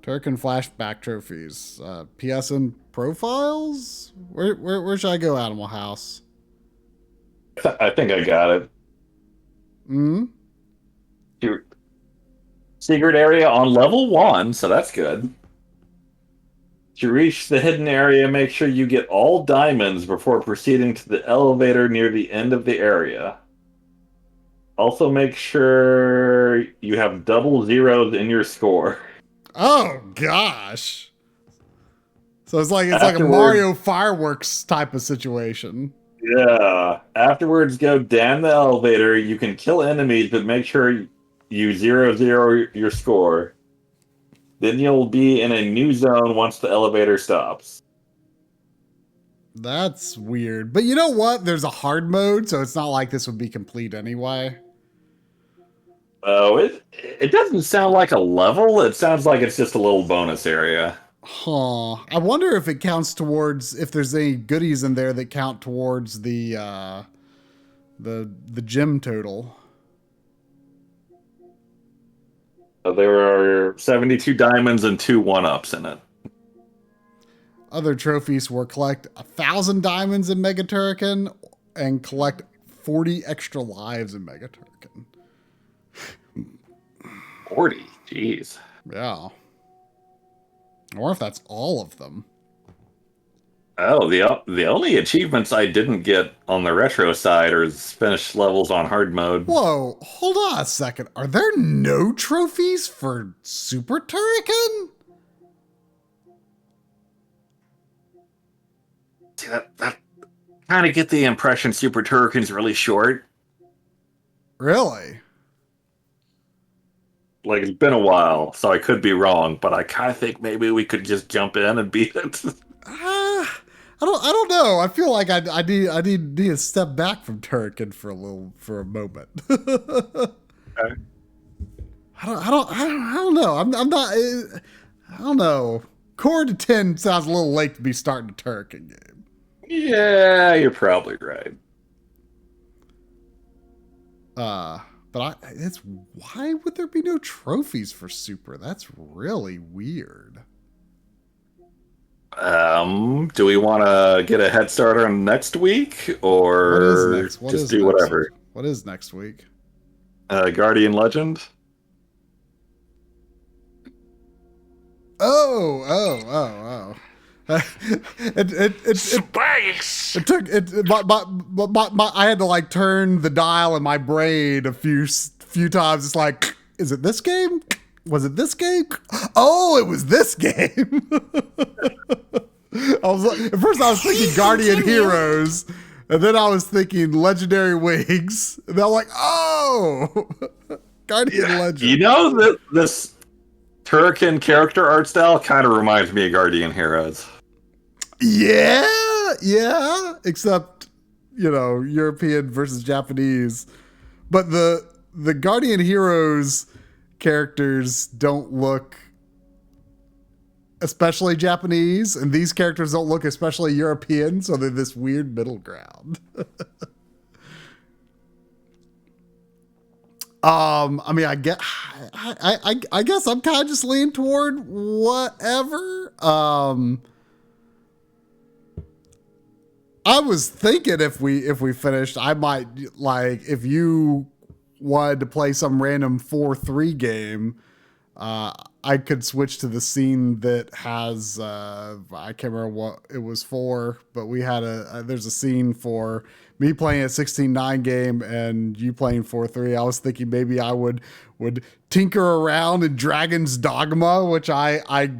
Turrican flashback trophies. PSN profiles? Where should I go, Animal House? I think I got it. Hmm? Secret area on level 1, so that's good. To reach the hidden area, make sure you get all diamonds before proceeding to the elevator near the end of the area. Also make sure you have double zeros in your score. Oh gosh. So it's like a Mario fireworks type of situation. Yeah. Afterwards, go down the elevator. You can kill enemies, but make sure you 0 your score. Then you'll be in a new zone once the elevator stops. That's weird. But you know what? There's a hard mode, so it's not like this would be complete anyway. Oh, it doesn't sound like a level. It sounds like it's just a little bonus area. Huh. I wonder if it counts towards, if there's any goodies in there that count towards the gem total. There are 72 diamonds and 2 1-ups in it. Other trophies were collect 1,000 diamonds in Mega Turrican and collect 40 extra lives in Mega Turrican. 40? Jeez. Yeah. I wonder if that's all of them. Oh, the only achievements I didn't get on the retro side are finished levels on hard mode. Whoa, hold on a second. Are there no trophies for Super Turrican? See, that kind of get the impression Super Turrican's really short. Really? Like, it's been a while, so I could be wrong, but I kind of think maybe we could just jump in and beat it. I don't know. I feel like I need to step back from Turrican for a moment. Okay. I don't know. I'm not. I don't know. Core to 10 sounds a little late to be starting a Turrican game. Yeah, you're probably right. But it's why would there be no trophies for Super? That's really weird. Do we want to get a head start on next week, or just do whatever? What is next week? Guardian Legend. Oh. Space! I had to like turn the dial in my brain a few times. It's like, is it this game? Was it this game? Oh, it was this game. At first I was thinking Guardian Heroes, and then I was thinking Legendary Wings, and then I'm like, oh, Guardian Legend. You know that this Turrican character art style kind of reminds me of Guardian Heroes. Yeah. Except, European versus Japanese. But the Guardian Heroes characters don't look especially Japanese, and these characters don't look especially European, so they're this weird middle ground. I guess I'm kind of just leaning toward whatever. I was thinking if we finished, I might, like, if you wanted to play some random 4-3 game, I could switch to the scene that has, I can't remember what it was for, but we had there's a scene for me playing a 16-9 game and you playing 4-3. I was thinking maybe I would tinker around in Dragon's Dogma, which I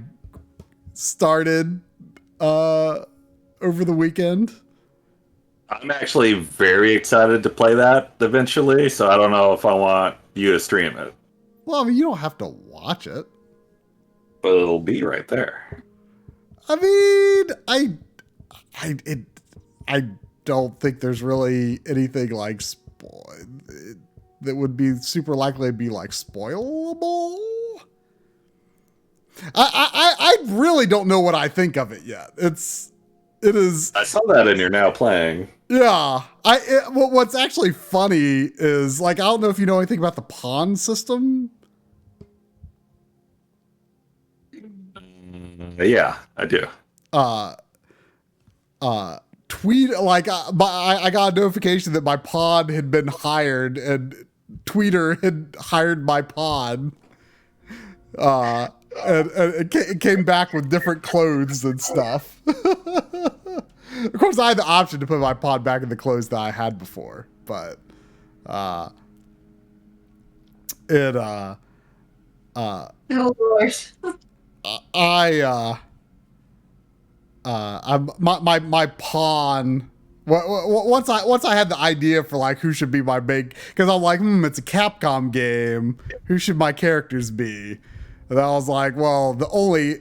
started over the weekend. I'm actually very excited to play that eventually, so I don't know if I want you to stream it. Well, I mean, you don't have to watch it. But it'll be right there. I mean, I don't think there's really anything like that would be super likely to be like spoilable. I really don't know what I think of it yet. It is. I saw that in your now playing. Yeah. What's actually funny is, like, I don't know if you know anything about the pawn system. Yeah, I do. Tweet like I got a notification that my pawn had been hired, and Tweeter had hired my pawn. And it came back with different clothes and stuff. Of course, I had the option to put my pawn back in the clothes that I had before, but oh Lord. My pawn. Once I had the idea for like who should be my big, because I'm like, it's a Capcom game. Who should my characters be? And I was like, well, the only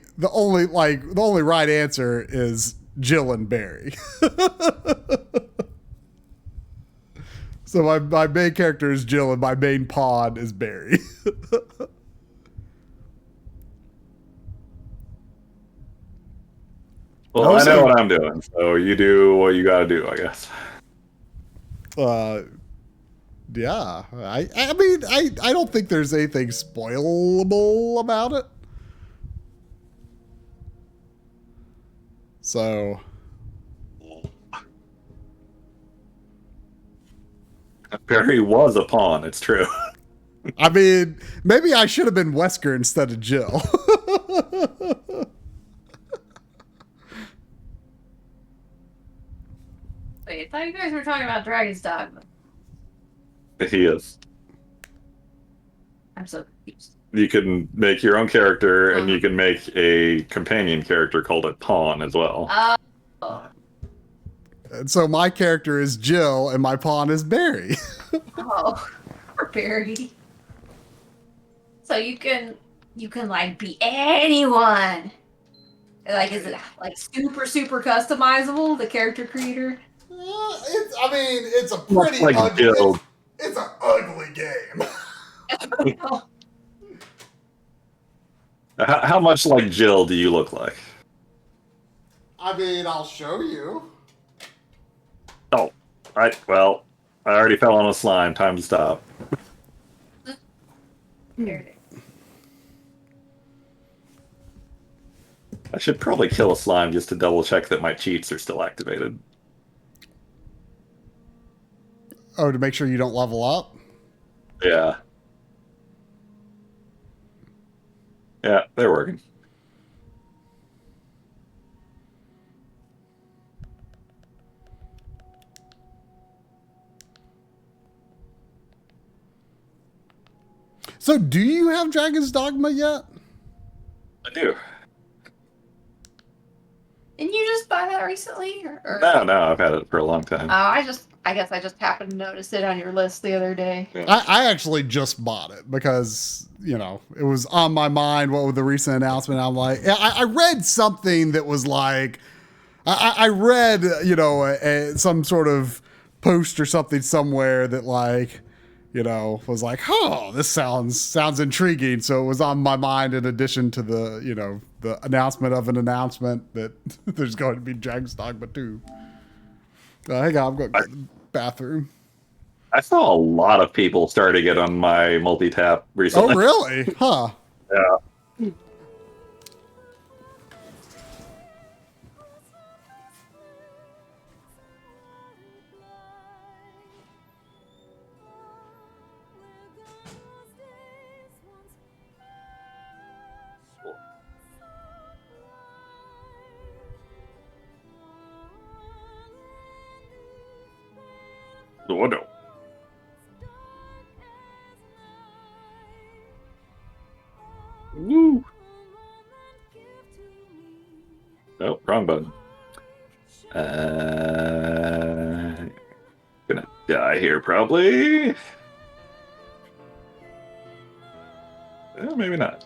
right answer is Jill and Barry. So my main character is Jill and my main pawn is Barry. Well, I know what I'm doing, so you do what you gotta do, I guess. Yeah. I mean, I don't think there's anything spoilable about it. So. Barry was a pawn, it's true. I mean, maybe I should have been Wesker instead of Jill. Wait, I thought you guys were talking about Dragon's Dogma. He is. I'm so confused. You can make your own character, and you can make a companion character called a pawn as well. Oh. And so my character is Jill, and my pawn is Barry. Oh, poor Barry. So you can like be anyone. Like, is it like super customizable? The character creator. It's a pretty like ugly. Jill. It's an ugly game. How much like Jill do you look like? I mean, I'll show you. Oh, well, I already fell on a slime. Time to stop. There it is. I should probably kill a slime just to double check that my cheats are still activated. Oh, to make sure you don't level up? Yeah. Yeah, they're working. So, do you have Dragon's Dogma yet? I do. Didn't you just buy that recently? Or... No, I've had it for a long time. I guess I just happened to notice it on your list the other day. Yeah. I actually just bought it because, it was on my mind. What with the recent announcement, I'm like, I read something that was like, I read, some sort of post or something somewhere that like, was like, oh, this sounds intriguing. So it was on my mind in addition to the, the announcement of an announcement that there's going to be Dragon's Dogma 2. Hang on, I'm going to the bathroom. I saw a lot of people starting it on my multi-tap recently. Oh, really? Huh. Yeah. Oh, no. Woo. Oh, wrong button. Gonna die here probably. Well, maybe not.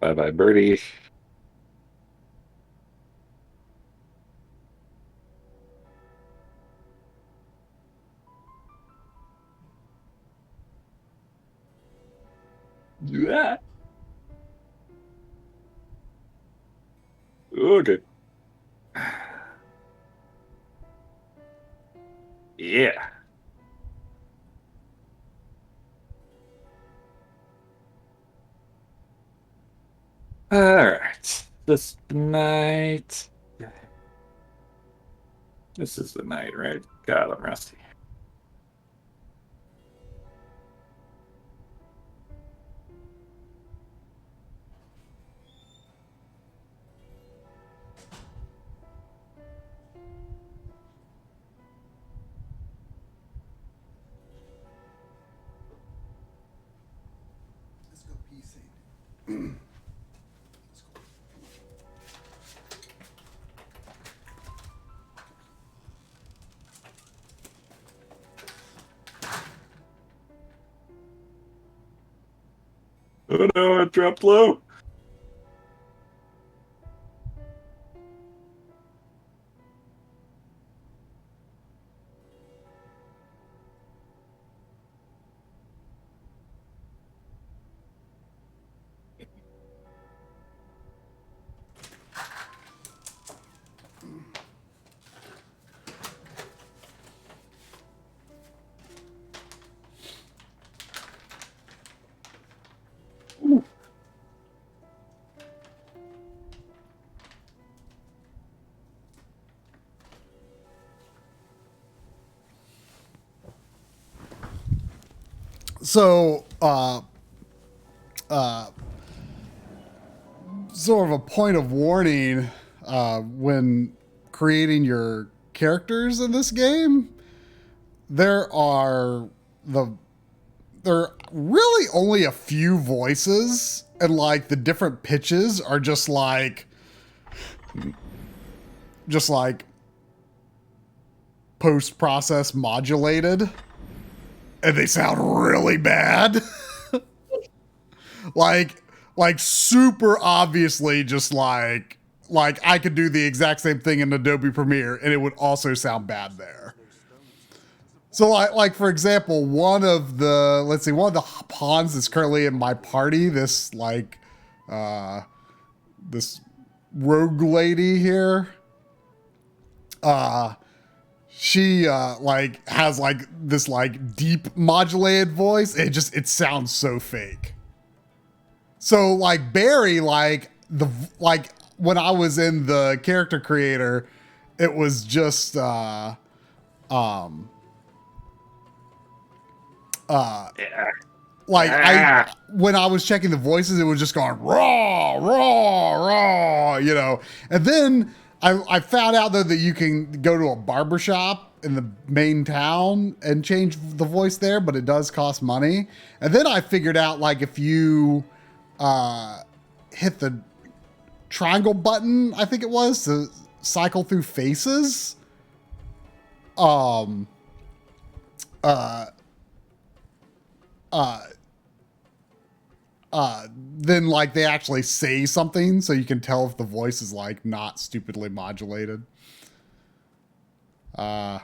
Bye-bye, birdie. Yeah. Okay. Yeah. All right. This night. This is the night, right? God, I'm rusty. Let's go PC. Oh no, I dropped low. So, sort of a point of warning when creating your characters in this game, there are really only a few voices, and like the different pitches are just like post-process modulated, and they sound really bad. like super obviously just like I could do the exact same thing in Adobe Premiere and it would also sound bad there. So like for example, one of the pawns that's currently in my party, this this rogue lady here, she like has like this like deep modulated voice. It sounds so fake. So like Barry, like when I was in the character creator, it was just yeah. When I was checking the voices, it was just going raw, raw, raw, you know. And then I found out though that you can go to a barbershop in the main town and change the voice there, but it does cost money. And then I figured out like if you hit the triangle button, I think it was, to cycle through faces, then like they actually say something, so you can tell if the voice is like not stupidly modulated. But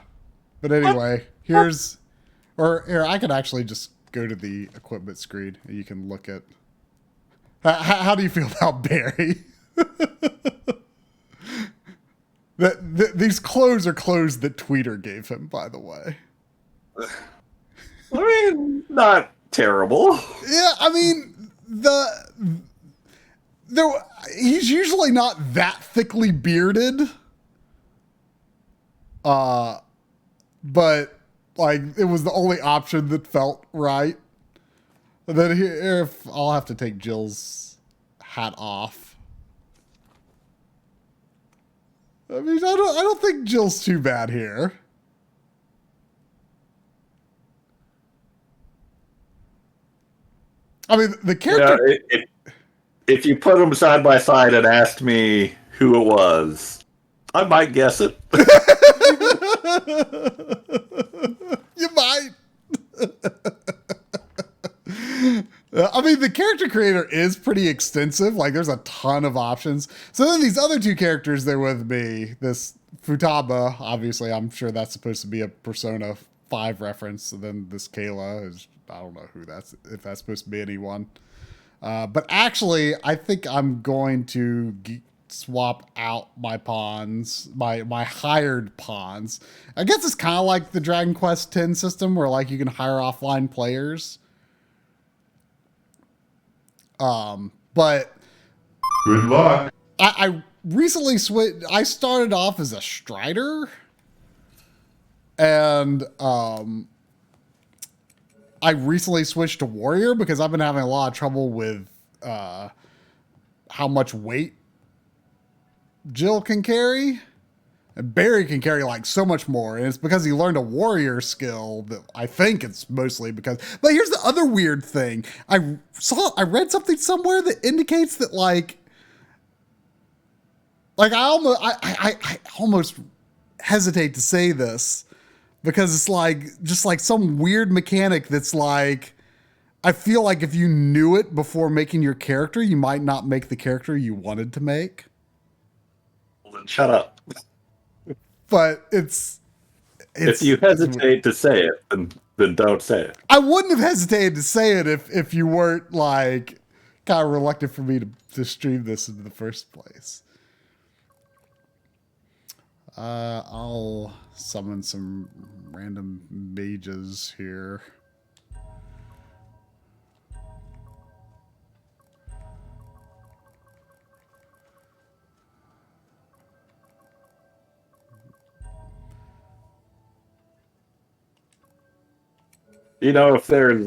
anyway, here, I could actually just go to the equipment screen and you can look at, how do you feel about Barry? These clothes are clothes that Tweeter gave him, by the way. I mean, not terrible. Yeah, I mean, he's usually not that thickly bearded. But like it was the only option that felt right. And then here, if I'll have to take Jill's hat off. I mean, I don't think Jill's too bad here. I mean, the character. Yeah, if you put them side by side and asked me who it was, I might guess it. You might. I mean, the character creator is pretty extensive. Like, there's a ton of options. So then these other two characters there with me, this Futaba, obviously, I'm sure that's supposed to be a Persona 5 reference. And then this Kayla is, I don't know who if that's supposed to be anyone. But actually, I think I'm going to swap out my pawns, my hired pawns. I guess it's kind of like the Dragon Quest X system where like you can hire offline players. But Good luck. I recently switched. I started off as a Strider, and I recently switched to Warrior because I've been having a lot of trouble with how much weight Jill can carry. And Barry can carry like so much more. And it's because he learned a warrior skill that I think it's mostly because. But here's the other weird thing. I read something somewhere that indicates that I almost hesitate to say this because it's like just like some weird mechanic that's like, I feel like if you knew it before making your character, you might not make the character you wanted to make. Well, then shut up. But it's if you hesitate to say it, then don't say it. I wouldn't have hesitated to say it if you weren't like kind of reluctant for me to stream this in the first place. I'll summon some random mages here. You know if there's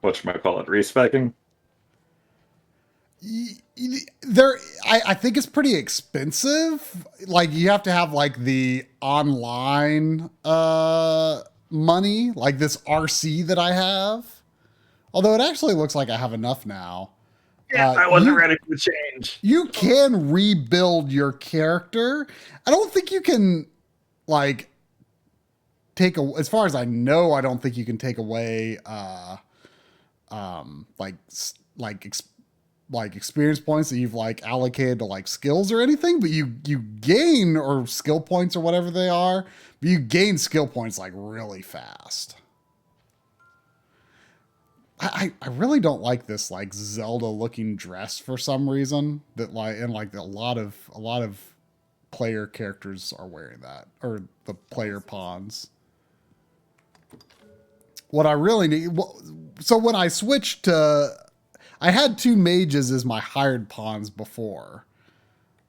whatchamacallit, respecing? I think it's pretty expensive. Like you have to have like the online money, like this RC that I have. Although it actually looks like I have enough now. Yeah, I wasn't ready for the change. You can rebuild your character. I don't think you can like as far as I know, I don't think you can take away like experience points that you've like allocated to like skills or anything, but you gain or skill points or whatever they are, but you gain skill points like really fast. I really don't like this like Zelda looking dress for some reason that like and like a lot of player characters are wearing that, or the player pawns. What I really need, so when I switched to, I had 2 mages as my hired pawns before,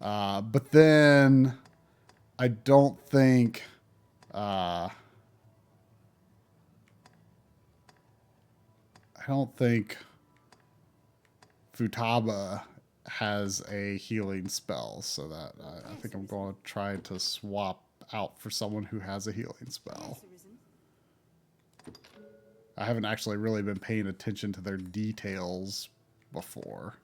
but then I don't think Futaba has a healing spell, so that I think I'm going to try to swap out for someone who has a healing spell. I haven't actually really been paying attention to their details before.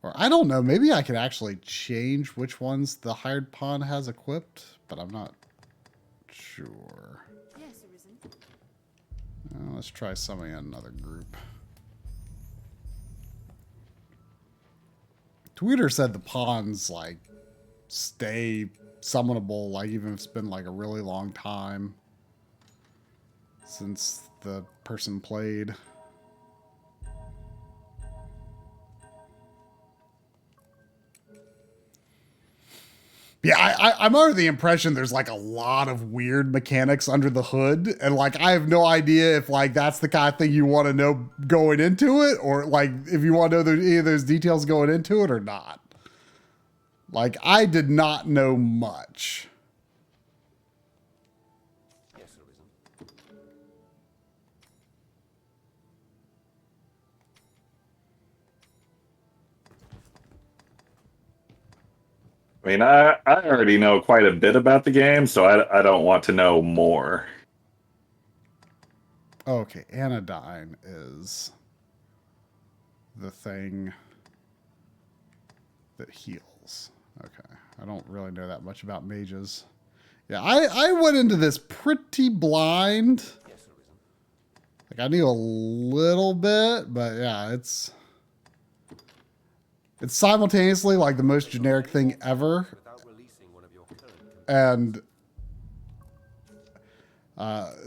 Or I don't know, maybe I could actually change which ones the hired pawn has equipped, but I'm not sure. Let's try summoning another group. Tweeter said the pawns like stay summonable, like even if it's been like a really long time since the person played. Yeah, I'm under the impression there's like a lot of weird mechanics under the hood, and like I have no idea if like that's the kind of thing you want to know going into it, or like if you want to know any of those details going into it or not. Like I did not know much. I mean, I already know quite a bit about the game, so I don't want to know more. Okay, Anodyne is the thing that heals. Okay, I don't really know that much about mages. Yeah, I went into this pretty blind. Like I knew a little bit, but yeah, it's... It's simultaneously like the most generic thing ever, and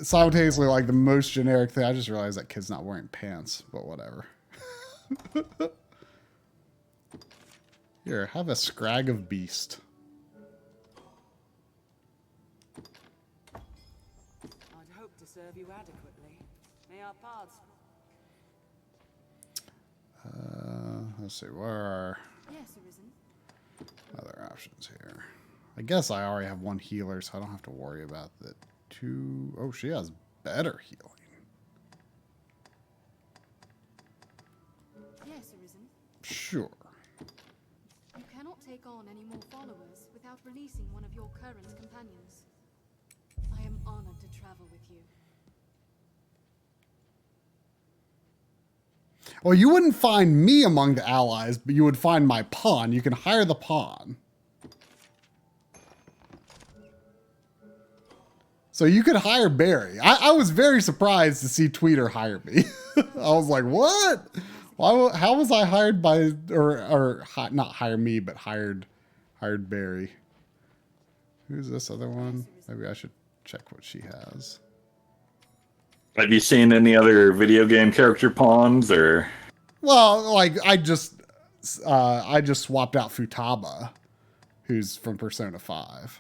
simultaneously like the most generic thing. I just realized that kid's not wearing pants, but whatever. Here, have a scrag of beast. I'd hope to serve you adequately. May our paths. Let's see, where are Yes, Arisen. other options here? I guess I already have one healer, so I don't have to worry about the two. Oh, she has better healing. Yes, Arisen. Sure. You cannot take on any more followers without releasing one of your current companions. I am honored to travel with you. Well, you wouldn't find me among the allies, but you would find my pawn. You can hire the pawn. So you could hire Barry. I was very surprised to see Tweeter hire me. I was like, what? How was I hired by, not hire me, but hired Barry? Who's this other one? Maybe I should check what she has. Have you seen any other video game character pawns, or? Well, like I just swapped out Futaba, who's from Persona 5.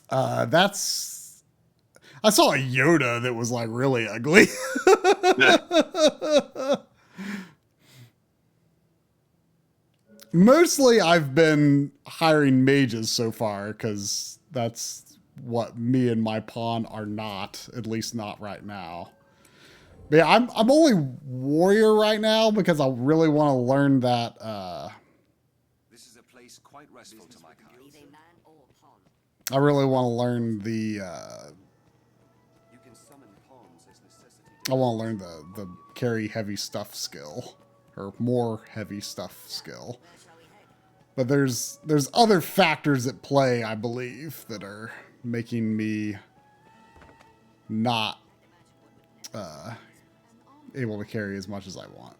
I saw a Yoda that was like really ugly. Mostly I've been hiring mages so far because that's what me and my pawn are not, at least not right now. But yeah, I'm only warrior right now because I really want to learn that This is a place quite restful to my kind. I really want to learn the You can summon pawns as necessity. I want to learn the carry heavy stuff skill, or more heavy stuff skill. But there's other factors at play, I believe, that are making me not able to carry as much as I want.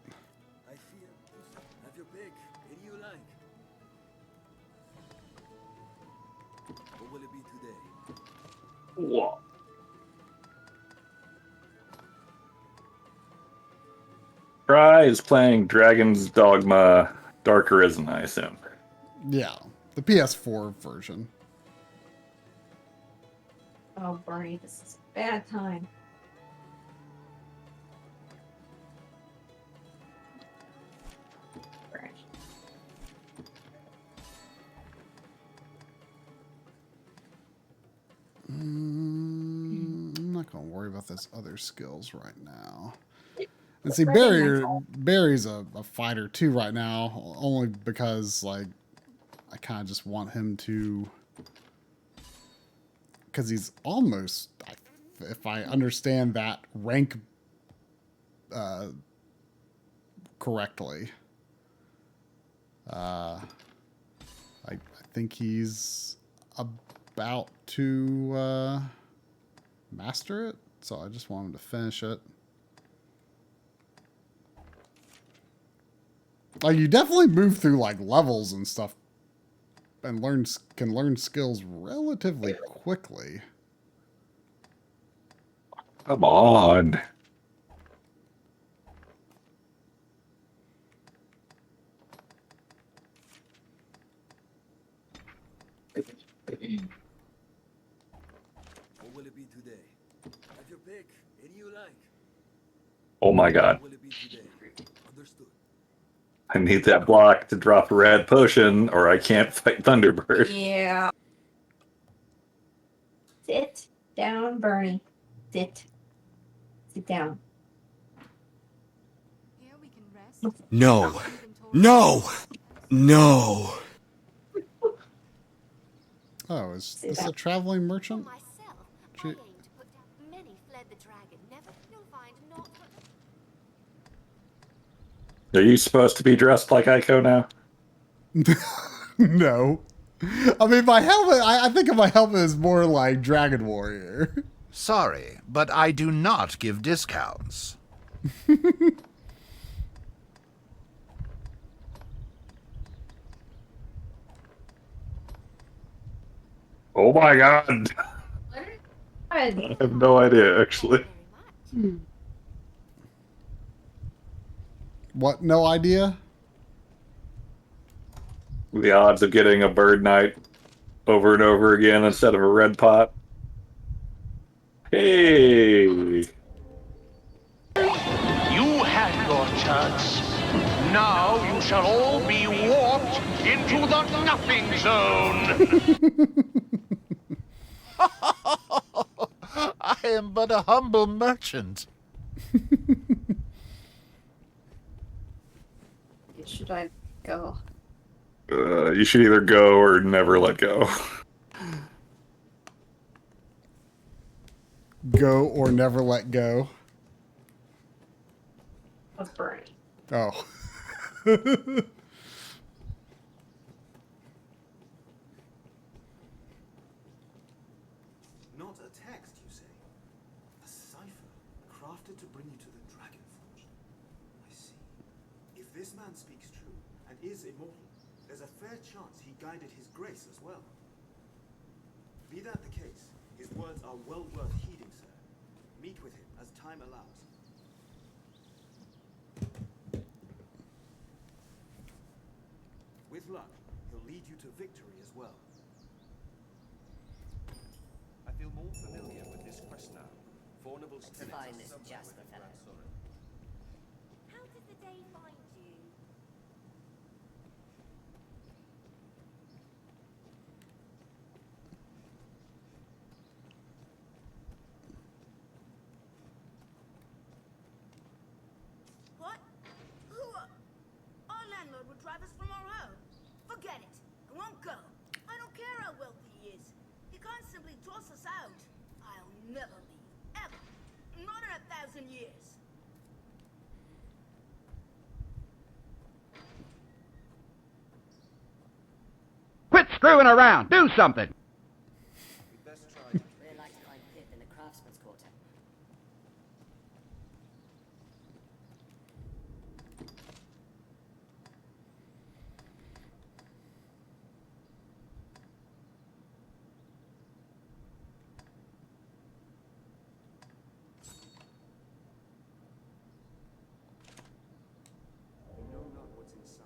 I fear. Have your pick. Any you like. What will it be today? Whoa. Fry is playing Dragon's Dogma Dark Arisen, I assume. Yeah, the PS4 version. Oh, Bernie, this is a bad time. I'm not gonna worry about those other skills right now. And see, Barry's a fighter too right now, only because like I kind of just want him to, because he's almost, if I understand that rank correctly, I think he's about to master it, so I just want him to finish it. Like, you definitely move through like levels and stuff and can learn skills relatively quickly. Come on. What will it be today? Have your pick. Any you like. Oh my god. What will it be today? Understood. I need that block to drop a red potion, or I can't fight Thunderbird. Yeah. Sit down, Bernie. Sit down. Here we can rest. No. No. No. Oh, is this a traveling merchant? She... Are you supposed to be dressed like Aiko now? No. I mean, my helmet, I think of my helmet as more like Dragon Warrior. Sorry, but I do not give discounts. Oh my god. I have no idea, actually. What? No idea? The odds of getting a bird night over and over again instead of a red pot. Hey! You had your chance. Now you shall all be warped into the nothing zone. I am but a humble merchant. Should I go? You should either go or never let go. Go or never let go. Of Bernie. Oh. Not a text, you say? A cipher crafted to bring you to the Dragon Forge. I see. If this man speaks true and is immortal, there's a fair chance he guided his grace as well. Be that the case, his words are well worth heeding, sir. Meet with him as time allows. With luck, he'll lead you to victory as well. I feel more familiar with this quest now. Fornival's Let's find this Jasper fellow. How did the day find you? What? Who are... Our landlord would drive us from our home. Forget it. I won't go. I don't care how wealthy he is. He can't simply toss us out. I'll never leave. Ever. Not in 1,000 years. Quit screwing around. Do something. We'd best try. We'd like to find Pip in the craftsman's quarter. You know not what's inside.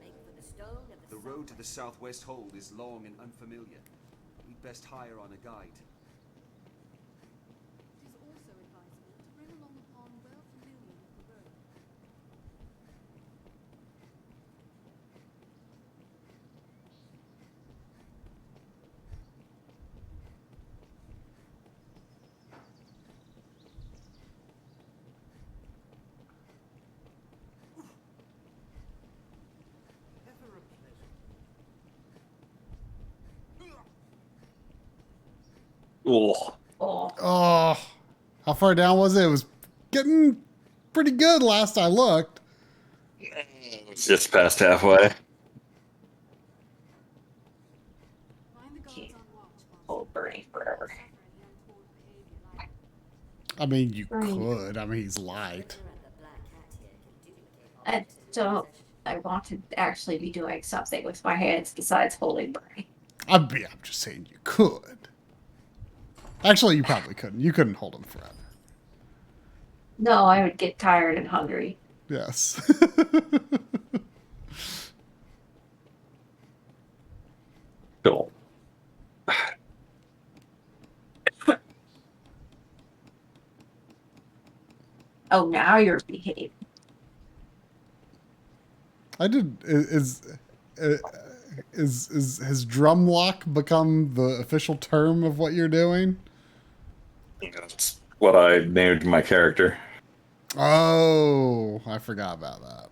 Make for the stone of The road to the southwest hold is long and unfamiliar. We'd best hire on a guide. It is also advisable to bring along a pawn well familiar with the road. Ever a pleasure. Ugh. Oh. How far down was it? It was getting pretty good last I looked. It's just past halfway. Hold Bernie forever. I mean, you could. I mean, he's light. I want to actually be doing something with my hands besides holding Bernie. I'm just saying you could. Actually, you probably couldn't. You couldn't hold him forever. No, I would get tired and hungry. Yes. Cool. Oh, now you're behaving. I did. Has drumlock become the official term of what you're doing? That's what I named my character. Oh, I forgot about that.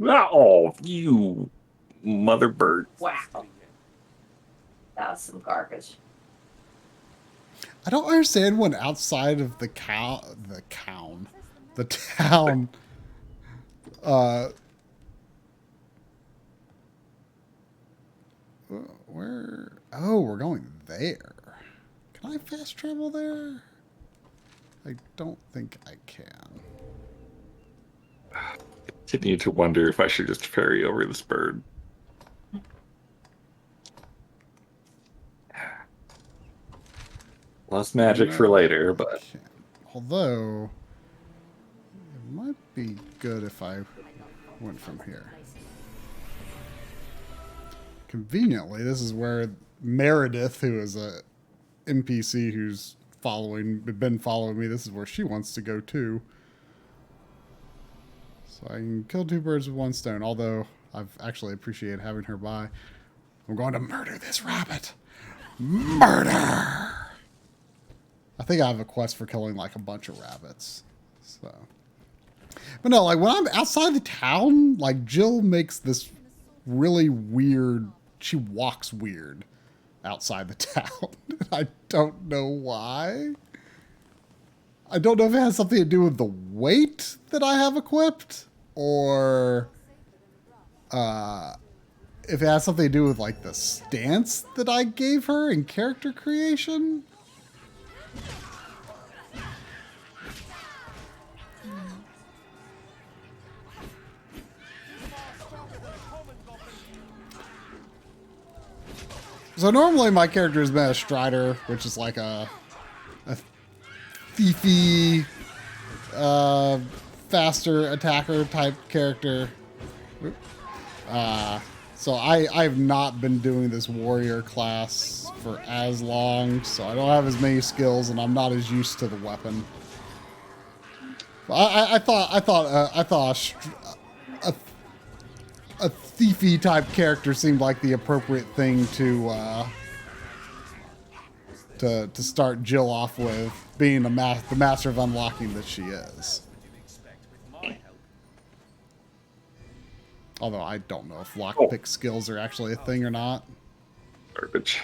Oh, you mother bird. Wow. That was some garbage. I don't understand when outside of the town, where, oh, we're going there. Can I fast travel there? I don't think I can. Continue to wonder if I should just ferry over this bird. Less magic for later, but... Although, it might be good if I went from here. Conveniently, this is where Meredith, who is a NPC who's been following me, this is where she wants to go too. So I can kill two birds with one stone, although I've actually appreciated having her by. I'm going to murder this rabbit. Murder! I think I have a quest for killing like a bunch of rabbits. So, but no, like when I'm outside the town, like Jill makes this really weird, she walks weird outside the town. I don't know why. I don't know if it has something to do with the weight that I have equipped or if it has something to do with like the stance that I gave her in character creation. So normally my character has been a Strider, which is like a thiefy, faster attacker type character. So I've not been doing this warrior class for as long, so I don't have as many skills, and I'm not as used to the weapon. I thought a thiefy type character seemed like the appropriate thing to start Jill off with, being the master of unlocking that she is. Although I don't know if lockpick skills are actually a thing or not. Garbage.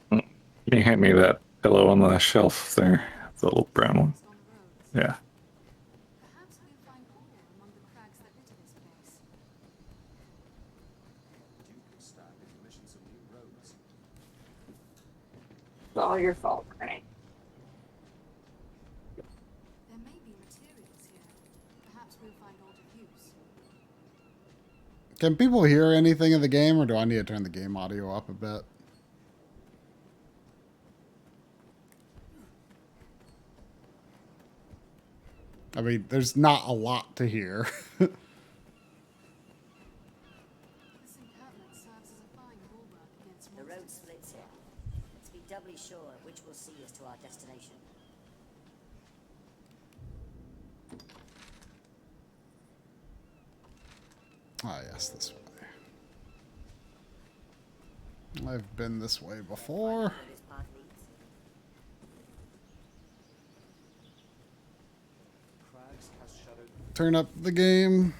Can you hand me that pillow on the shelf there? The little brown one. Yeah. It's all your fault, right? There may be materials here. Perhaps we'll find aught of use. Can people hear anything in the game, or do I need to turn the game audio up a bit? I mean, there's not a lot to hear. The road splits here. Let's be doubly sure which will see us to our destination. Ah, yes, this way. I've been this way before. Turn up the game.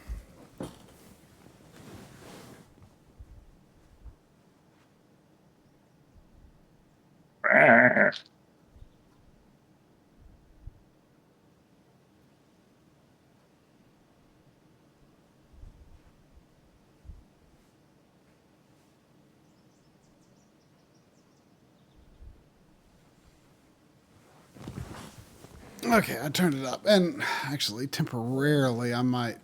Okay, I turned it up. And actually, temporarily, I might...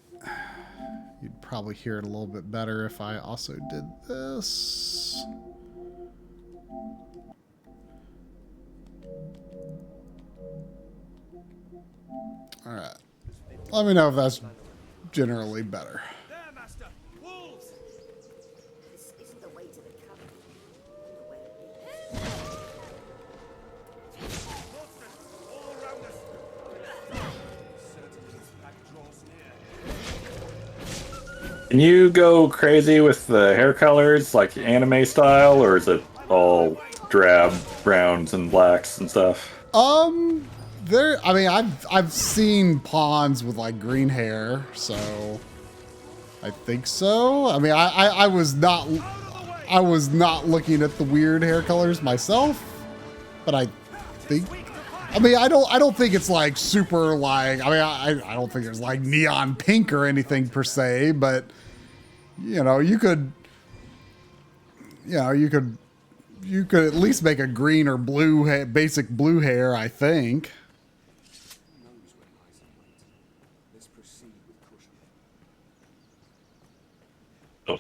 You'd probably hear it a little bit better if I also did this. Alright. Let me know if that's generally better. This isn't the way to the cover. Can you go crazy with the hair colors, like anime style, or is it all drab browns and blacks and stuff? I mean, I've seen pawns with like green hair, so I think so. I mean, I was not looking at the weird hair colors myself, but I think. I mean, I don't think it's like super like. I mean, I don't think it's like neon pink or anything per se, but you know, you could at least make a green or blue basic blue hair, I think.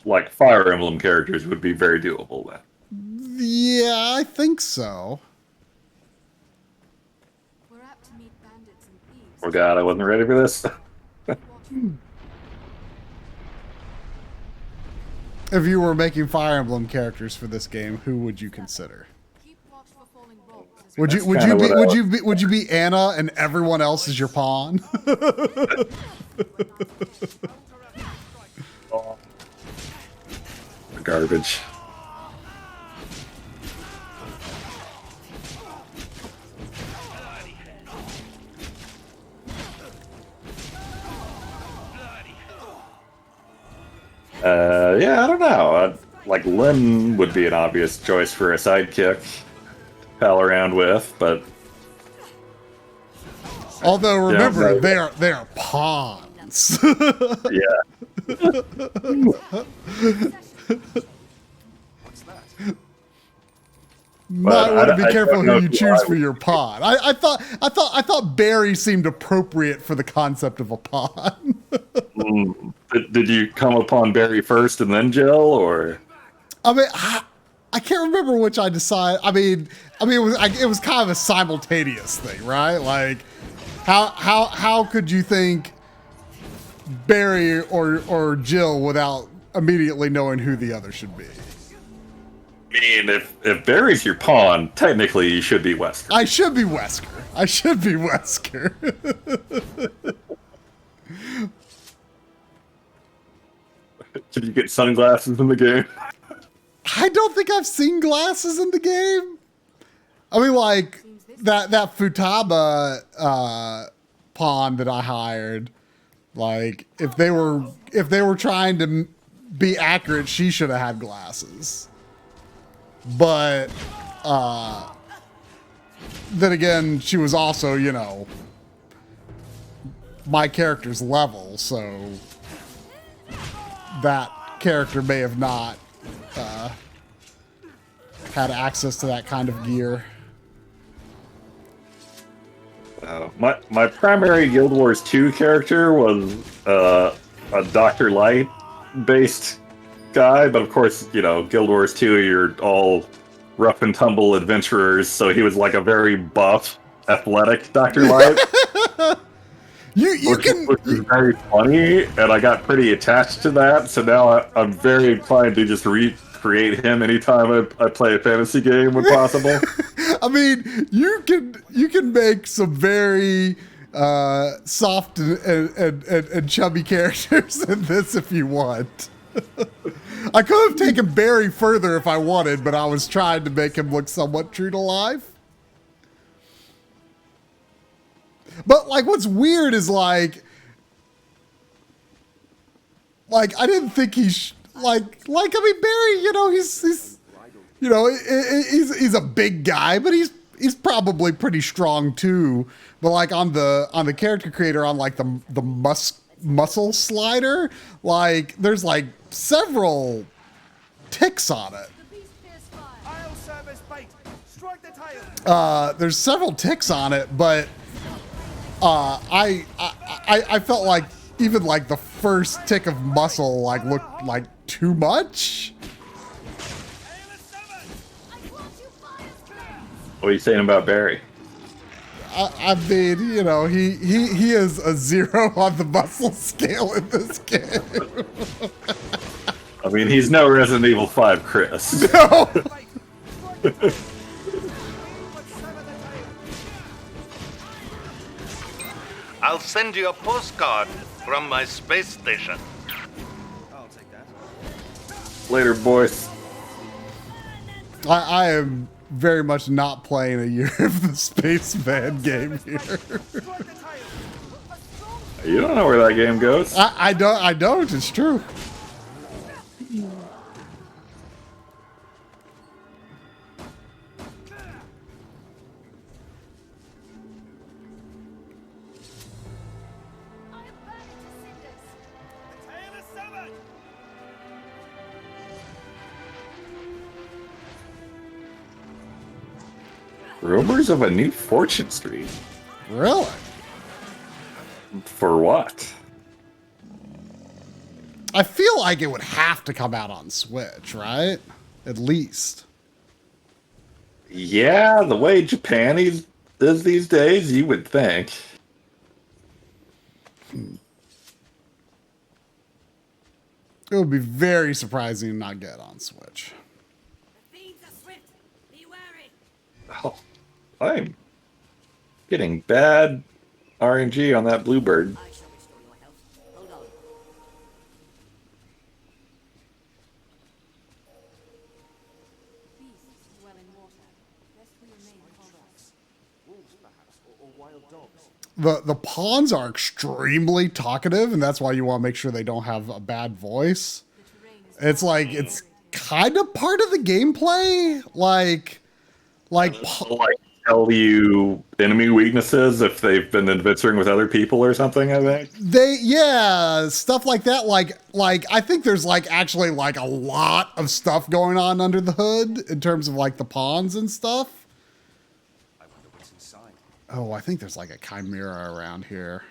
Like Fire Emblem characters would be very doable then. Yeah, I think so. Oh god, I wasn't ready for this. If you were making Fire Emblem characters for this game, who would you consider? Would you be Anna and everyone else is your pawn? Garbage. Yeah, I don't know. Like Lynn would be an obvious choice for a sidekick to pal around with, but although remember, they are pawns. Yeah. Might want to be careful who you choose for your pawn. I thought Barry seemed appropriate for the concept of a pawn. Did you come upon Barry first and then Jill, or? I mean, I can't remember which I decided. I mean, it was kind of a simultaneous thing, right? Like, how could you think Barry or Jill without immediately knowing who the other should be? I mean, if Barry's your pawn, technically you should be Wesker. I should be Wesker. Did you get sunglasses in the game? I don't think I've seen glasses in the game. I mean, like that Futaba pawn that I hired. Like, if they were trying to be accurate, she should have had glasses. But then again, she was also, you know, my character's level, so that character may have not had access to that kind of gear. My primary Guild Wars 2 character was a Dr. Light based guy, but of course, you know, Guild Wars 2, you're all rough and tumble adventurers, so he was like a very buff, athletic Dr. Light. Which is very funny, and I got pretty attached to that, so now I'm very inclined to just recreate him anytime I play a fantasy game when possible. I mean, you can make some very soft and chubby characters in this if you want. I could have taken Barry further if I wanted, but I was trying to make him look somewhat true to life. But like, what's weird is like I didn't think he's I mean, Barry, you know, he's you know, he's a big guy, but he's probably pretty strong too. But like on the character creator, on like the muscle slider, like there's like several ticks on it. There's several ticks on it, but I felt like even like the first tick of muscle like looked like too much. What are you saying about Barry? I mean, you know, he is a 0 on the muscle scale in this game. I mean, he's no Resident Evil 5 Chris. No. I'll send you a postcard from my space station. I'll take that. Later, boys. I am very much not playing a Year of the Spaceman game here. You don't know where that game goes. I don't. It's true. Rumors of a new Fortune Street. Really? For what? I feel like it would have to come out on Switch, right? At least. Yeah, the way Japan is these days, you would think. It would be very surprising to not get on Switch. Oh, I'm getting bad RNG on that bluebird. The pawns are extremely talkative, and that's why you want to make sure they don't have a bad voice. It's like, it's kind of part of the gameplay. Like tell you enemy weaknesses if they've been adventuring with other people or something, I think. Yeah, stuff like that. Like I think there's like actually like a lot of stuff going on under the hood in terms of like the pawns and stuff. Oh, I think there's like a chimera around here.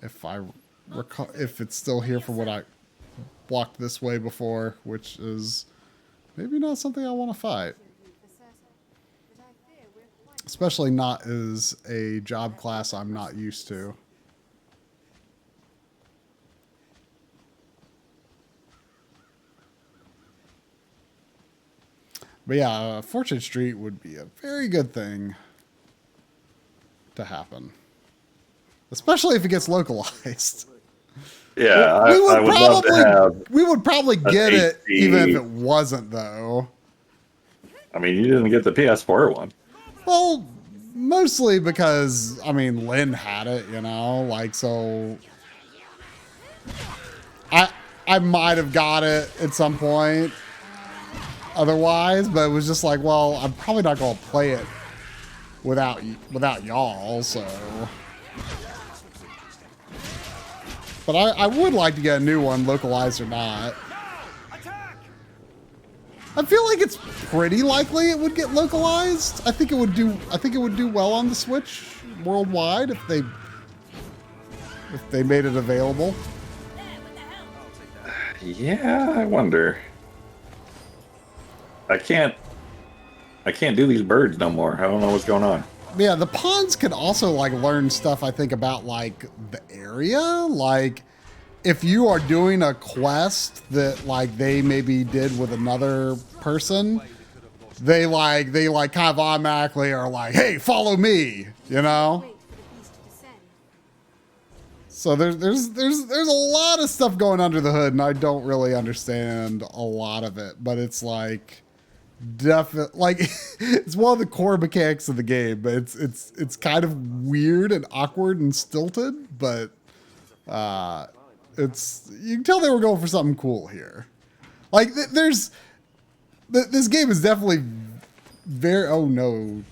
If I recall, if it's still here from what I walked this way before, which is maybe not something I want to fight. Especially not as a job class I'm not used to. But yeah, Fortune Street would be a very good thing to happen. Especially if it gets localized. Yeah, I would love to have. We would probably get it even if it wasn't, though. I mean, you didn't get the PS4 one. Well, mostly because, I mean, Lynn had it, you know? Like, so... I might have got it at some point otherwise, but it was just like, well, I'm probably not going to play it without y'all, so... But I would like to get a new one, localized or not. I feel like it's pretty likely it would get localized. I think it would do well on the Switch worldwide if they made it available. Yeah, I wonder. I can't do these birds no more. I don't know what's going on. Yeah, the pawns can also like learn stuff, I think, about like the area. Like if you are doing a quest that like they maybe did with another person, they kind of automatically are like, hey, follow me, you know? So there's a lot of stuff going under the hood, and I don't really understand a lot of it, but it's like definitely like it's one of the core mechanics of the game, but it's kind of weird and awkward and stilted, but it's, you can tell they were going for something cool here. Like this game is definitely very, oh no,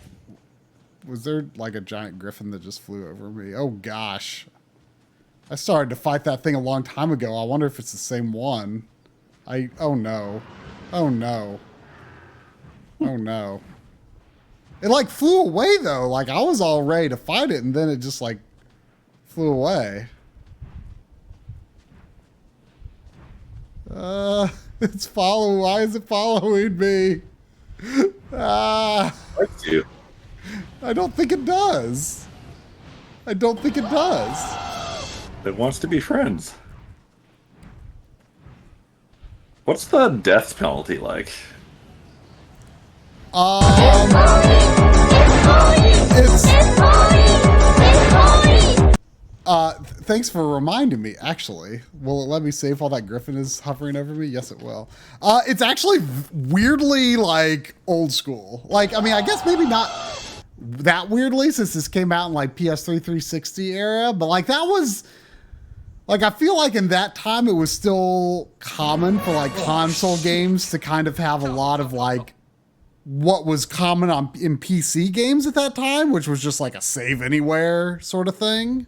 was there like a giant griffin that just flew over me? Oh gosh, I started to fight that thing a long time ago. I wonder if it's the same one. Oh no, oh no. Oh no. It like flew away though. Like I was all ready to fight it and then it just like flew away. It's following. Why is it following me? Likes you. I don't think it does. I don't think it does. It wants to be friends. What's the death penalty like? Thanks for reminding me, actually. Will it let me save while that griffin is hovering over me? Yes, it will. It's actually weirdly, like, old school. Like, I mean, I guess maybe not that weirdly since this came out in, like, PS3 360 era. But, like, that was... Like, I feel like in that time it was still common for, like, console games to kind of have a lot of, like, what was common in PC games at that time, which was just, like, a save anywhere sort of thing.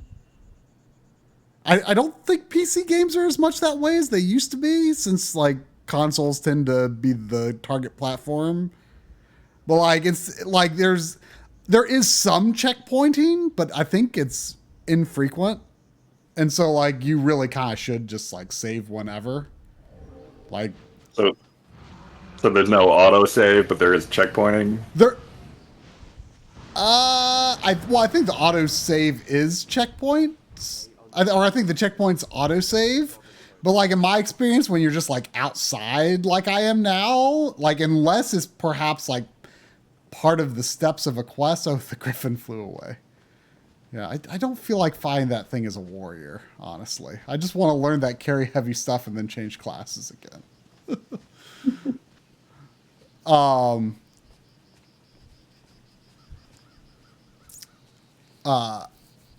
I don't think PC games are as much that way as they used to be, since like consoles tend to be the target platform. But like it's like there is some checkpointing, but I think it's infrequent. And so like you really kind of should just like save whenever. Like so there's no autosave, but there is checkpointing. I think the autosave is checkpoints. I think the checkpoints autosave, but like in my experience, when you're just like outside, like I am now, like unless it's perhaps like part of the steps of a quest. Oh, the griffin flew away. Yeah, I don't feel like fighting that thing as a warrior, honestly. I just want to learn that carry heavy stuff and then change classes again.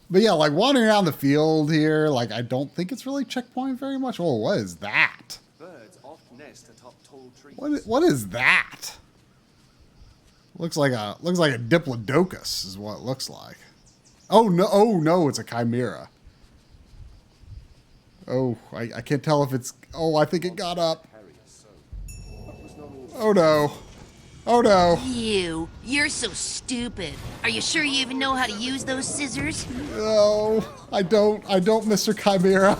But yeah, like wandering around the field here, like I don't think it's really checkpoint very much. Oh, what is that? Birds often nest atop tall trees. What is that? Looks like a diplodocus is what it looks like. Oh no, it's a chimera. Oh, I can't tell if it's. Oh, I think it got up. Oh no. Oh no. You're so stupid. Are you sure you even know how to use those scissors? No, I don't, Mr. Chimera.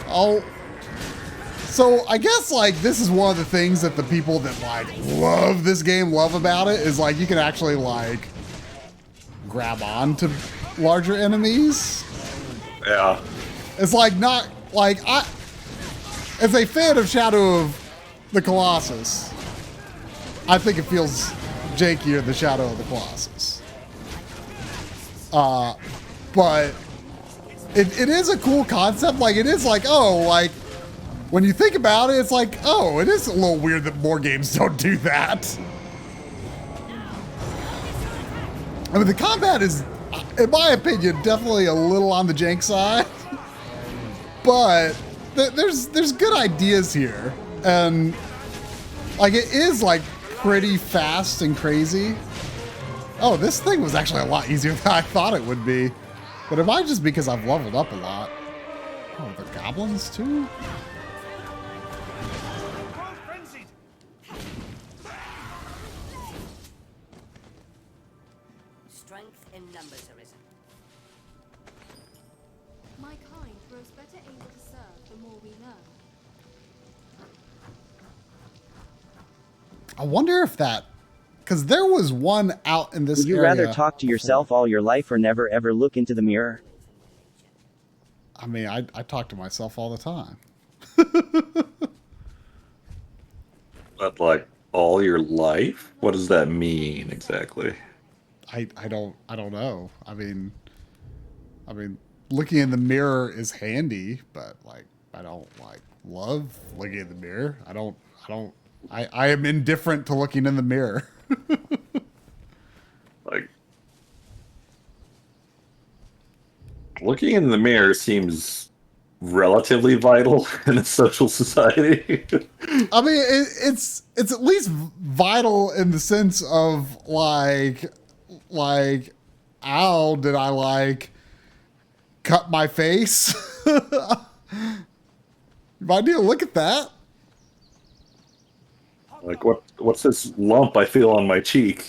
Oh. So I guess like this is one of the things that the people that like love this game love about it is like you can actually like grab on to larger enemies. Yeah. It's like not like as a fan of Shadow of the Colossus, I think it feels jankier than Shadow of the Colossus. But it is a cool concept. Like it is like, oh, like when you think about it, it's like, oh, it is a little weird that more games don't do that. I mean, the combat is, in my opinion, definitely a little on the jank side. But there's good ideas here, and like it is like pretty fast and crazy. Oh, this thing was actually a lot easier than I thought it would be, but it might just because I've leveled up a lot. Oh, the goblins too? Strength in numbers arisen. My kind grows better able to serve the more we learn. I wonder if that, because there was one out in this Would you area rather talk to yourself all your life or never ever look into the mirror? I mean, I talk to myself all the time. But like all your life? What does that mean exactly? I don't know. I mean, looking in the mirror is handy, but like I don't like love looking in the mirror. I am indifferent to looking in the mirror. Like looking in the mirror seems relatively vital in a social society. I mean, it's at least vital in the sense of like, ow, did I like cut my face? You might need to look at that. Like what's this lump I feel on my cheek?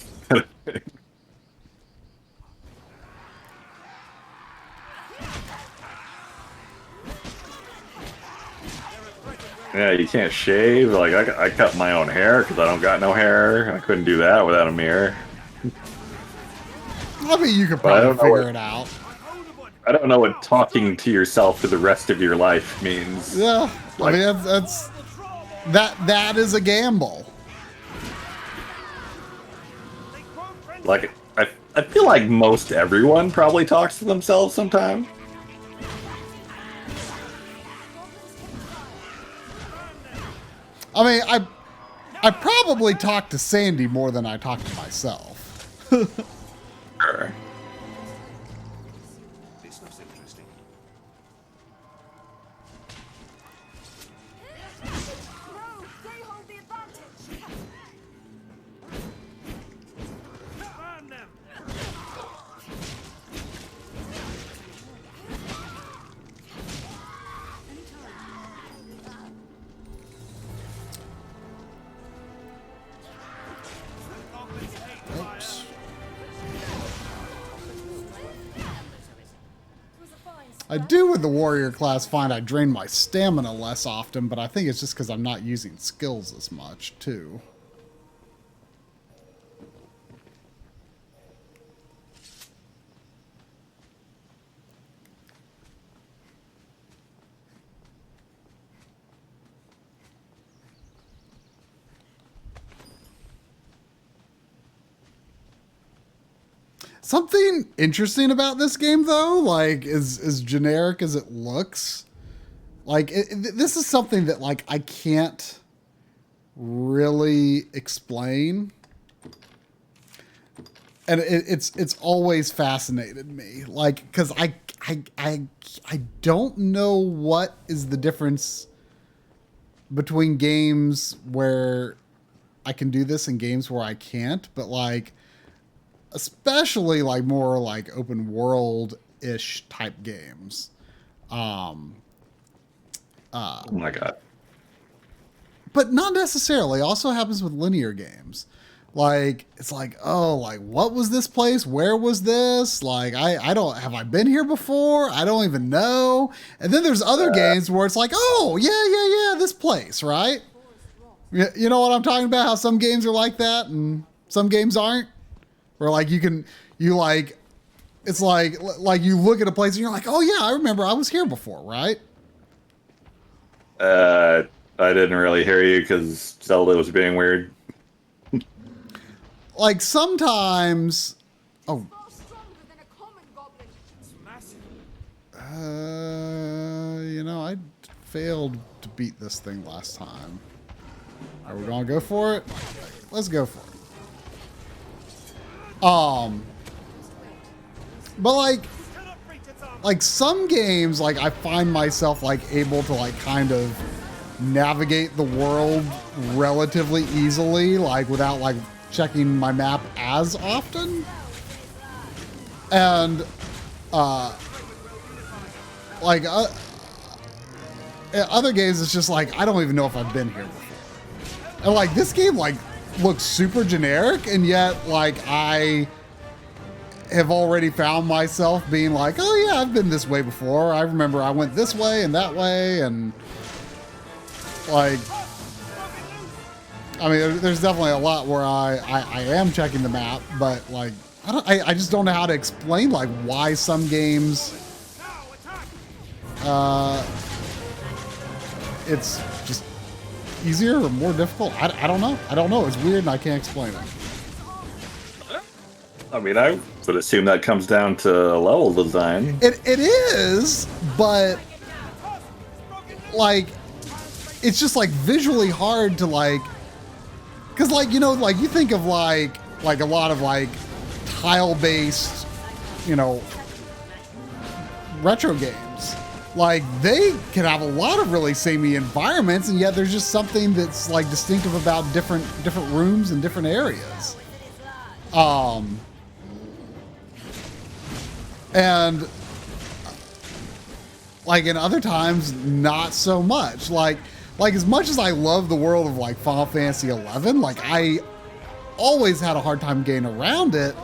Yeah, you can't shave. Like I cut my own hair because I don't got no hair. I couldn't do that without a mirror. I mean, you could probably figure it out. I don't know what talking to yourself for the rest of your life means. Yeah, like, I mean that is a gamble. Like I feel like most everyone probably talks to themselves sometime. I mean, I probably talk to Sandy more than I talk to myself. Sure. This looks interesting. No, they hold the advantage. Burn them! Oops. I do with the warrior class find I drain my stamina less often, but I think it's just because I'm not using skills as much, too. Something interesting about this game, though, like, as generic as it looks, like, this is something that, like, I can't really explain. And it's always fascinated me, like, because I don't know what is the difference between games where I can do this and games where I can't, but, like, especially like more like open world-ish type games. Oh my god. But not necessarily. Also happens with linear games. Like, it's like, oh, like, what was this place? Where was this? Like, I don't, have I been here before? I don't even know. And then there's other games where it's like, oh, yeah, this place, right? You know what I'm talking about? How some games are like that and some games aren't? Where like it's like you look at a place and you're like, oh yeah, I remember I was here before, right? I didn't really hear you because Zelda was being weird. Like sometimes, oh, you know, I failed to beat this thing last time. Are we gonna go for it? Let's go for it. But like some games, like I find myself like able to like kind of navigate the world relatively easily, like without like checking my map as often. And like other games, it's just like I don't even know if I've been here before. And like this game, like looks super generic, and yet like I have already found myself being like, oh yeah, I've been this way before. I remember I went this way and that way, and like, I mean, there's definitely a lot where I am checking the map, but like I just don't know how to explain like why some games it's just easier or more difficult. I don't know. I don't know. It's weird and I can't explain it. I mean, I would assume that comes down to level design. It is, but like it's just like visually hard to like, because like, you know, like you think of like a lot of like tile based, you know, retro games. Like they can have a lot of really samey environments, and yet there's just something that's like distinctive about different rooms and different areas. And like in other times, not so much. Like as much as I love the world of like Final Fantasy XI, like I always had a hard time getting around it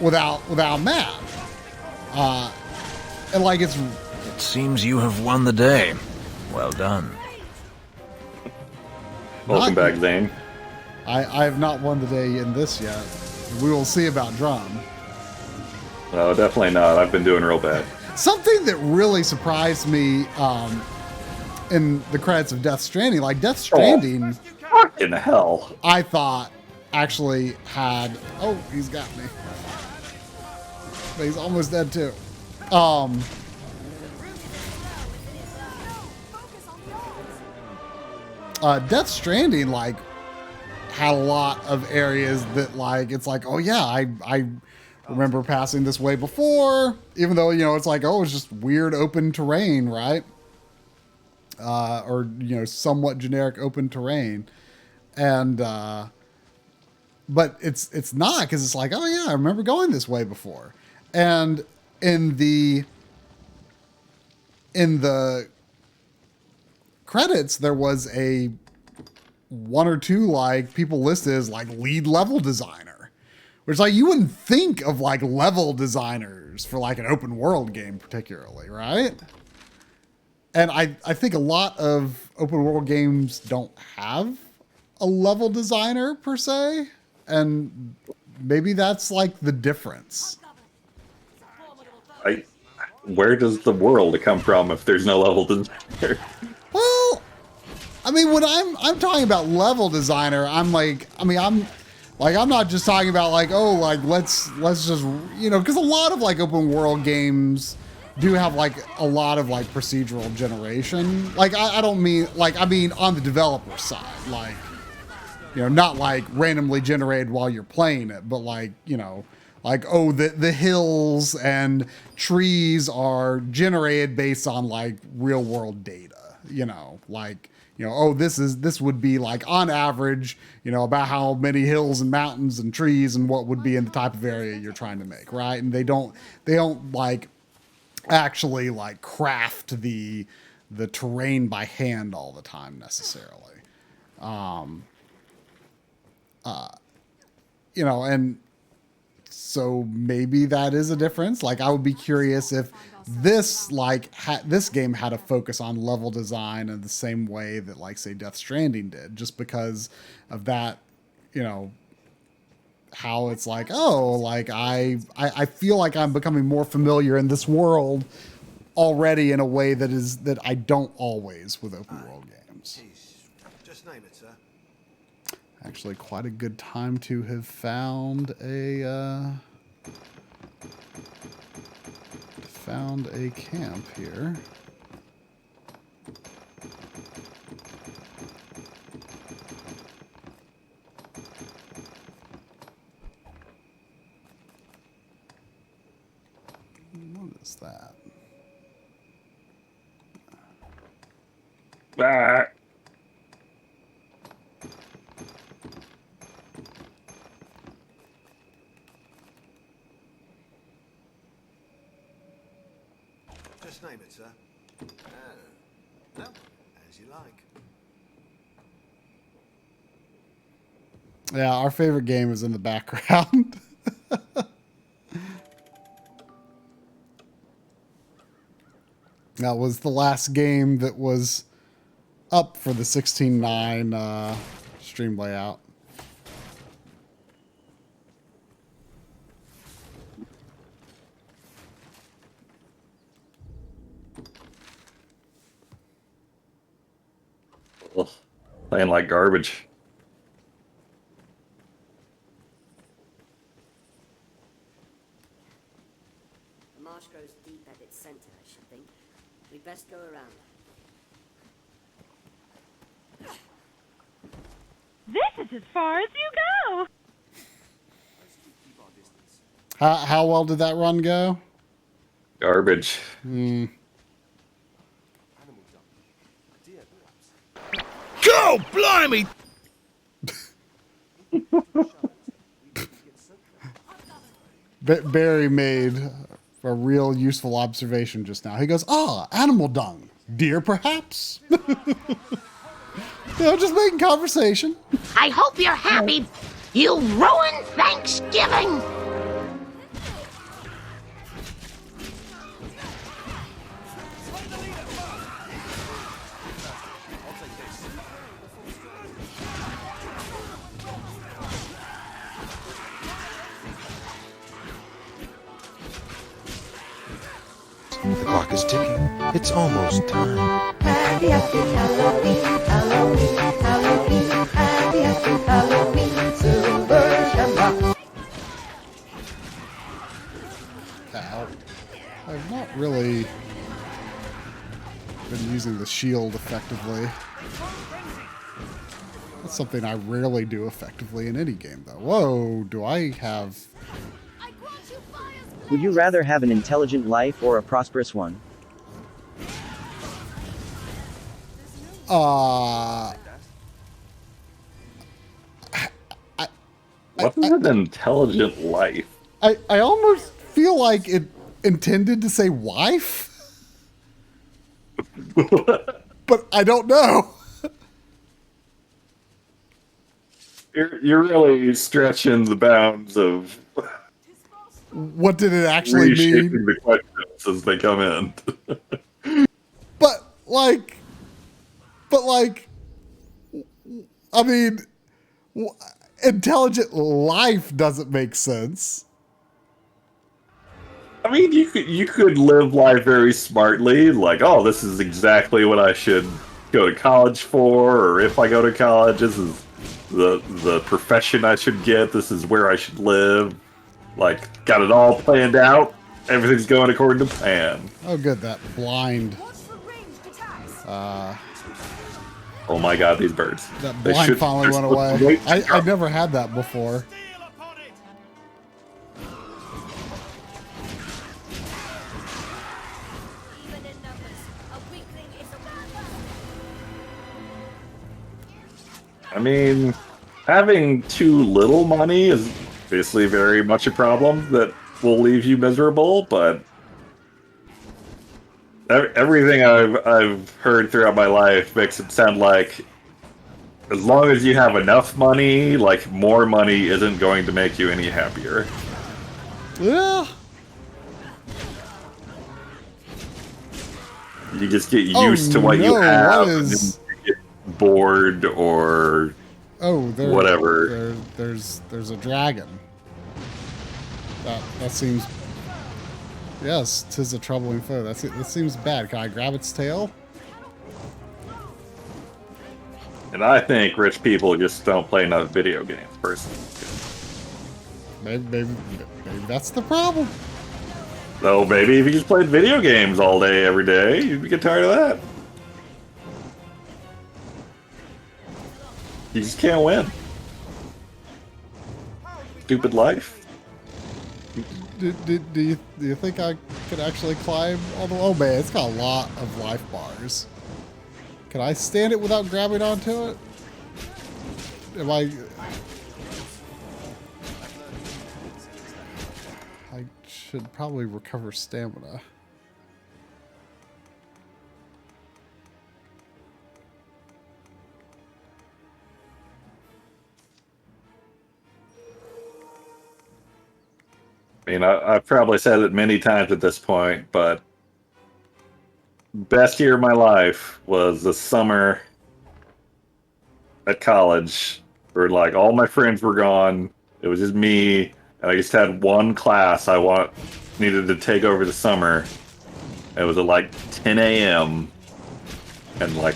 without map. And like it seems you have won the day. Well done. Welcome back, Zane. I have not won the day in this yet. We will see about Drum. No, definitely not. I've been doing real bad. Something that really surprised me in the credits of Death Stranding, like Death Stranding, in the hell, I thought actually had... Oh, he's got me. But he's almost dead too. Death Stranding, like, had a lot of areas that, like, it's like, oh yeah, I remember passing this way before, even though, you know, it's like, oh, it's just weird open terrain, right? Or, you know, somewhat generic open terrain. And, but it's not, because it's like, oh yeah, I remember going this way before. And in the credits, there was a 1 or 2 like people listed as like lead level designer, which like you wouldn't think of like level designers for like an open world game particularly, right? And I think a lot of open world games don't have a level designer per se, and maybe that's like the difference. Where does the world come from if there's no level designer? Well, I mean, when I'm talking about level designer, I'm like, I mean, I'm not just talking about like, oh, like let's just, you know, because a lot of like open world games do have like a lot of like procedural generation. Like I don't mean like, I mean on the developer side, like, you know, not like randomly generated while you're playing it, but like, you know, like, oh, the hills and trees are generated based on like real world data, you know, like, you know, oh, this would be like on average, you know, about how many hills and mountains and trees and what would be in the type of area you're trying to make, right? And they don't like actually like craft the terrain by hand all the time necessarily. You know, and so maybe that is a difference. Like I would be curious if this like this game had a focus on level design in the same way that like say Death Stranding did, just because of that, you know, how it's like, oh, like I feel like I'm becoming more familiar in this world already in a way that I don't always with open world games. Just name it, sir. Actually, quite a good time to have found a camp here. What is that? Just name it, sir. No, as you like. Yeah, our favorite game is in the background. That was the last game that was up for the 16:9 stream layout. Ugh, playing like garbage. The marsh grows deep at its center, I should think. We'd best go around. This is as far as you go. How well did that run go? Garbage. Go, blimey! Barry made a real useful observation just now. He goes, animal dung. Deer, perhaps? You know, just making conversation. I hope you're happy. You ruined Thanksgiving. The clock is ticking. It's almost time. Happy, happy Halloween, Halloween, Halloween. Happy, happy Halloween too. I've not really been using the shield effectively. That's something I rarely do effectively in any game, though. Whoa, do I have... Would you rather have an intelligent life or a prosperous one? What's an intelligent life? I almost feel like it intended to say wife. But I don't know. You're really stretching the bounds of what did it actually reshaping mean? the questions as they come in. But I mean, intelligent life doesn't make sense. I mean, you could live life very smartly, like, oh, this is exactly what I should go to college for, or if I go to college, this is the profession I should get, this is where I should live. Like, got it all planned out, everything's going according to plan. Oh good, that blind oh my god, these birds. That blind finally went away. I never had that before. I mean, having too little money is obviously very much a problem that will leave you miserable, but everything I've heard throughout my life makes it sound like as long as you have enough money, like, more money isn't going to make you any happier. Yeah. You just get used to what you have, and then you get bored or whatever. There's a dragon. That seems. Yes, 'tis a troubling foe. That seems bad. Can I grab its tail? And I think rich people just don't play enough video games, personally. Maybe that's the problem. So maybe if you just played video games all day, every day, you'd get tired of that. You just can't win. Stupid life. Do you think I could actually climb all the... Oh man, it's got a lot of life bars. Can I stand it without grabbing onto it? Am I should probably recover stamina. I mean, I've probably said it many times at this point, but best year of my life was the summer at college where, like, all my friends were gone. It was just me, and I just had one class I needed to take over the summer. It was at like 10 a.m. and like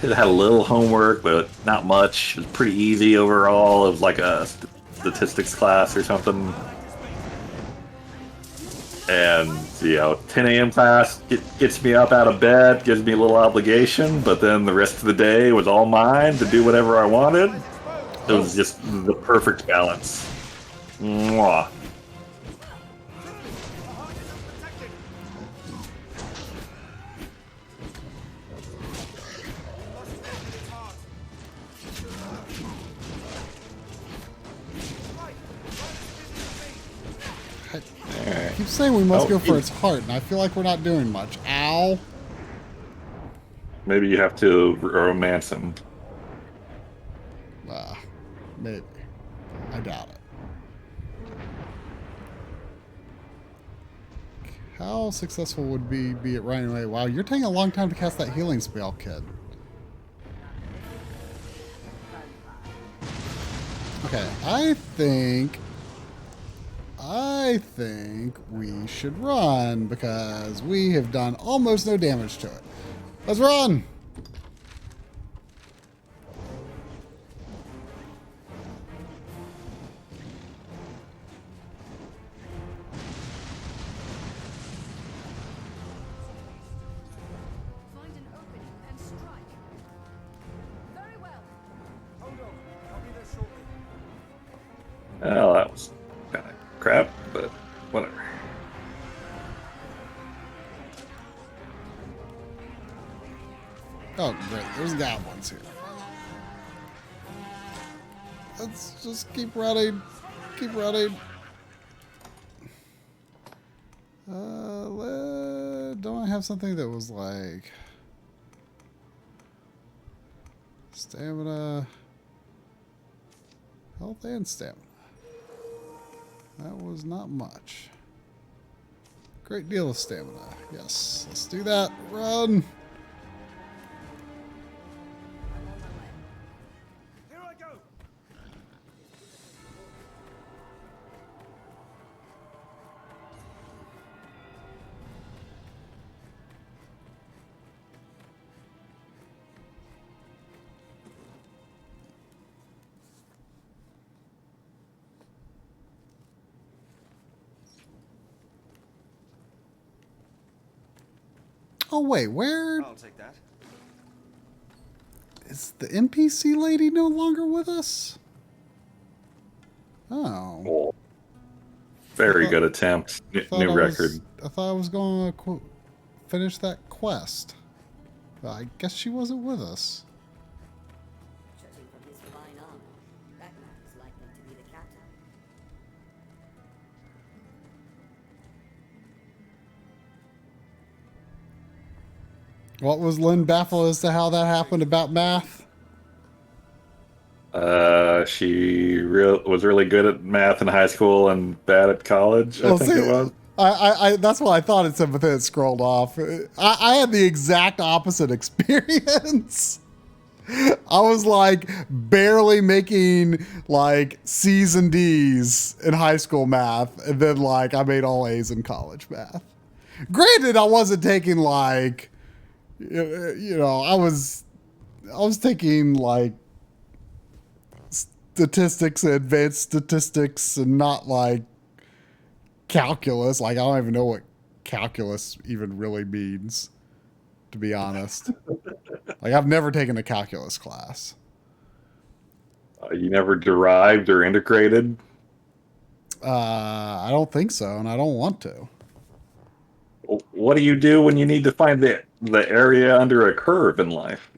it had a little homework, but not much. It was pretty easy overall. It was like a statistics class or something. And, 10 a.m. class gets me up out of bed, gives me a little obligation, but then the rest of the day was all mine to do whatever I wanted. It was just the perfect balance. Mwah. I keep saying we must go for its heart, and I feel like we're not doing much. Ow. Maybe you have to romance him. Maybe. I doubt it. How successful would be it running away? Wow, you're taking a long time to cast that healing spell, kid. Okay, I think we should run because we have done almost no damage to it. Let's run! Oh, great. There's goblins here. Let's just keep running. Keep running. Don't I have something that was like stamina, health, and stamina? That was not much. Great deal of stamina. Yes, let's do that. Run. Here I go. Oh wait, where I'll take that. is the NPC lady no longer with us? Oh. Very good attempt. New record. I thought I was going to finish that quest. But I guess she wasn't with us. Judging from his fine armor, that man is likely to be the captain. What was Lynn baffled as to how that happened about math? She was really good at math in high school and bad at college. I think it was. I that's what I thought it said, but then it scrolled off. I had the exact opposite experience. I was like barely making like C's and D's in high school math, and then like I made all A's in college math. Granted, I wasn't taking like, you know, I was taking like statistics, advanced statistics, and not like calculus. Like I don't even know what calculus even really means, to be honest. Like I've never taken a calculus class. You never derived or integrated? I don't think so, and I don't want to. What do you do when you need to find the area under a curve in life?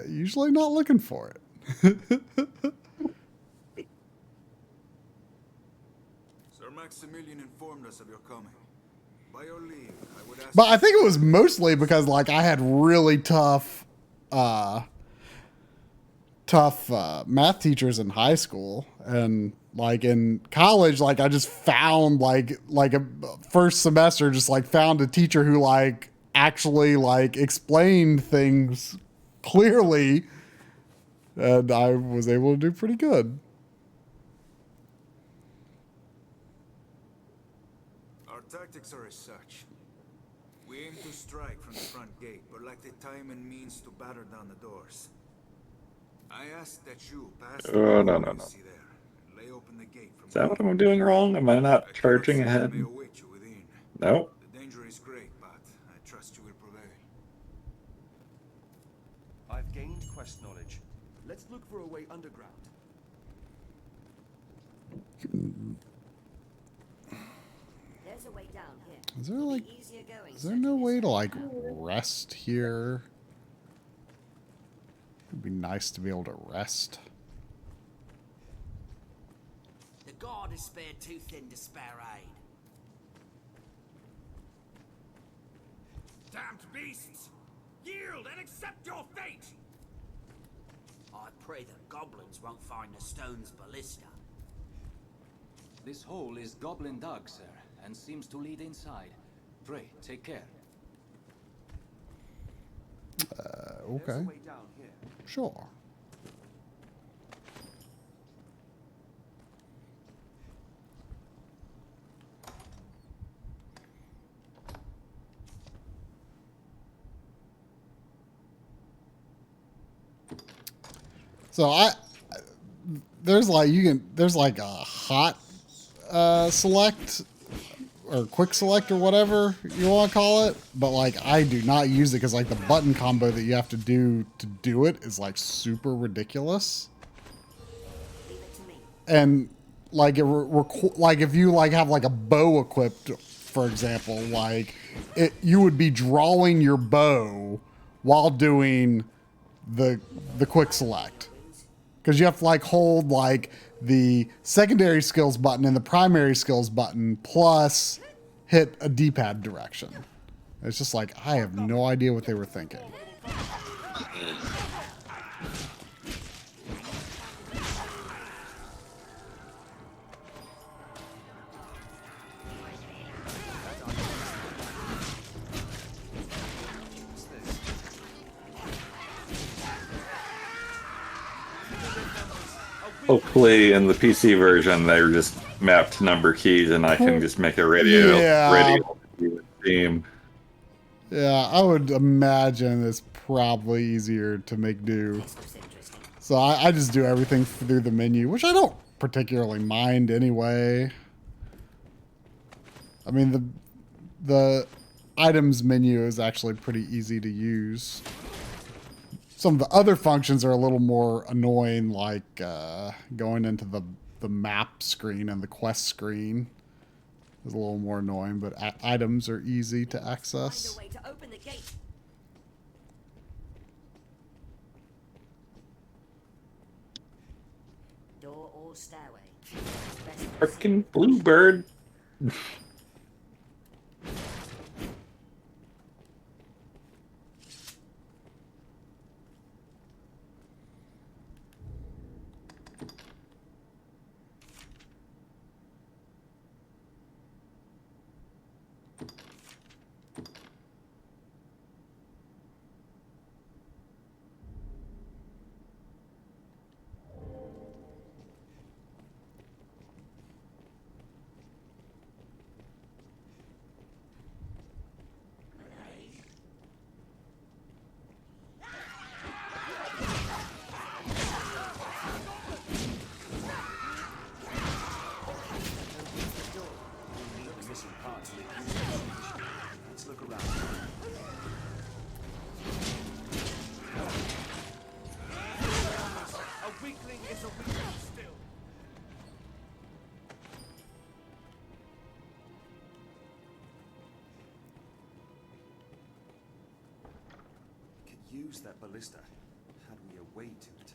Usually not looking for it. Sir Maximilian informed us of your coming. By your leave, I would ask. But I think it was mostly because like I had really tough math teachers in high school, and like in college, like I just found like a first semester just like found a teacher who like actually like explained things clearly, and I was able to do pretty good. Our tactics are as such. We aim to strike from the front gate, but lack the time and means to batter down the doors. I ask that you pass the No. see there, and lay open the gate from Is that what I'm doing wrong? Am I not charging ahead? No. The danger is great, but I trust you will prevail. I've gained quest knowledge. Let's look for a way underground. There's a way down here. Is there like, Easier going. is there no way to like rest here? It'd be nice to be able to rest. The guard is spared too thin to spare aid. Damned beasts! Yield and accept your fate! I pray that goblins won't find the stone's ballista. This hole is goblin dug, sir, and seems to lead inside. Pray, take care. Okay. Sure. So there's like a hot select or quick select or whatever you want to call it, but like I do not use it because like the button combo that you have to do it is like super ridiculous. And like like if you like have like a bow equipped, for example, like you would be drawing your bow while doing the quick select. Because you have to like hold like the secondary skills button and the primary skills button plus hit a D-pad direction. It's just like, I have no idea what they were thinking. Hopefully in the PC version they're just mapped number keys and I can just make a radio theme. Yeah, I would imagine it's probably easier to make do. So I just do everything through the menu, which I don't particularly mind anyway. I mean, the items menu is actually pretty easy to use. Some of the other functions are a little more annoying, like going into the map screen and the quest screen is a little more annoying, but items are easy to access. Find a way to open the gate. Door or stairway. Frickin' bluebird. Use that ballista. Had we a way to it?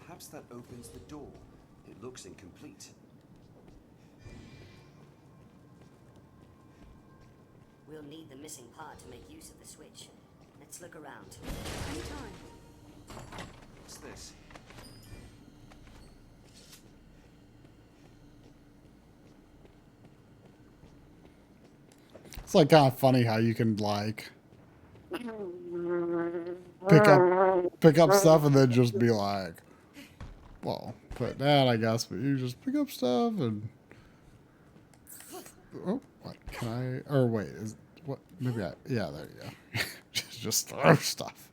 Perhaps that opens the door. It looks incomplete. We'll need the missing part to make use of the switch. Let's look around. Anytime. What's this? It's like kind of funny how you can like pick up stuff and then just be like, well, put that, I guess, but you just pick up stuff and oh, what can I? Or wait, is what? Maybe I? Yeah, there you go. Just throw stuff.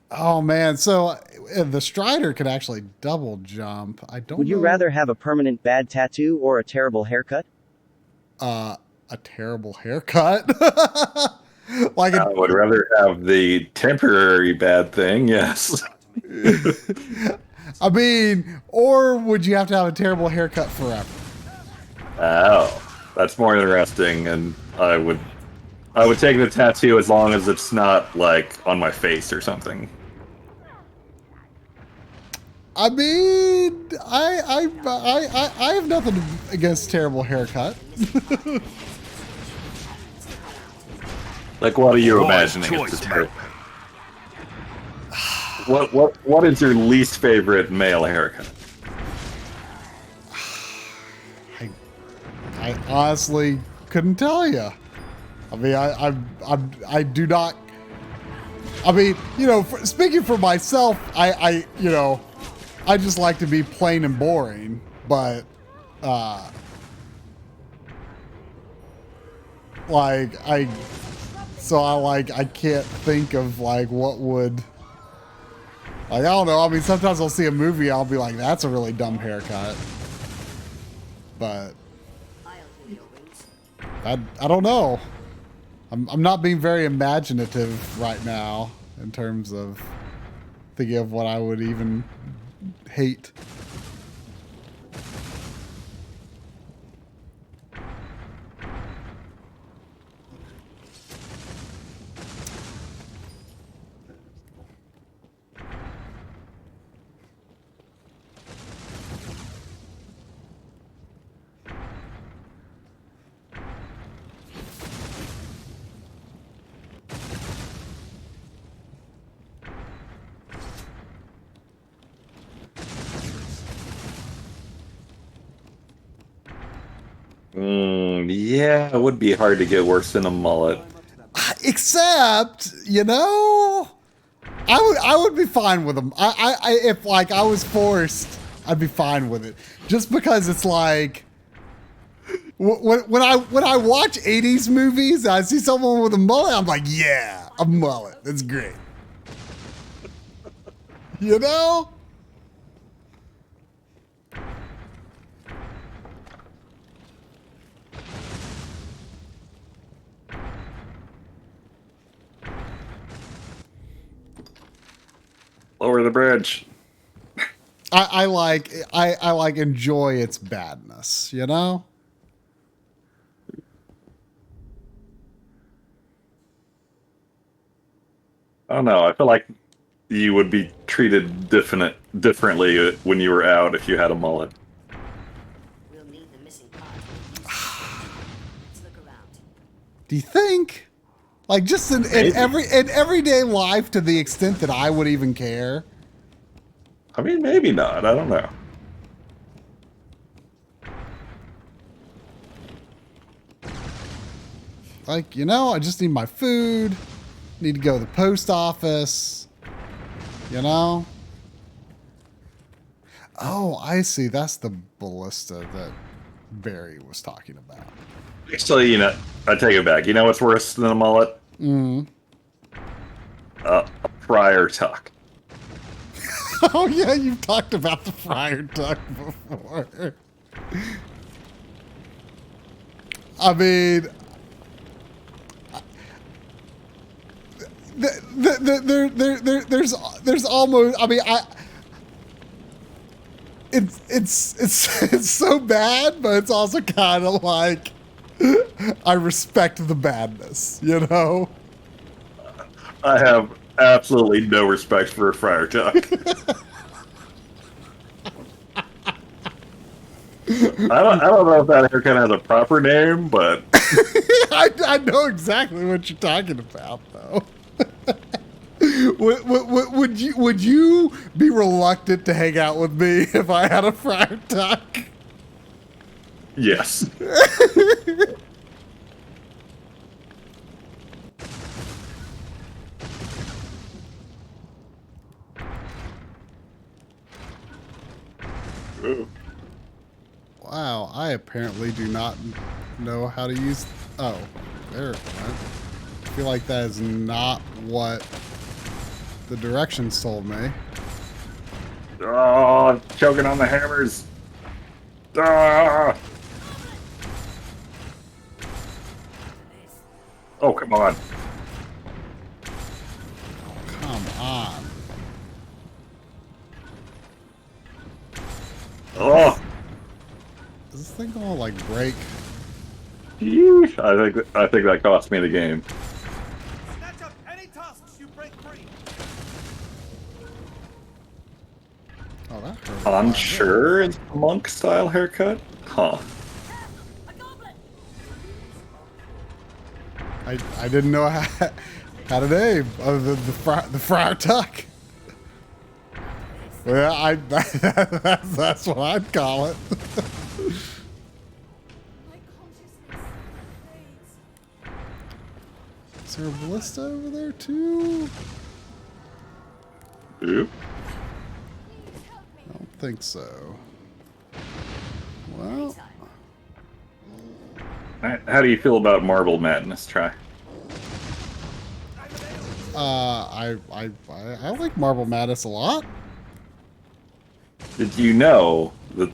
Oh man, so the Strider could actually double jump. I don't. Would you rather have a permanent bad tattoo or a terrible haircut? A terrible haircut. Like I would rather have the temporary bad thing. Yes. I mean, or would you have to have a terrible haircut forever? Oh, that's more interesting, and I would take the tattoo as long as it's not like on my face or something. I mean, I have nothing against terrible haircut. Like, what are you imagining at this point? What is your least favorite male haircut? I honestly couldn't tell you. I mean, I do not. I mean, you know, speaking for myself, I you know, I just like to be plain and boring. But like I can't think of like what would. Like, I don't know. I mean, sometimes I'll see a movie, I'll be like, that's a really dumb haircut. But I don't know. I'm not being very imaginative right now in terms of thinking of what I would even hate. Yeah, it would be hard to get worse than a mullet. Except, you know, I would be fine with them. If like I was forced, I'd be fine with it. Just because it's like when I watch 80s movies, I see someone with a mullet, I'm like, yeah, a mullet. That's great. You know? Lower the bridge. I like enjoy its badness, you know? I don't know. I feel like you would be treated differently when you were out if you had a mullet. We'll need the missing part. Let's look around. Do you think? Like just in everyday life to the extent that I would even care? I mean, maybe not. I don't know. Like, you know, I just need my food. Need to go to the post office. You know? Oh, I see. That's the ballista that Barry was talking about. Actually, you know, I take it back. You know what's worse than a mullet? A friar tuck. Oh yeah, you've talked about the friar tuck before. I mean, there's almost. I mean, it's so bad, but it's also kind of like I respect the badness, you know. I have absolutely no respect for a friar tuck. I don't know if that haircut has a proper name, but I know exactly what you're talking about, though. Would you be reluctant to hang out with me if I had a friar tuck? Yes. Ooh. Wow, I apparently do not know how to use... Oh, there. I feel like that is not what the directions told me. Oh, choking on the hammers. Ah! Oh, come on. Come on. Oh! Is this thing gonna, like, break? Yeesh. I think that cost me the game. Snatch up any tusks you break free. Oh, that hurt. Unsure is the monk-style haircut? Huh. I didn't know how to name other than the friar tuck. Well, that's what I'd call it. Is there a ballista over there too? Oop. I don't think so. Well, How do you feel about Marble Madness? Try. I like Marble Madness a lot. Did you know that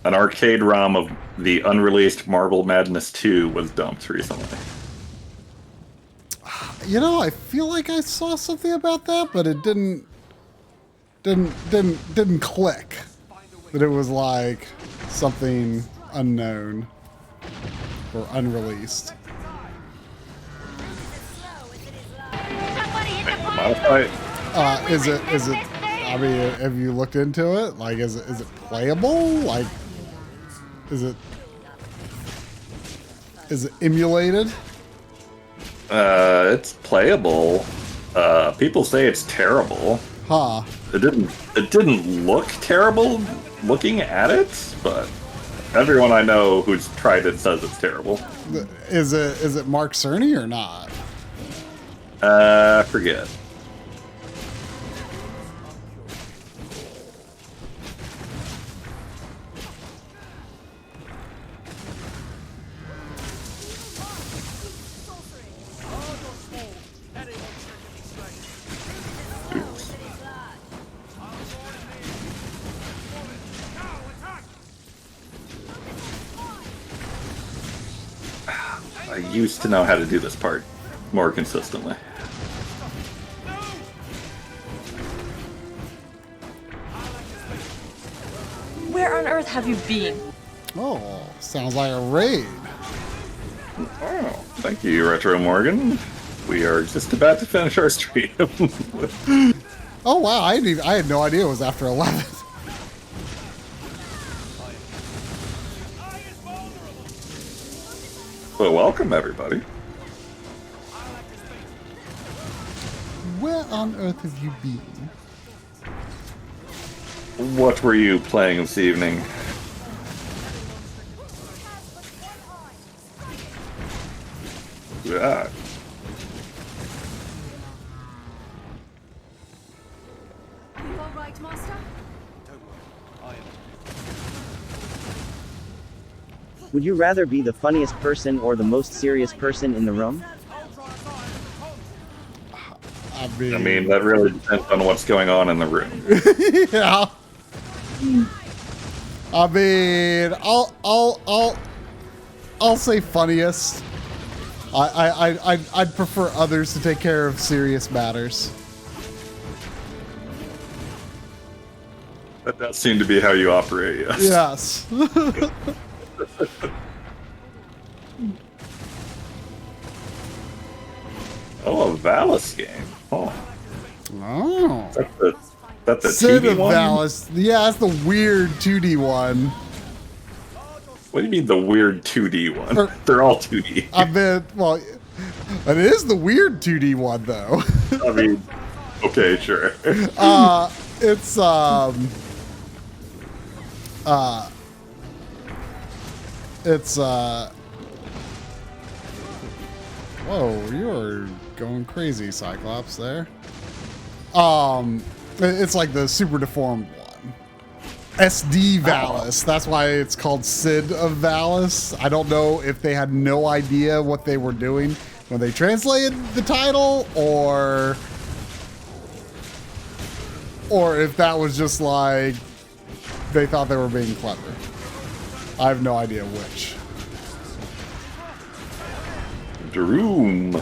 an arcade ROM of the unreleased Marble Madness 2 was dumped recently? You know, I feel like I saw something about that, but it didn't click. That it was like something unknown or unreleased. Is it? I mean, have you looked into it? Like, is it playable? Like, is it emulated? It's playable. People say it's terrible. Huh. It didn't look terrible looking at it, but everyone I know who's tried it says it's terrible. Is it Mark Cerny or not? Forget. I used to know how to do this part more consistently. Where on earth have you been? Oh, sounds like a raid. Oh, thank you, Retro Morgan. We are just about to finish our stream. Oh wow, I had no idea it was after 11. Well, welcome everybody. Where on earth have you been? What were you playing this evening? Yeah. Are you all right, Master? Would you rather be the funniest person or the most serious person in the room? I mean, that really depends on what's going on in the room. Yeah. I mean, I'll say funniest. I'd prefer others to take care of serious matters. That does seem to be how you operate, yes. Yes. Oh, a Valis game. Oh. Oh. That's a Sid 2D of one? Valis. Yeah, that's the weird 2D one. What do you mean the weird 2D one? They're all 2D. I mean, well, it is the weird 2D one though. I mean, okay, sure. It's whoa, you're going crazy, Cyclops there. It's like the super deformed one. SD Valis. That's why it's called Sid of Valis. I don't know if they had no idea what they were doing when they translated the title, or if that was just like they thought they were being clever. I have no idea which. Droom.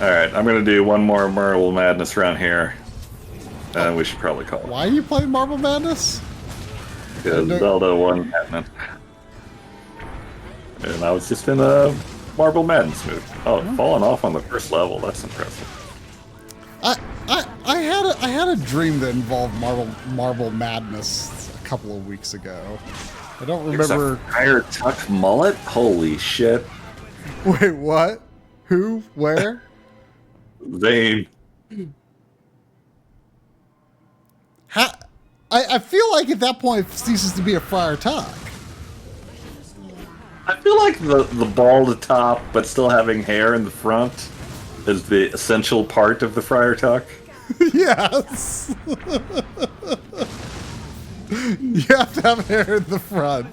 Alright, I'm gonna do one more Marble Madness round here. And we should probably call it. Why are you playing Marble Madness? Because Zelda won Madness. And I was just in a Marble Madness mood. Oh, falling off on the first level. That's impressive. I had a dream that involved Marble Madness a couple of weeks ago. I don't remember. Friar Tuck mullet? Holy shit. Wait, what? Who? Where? Zane. I feel like at that point it ceases to be a Friar Tuck. I feel like the bald top, but still having hair in the front, is the essential part of the Friar Tuck. Yes. You have to have hair in the front.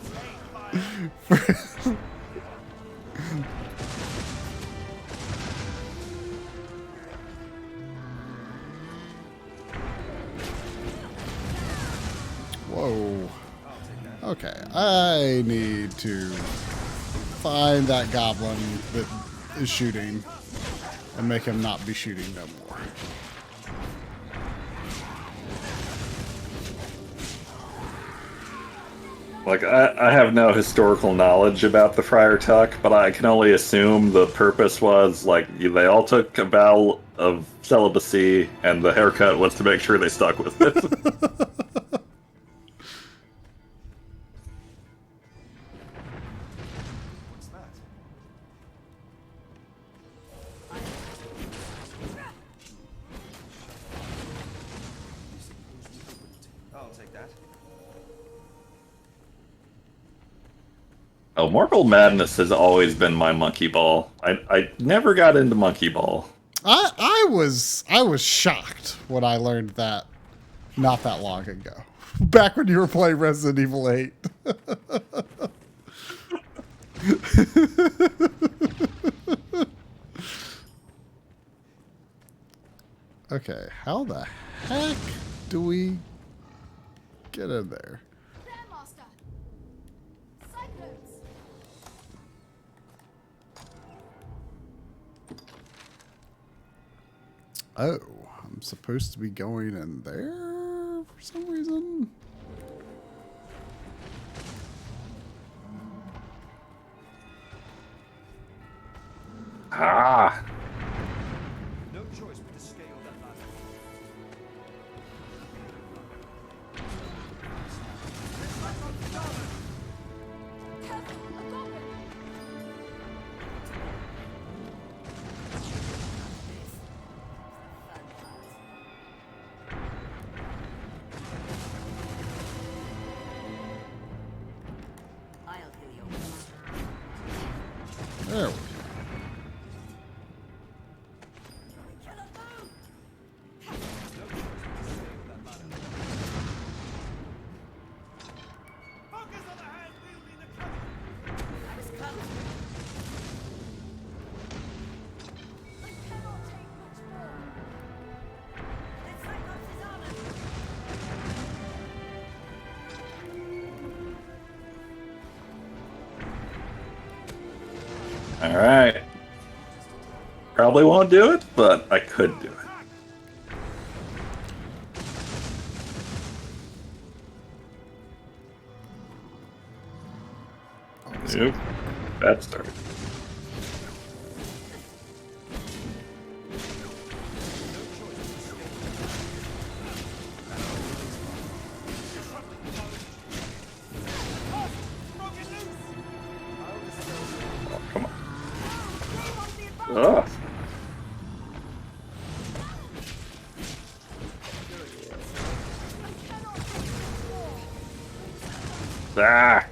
Whoa. Okay, I need to find that goblin that is shooting and make him not be shooting no more. Like, I have no historical knowledge about the Friar Tuck, but I can only assume the purpose was, like, they all took a vow of celibacy, and the haircut was to make sure they stuck with it. What's that? I'll take that. Oh, Marble Madness has always been my monkey ball. I never got into monkey ball. I was shocked when I learned that not that long ago. Back when you were playing Resident Evil 8. Okay, how the heck do we get in there? Oh, I'm supposed to be going in there for some reason. Ah. No choice but to scale that ladder. There we go. Alright. Probably won't do it, but I could do it. Nope. That started. Oh, come on. Ugh. Ah!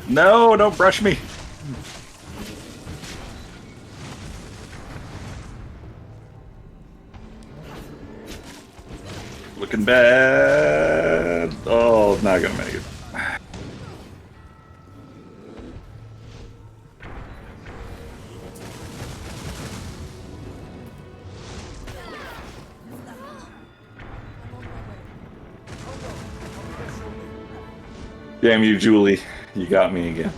No, don't brush me! Looking bad. Oh, not gonna make it. Damn you, Julie. You got me again.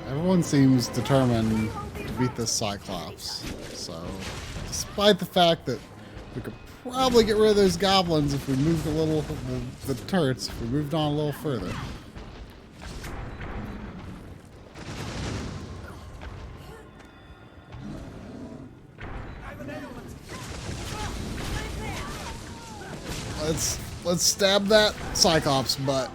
Everyone seems determined to beat this Cyclops. So, despite the fact that we could probably get rid of those goblins if we moved a little, the turrets, if we moved on a little further. Let's stab that Cyclops butt.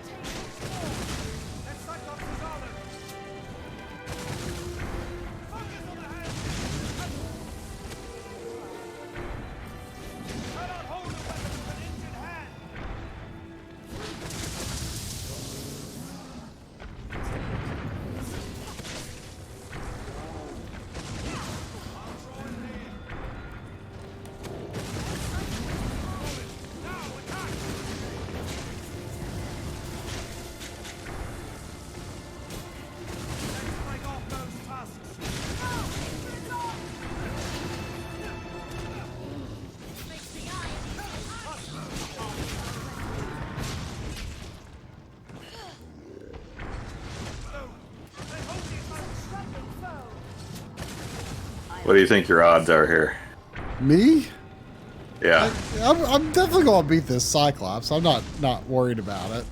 What do you think your odds are here? Me? Yeah. I'm definitely gonna beat this Cyclops. I'm not worried about it.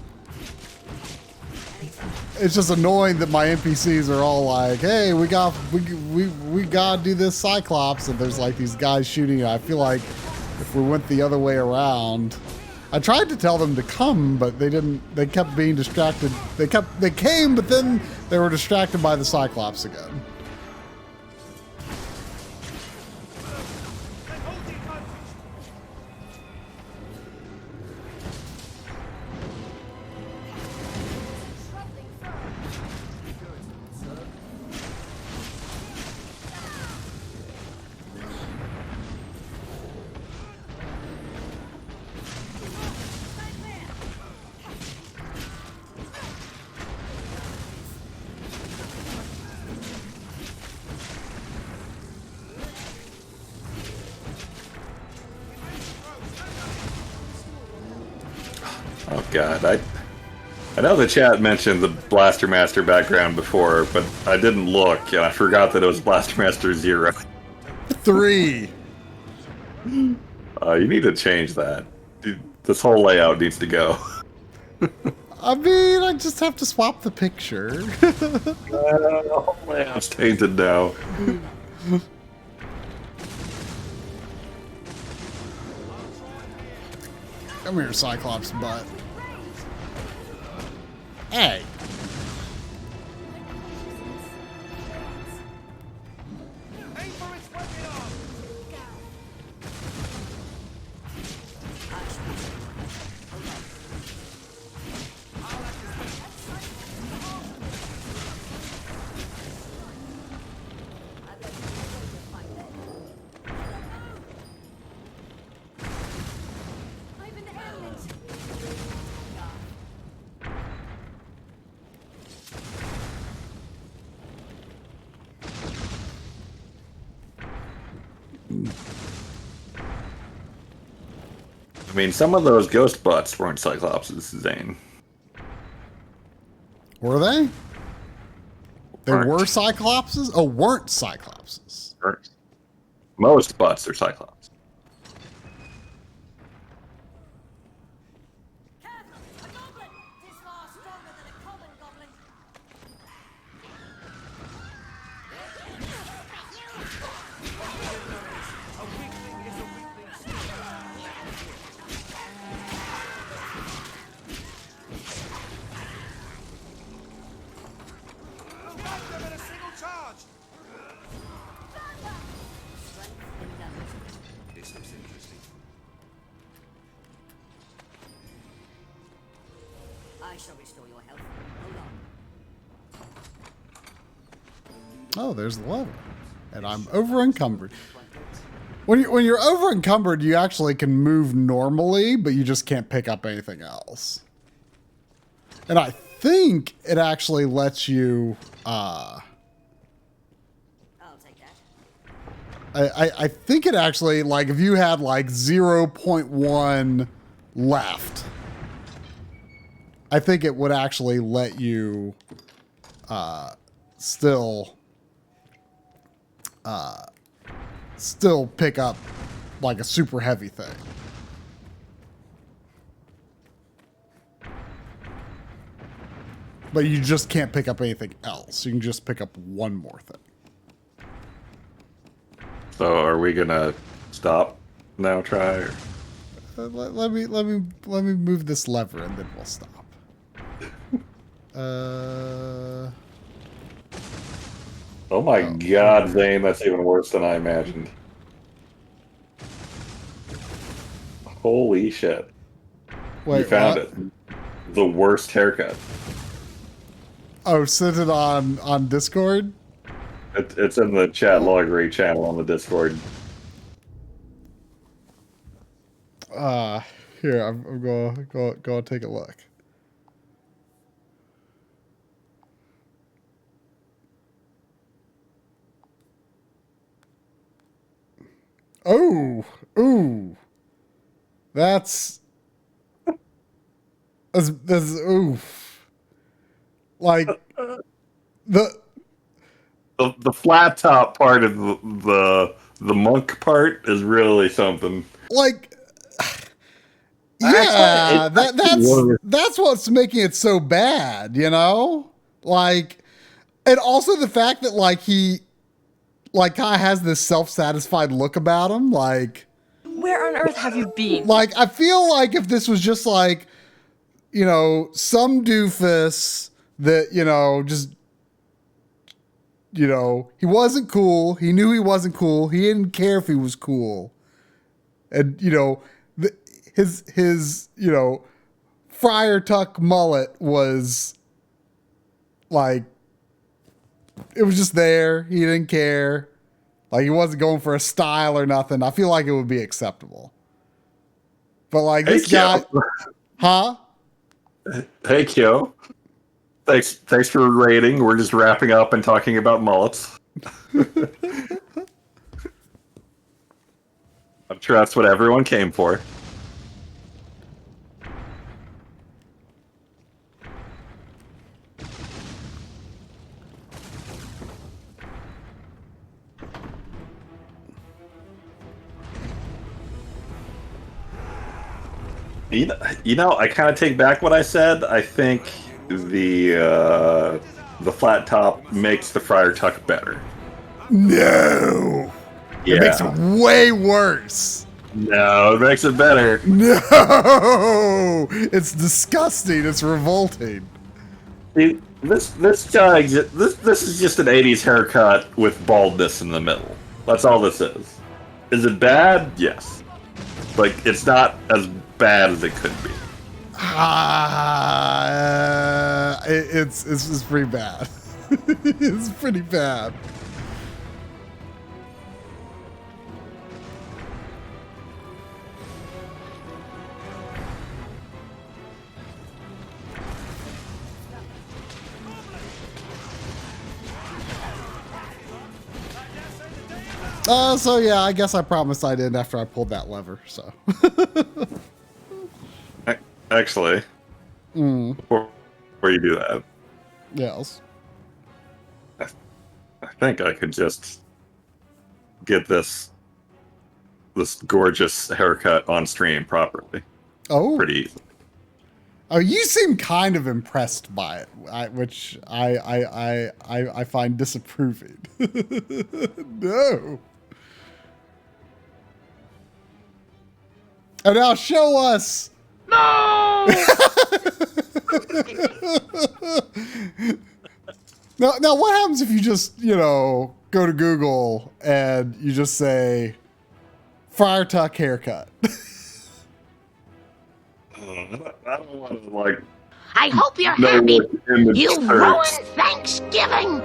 It's just annoying that my NPCs are all like, "Hey, we gotta do this Cyclops," and there's like these guys shooting it. I feel like if we went the other way around, I tried to tell them to come, but they didn't. They kept being distracted. They came, but then they were distracted by the Cyclops again. Oh god, I know the chat mentioned the Blaster Master background before, but I didn't look, and I forgot that it was Blaster Master 0. 3. You need to change that. Dude, this whole layout needs to go. I mean, I just have to swap the picture. The whole layout's tainted now. Come here, Cyclops butt. Hey. I mean, some of those ghost butts weren't Cyclopses, Zane. Were they? They Weren't. were Cyclopses? Oh, weren't Cyclopses. Most butts are Cyclops. I shall restore your health. Hold on. Oh, there's the lever. And I'm over encumbered. When you're over encumbered, you actually can move normally, but you just can't pick up anything else. And I think it actually lets you I'll take that. I think it actually, like, if you had like 0.1 left, I think it would actually let you still pick up like a super heavy thing. But you just can't pick up anything else. You can just pick up one more thing. So are we gonna stop now? Try? Or? Let me move this lever and then we'll stop. Oh my god, Zane, that's even worse than I imagined. Holy shit. Wait, you found what? it. The worst haircut. Oh, send it on Discord? It's in the Backloggery channel on the Discord. Here, I'm going to take a look. Oh, ooh. That's oof. Like, the flat top part of the monk part is really something. Like, Actually, yeah, that's what's making it so bad, you know? Like, and also the fact that like he like kind of has this self-satisfied look about him, like, Where on earth have you been? like I feel like if this was just like, you know, some doofus that, you know, just, you know, he wasn't cool. He knew he wasn't cool. He didn't care if he was cool. And, you know, his, you know, Friar Tuck mullet was like, it was just there. He didn't care. Like, he wasn't going for a style or nothing. I feel like it would be acceptable. But like this guy, huh? Hey, Kyo. Thanks for rating. We're just wrapping up and talking about mullets. I'm sure that's what everyone came for. You know, I kind of take back what I said. I think the flat top makes the Friar Tuck better. No. Yeah. It makes it way worse. No, it makes it better. No. It's disgusting. It's revolting. See, this guy, this is just an 80s haircut with baldness in the middle. That's all this is. Is it bad? Yes. Like, it's not as bad as it could be. It's pretty bad. It's pretty bad. So yeah, I guess I promised I did after I pulled that lever, so. Actually, before you do that, yes, I think I could just get this gorgeous haircut on stream properly. Oh, pretty easy. Oh, you seem kind of impressed by it, which I find disapproving. No. And now show us. No. Now what happens if you just, you know, go to Google and you just say Friar Tuck haircut? I don't want to, like... I hope you're happy. You ruined Thanksgiving.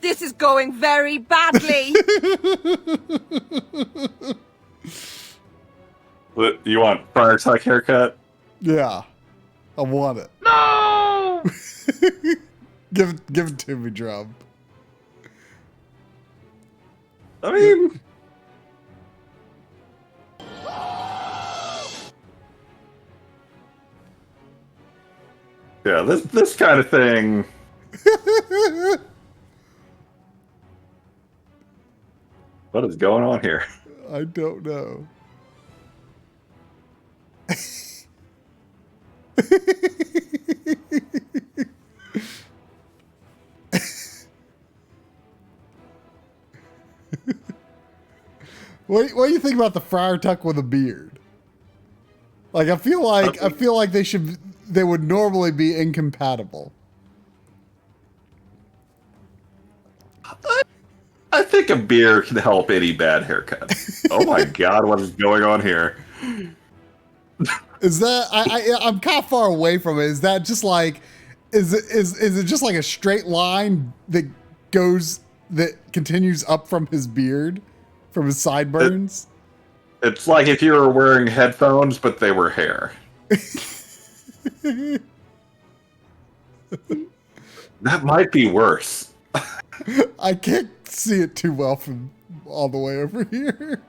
This is going very badly. You want Friar Tuck haircut? Yeah, I want it. No. Give it to me, Drum. I mean... Yeah, this kind of thing. What is going on here? I don't know. What do you think about the Friar Tuck with a beard? Like, I feel like they would normally be incompatible. I think a beer can help any bad haircut. Oh my god, what is going on here? Is that I'm kind of far away from it. Is that just like is it just like a straight line that continues up from his beard, from his sideburns? It's like if you were wearing headphones, but they were hair. That might be worse. I can't see it too well from all the way over here.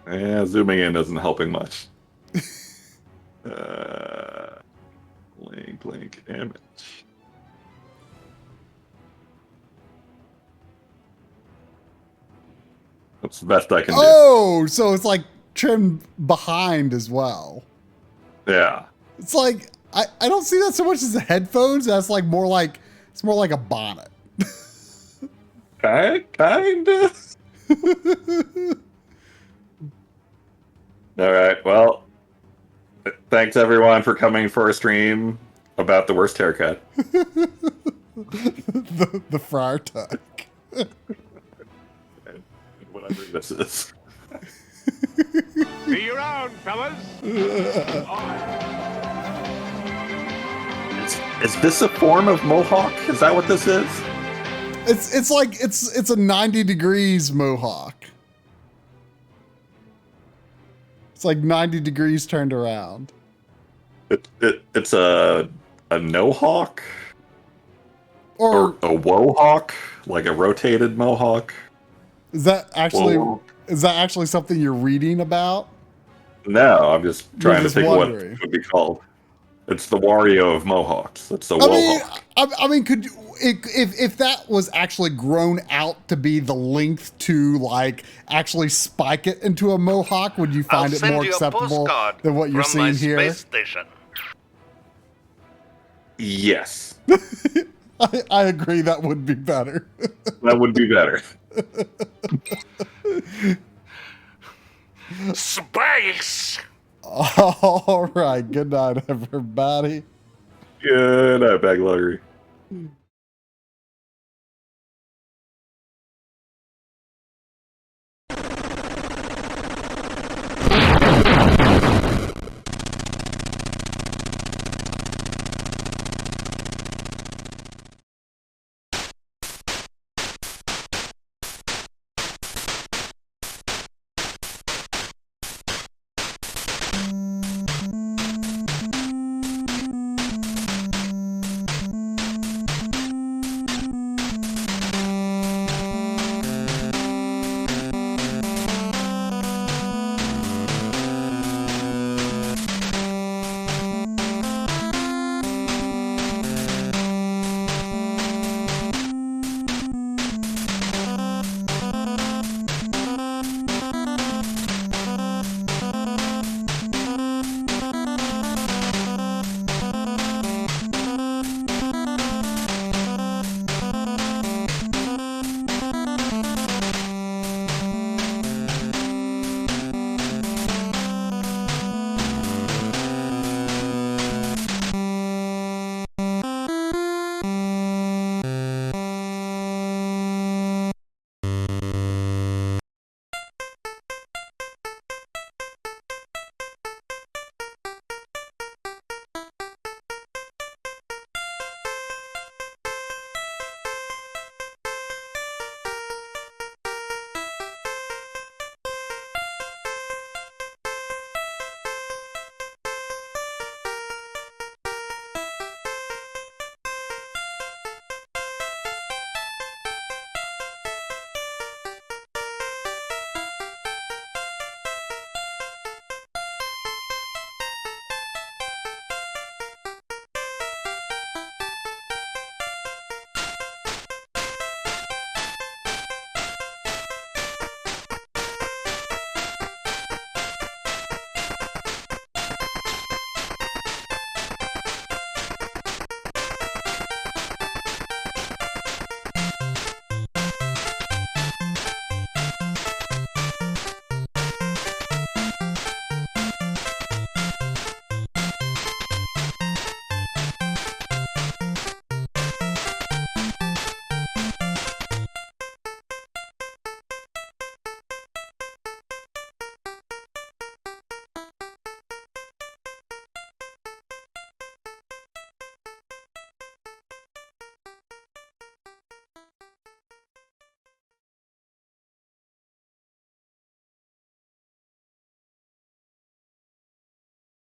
Yeah, zooming in isn't helping much. Link, image. That's the best I can do. Oh, so it's like trimmed behind as well. Yeah. It's like I don't see that so much as the headphones. That's like more like it's more like a bonnet. Kinda. All right. Well, thanks everyone for coming for a stream about the worst haircut. the friar tuck. Whatever this is. See you around, fellas. Is this a form of mohawk? Is that what this is? It's like it's a 90 degrees mohawk. It's like 90 degrees turned around. It's a no-hawk? Or a wohawk? Like a rotated mohawk? Is that actually Whoa. is that actually something you're reading about? No, I'm just trying to think wondering. what it would be called. It's the Wario of mohawks. It's the I mean, wohawk. I mean, could if that was actually grown out to be the length to like actually spike it into a mohawk, would you find it more acceptable than what you're seeing here? Space station. Yes. I agree. That would be better. That would be better. Space! All right. Good night, everybody. Good night, Backloggery.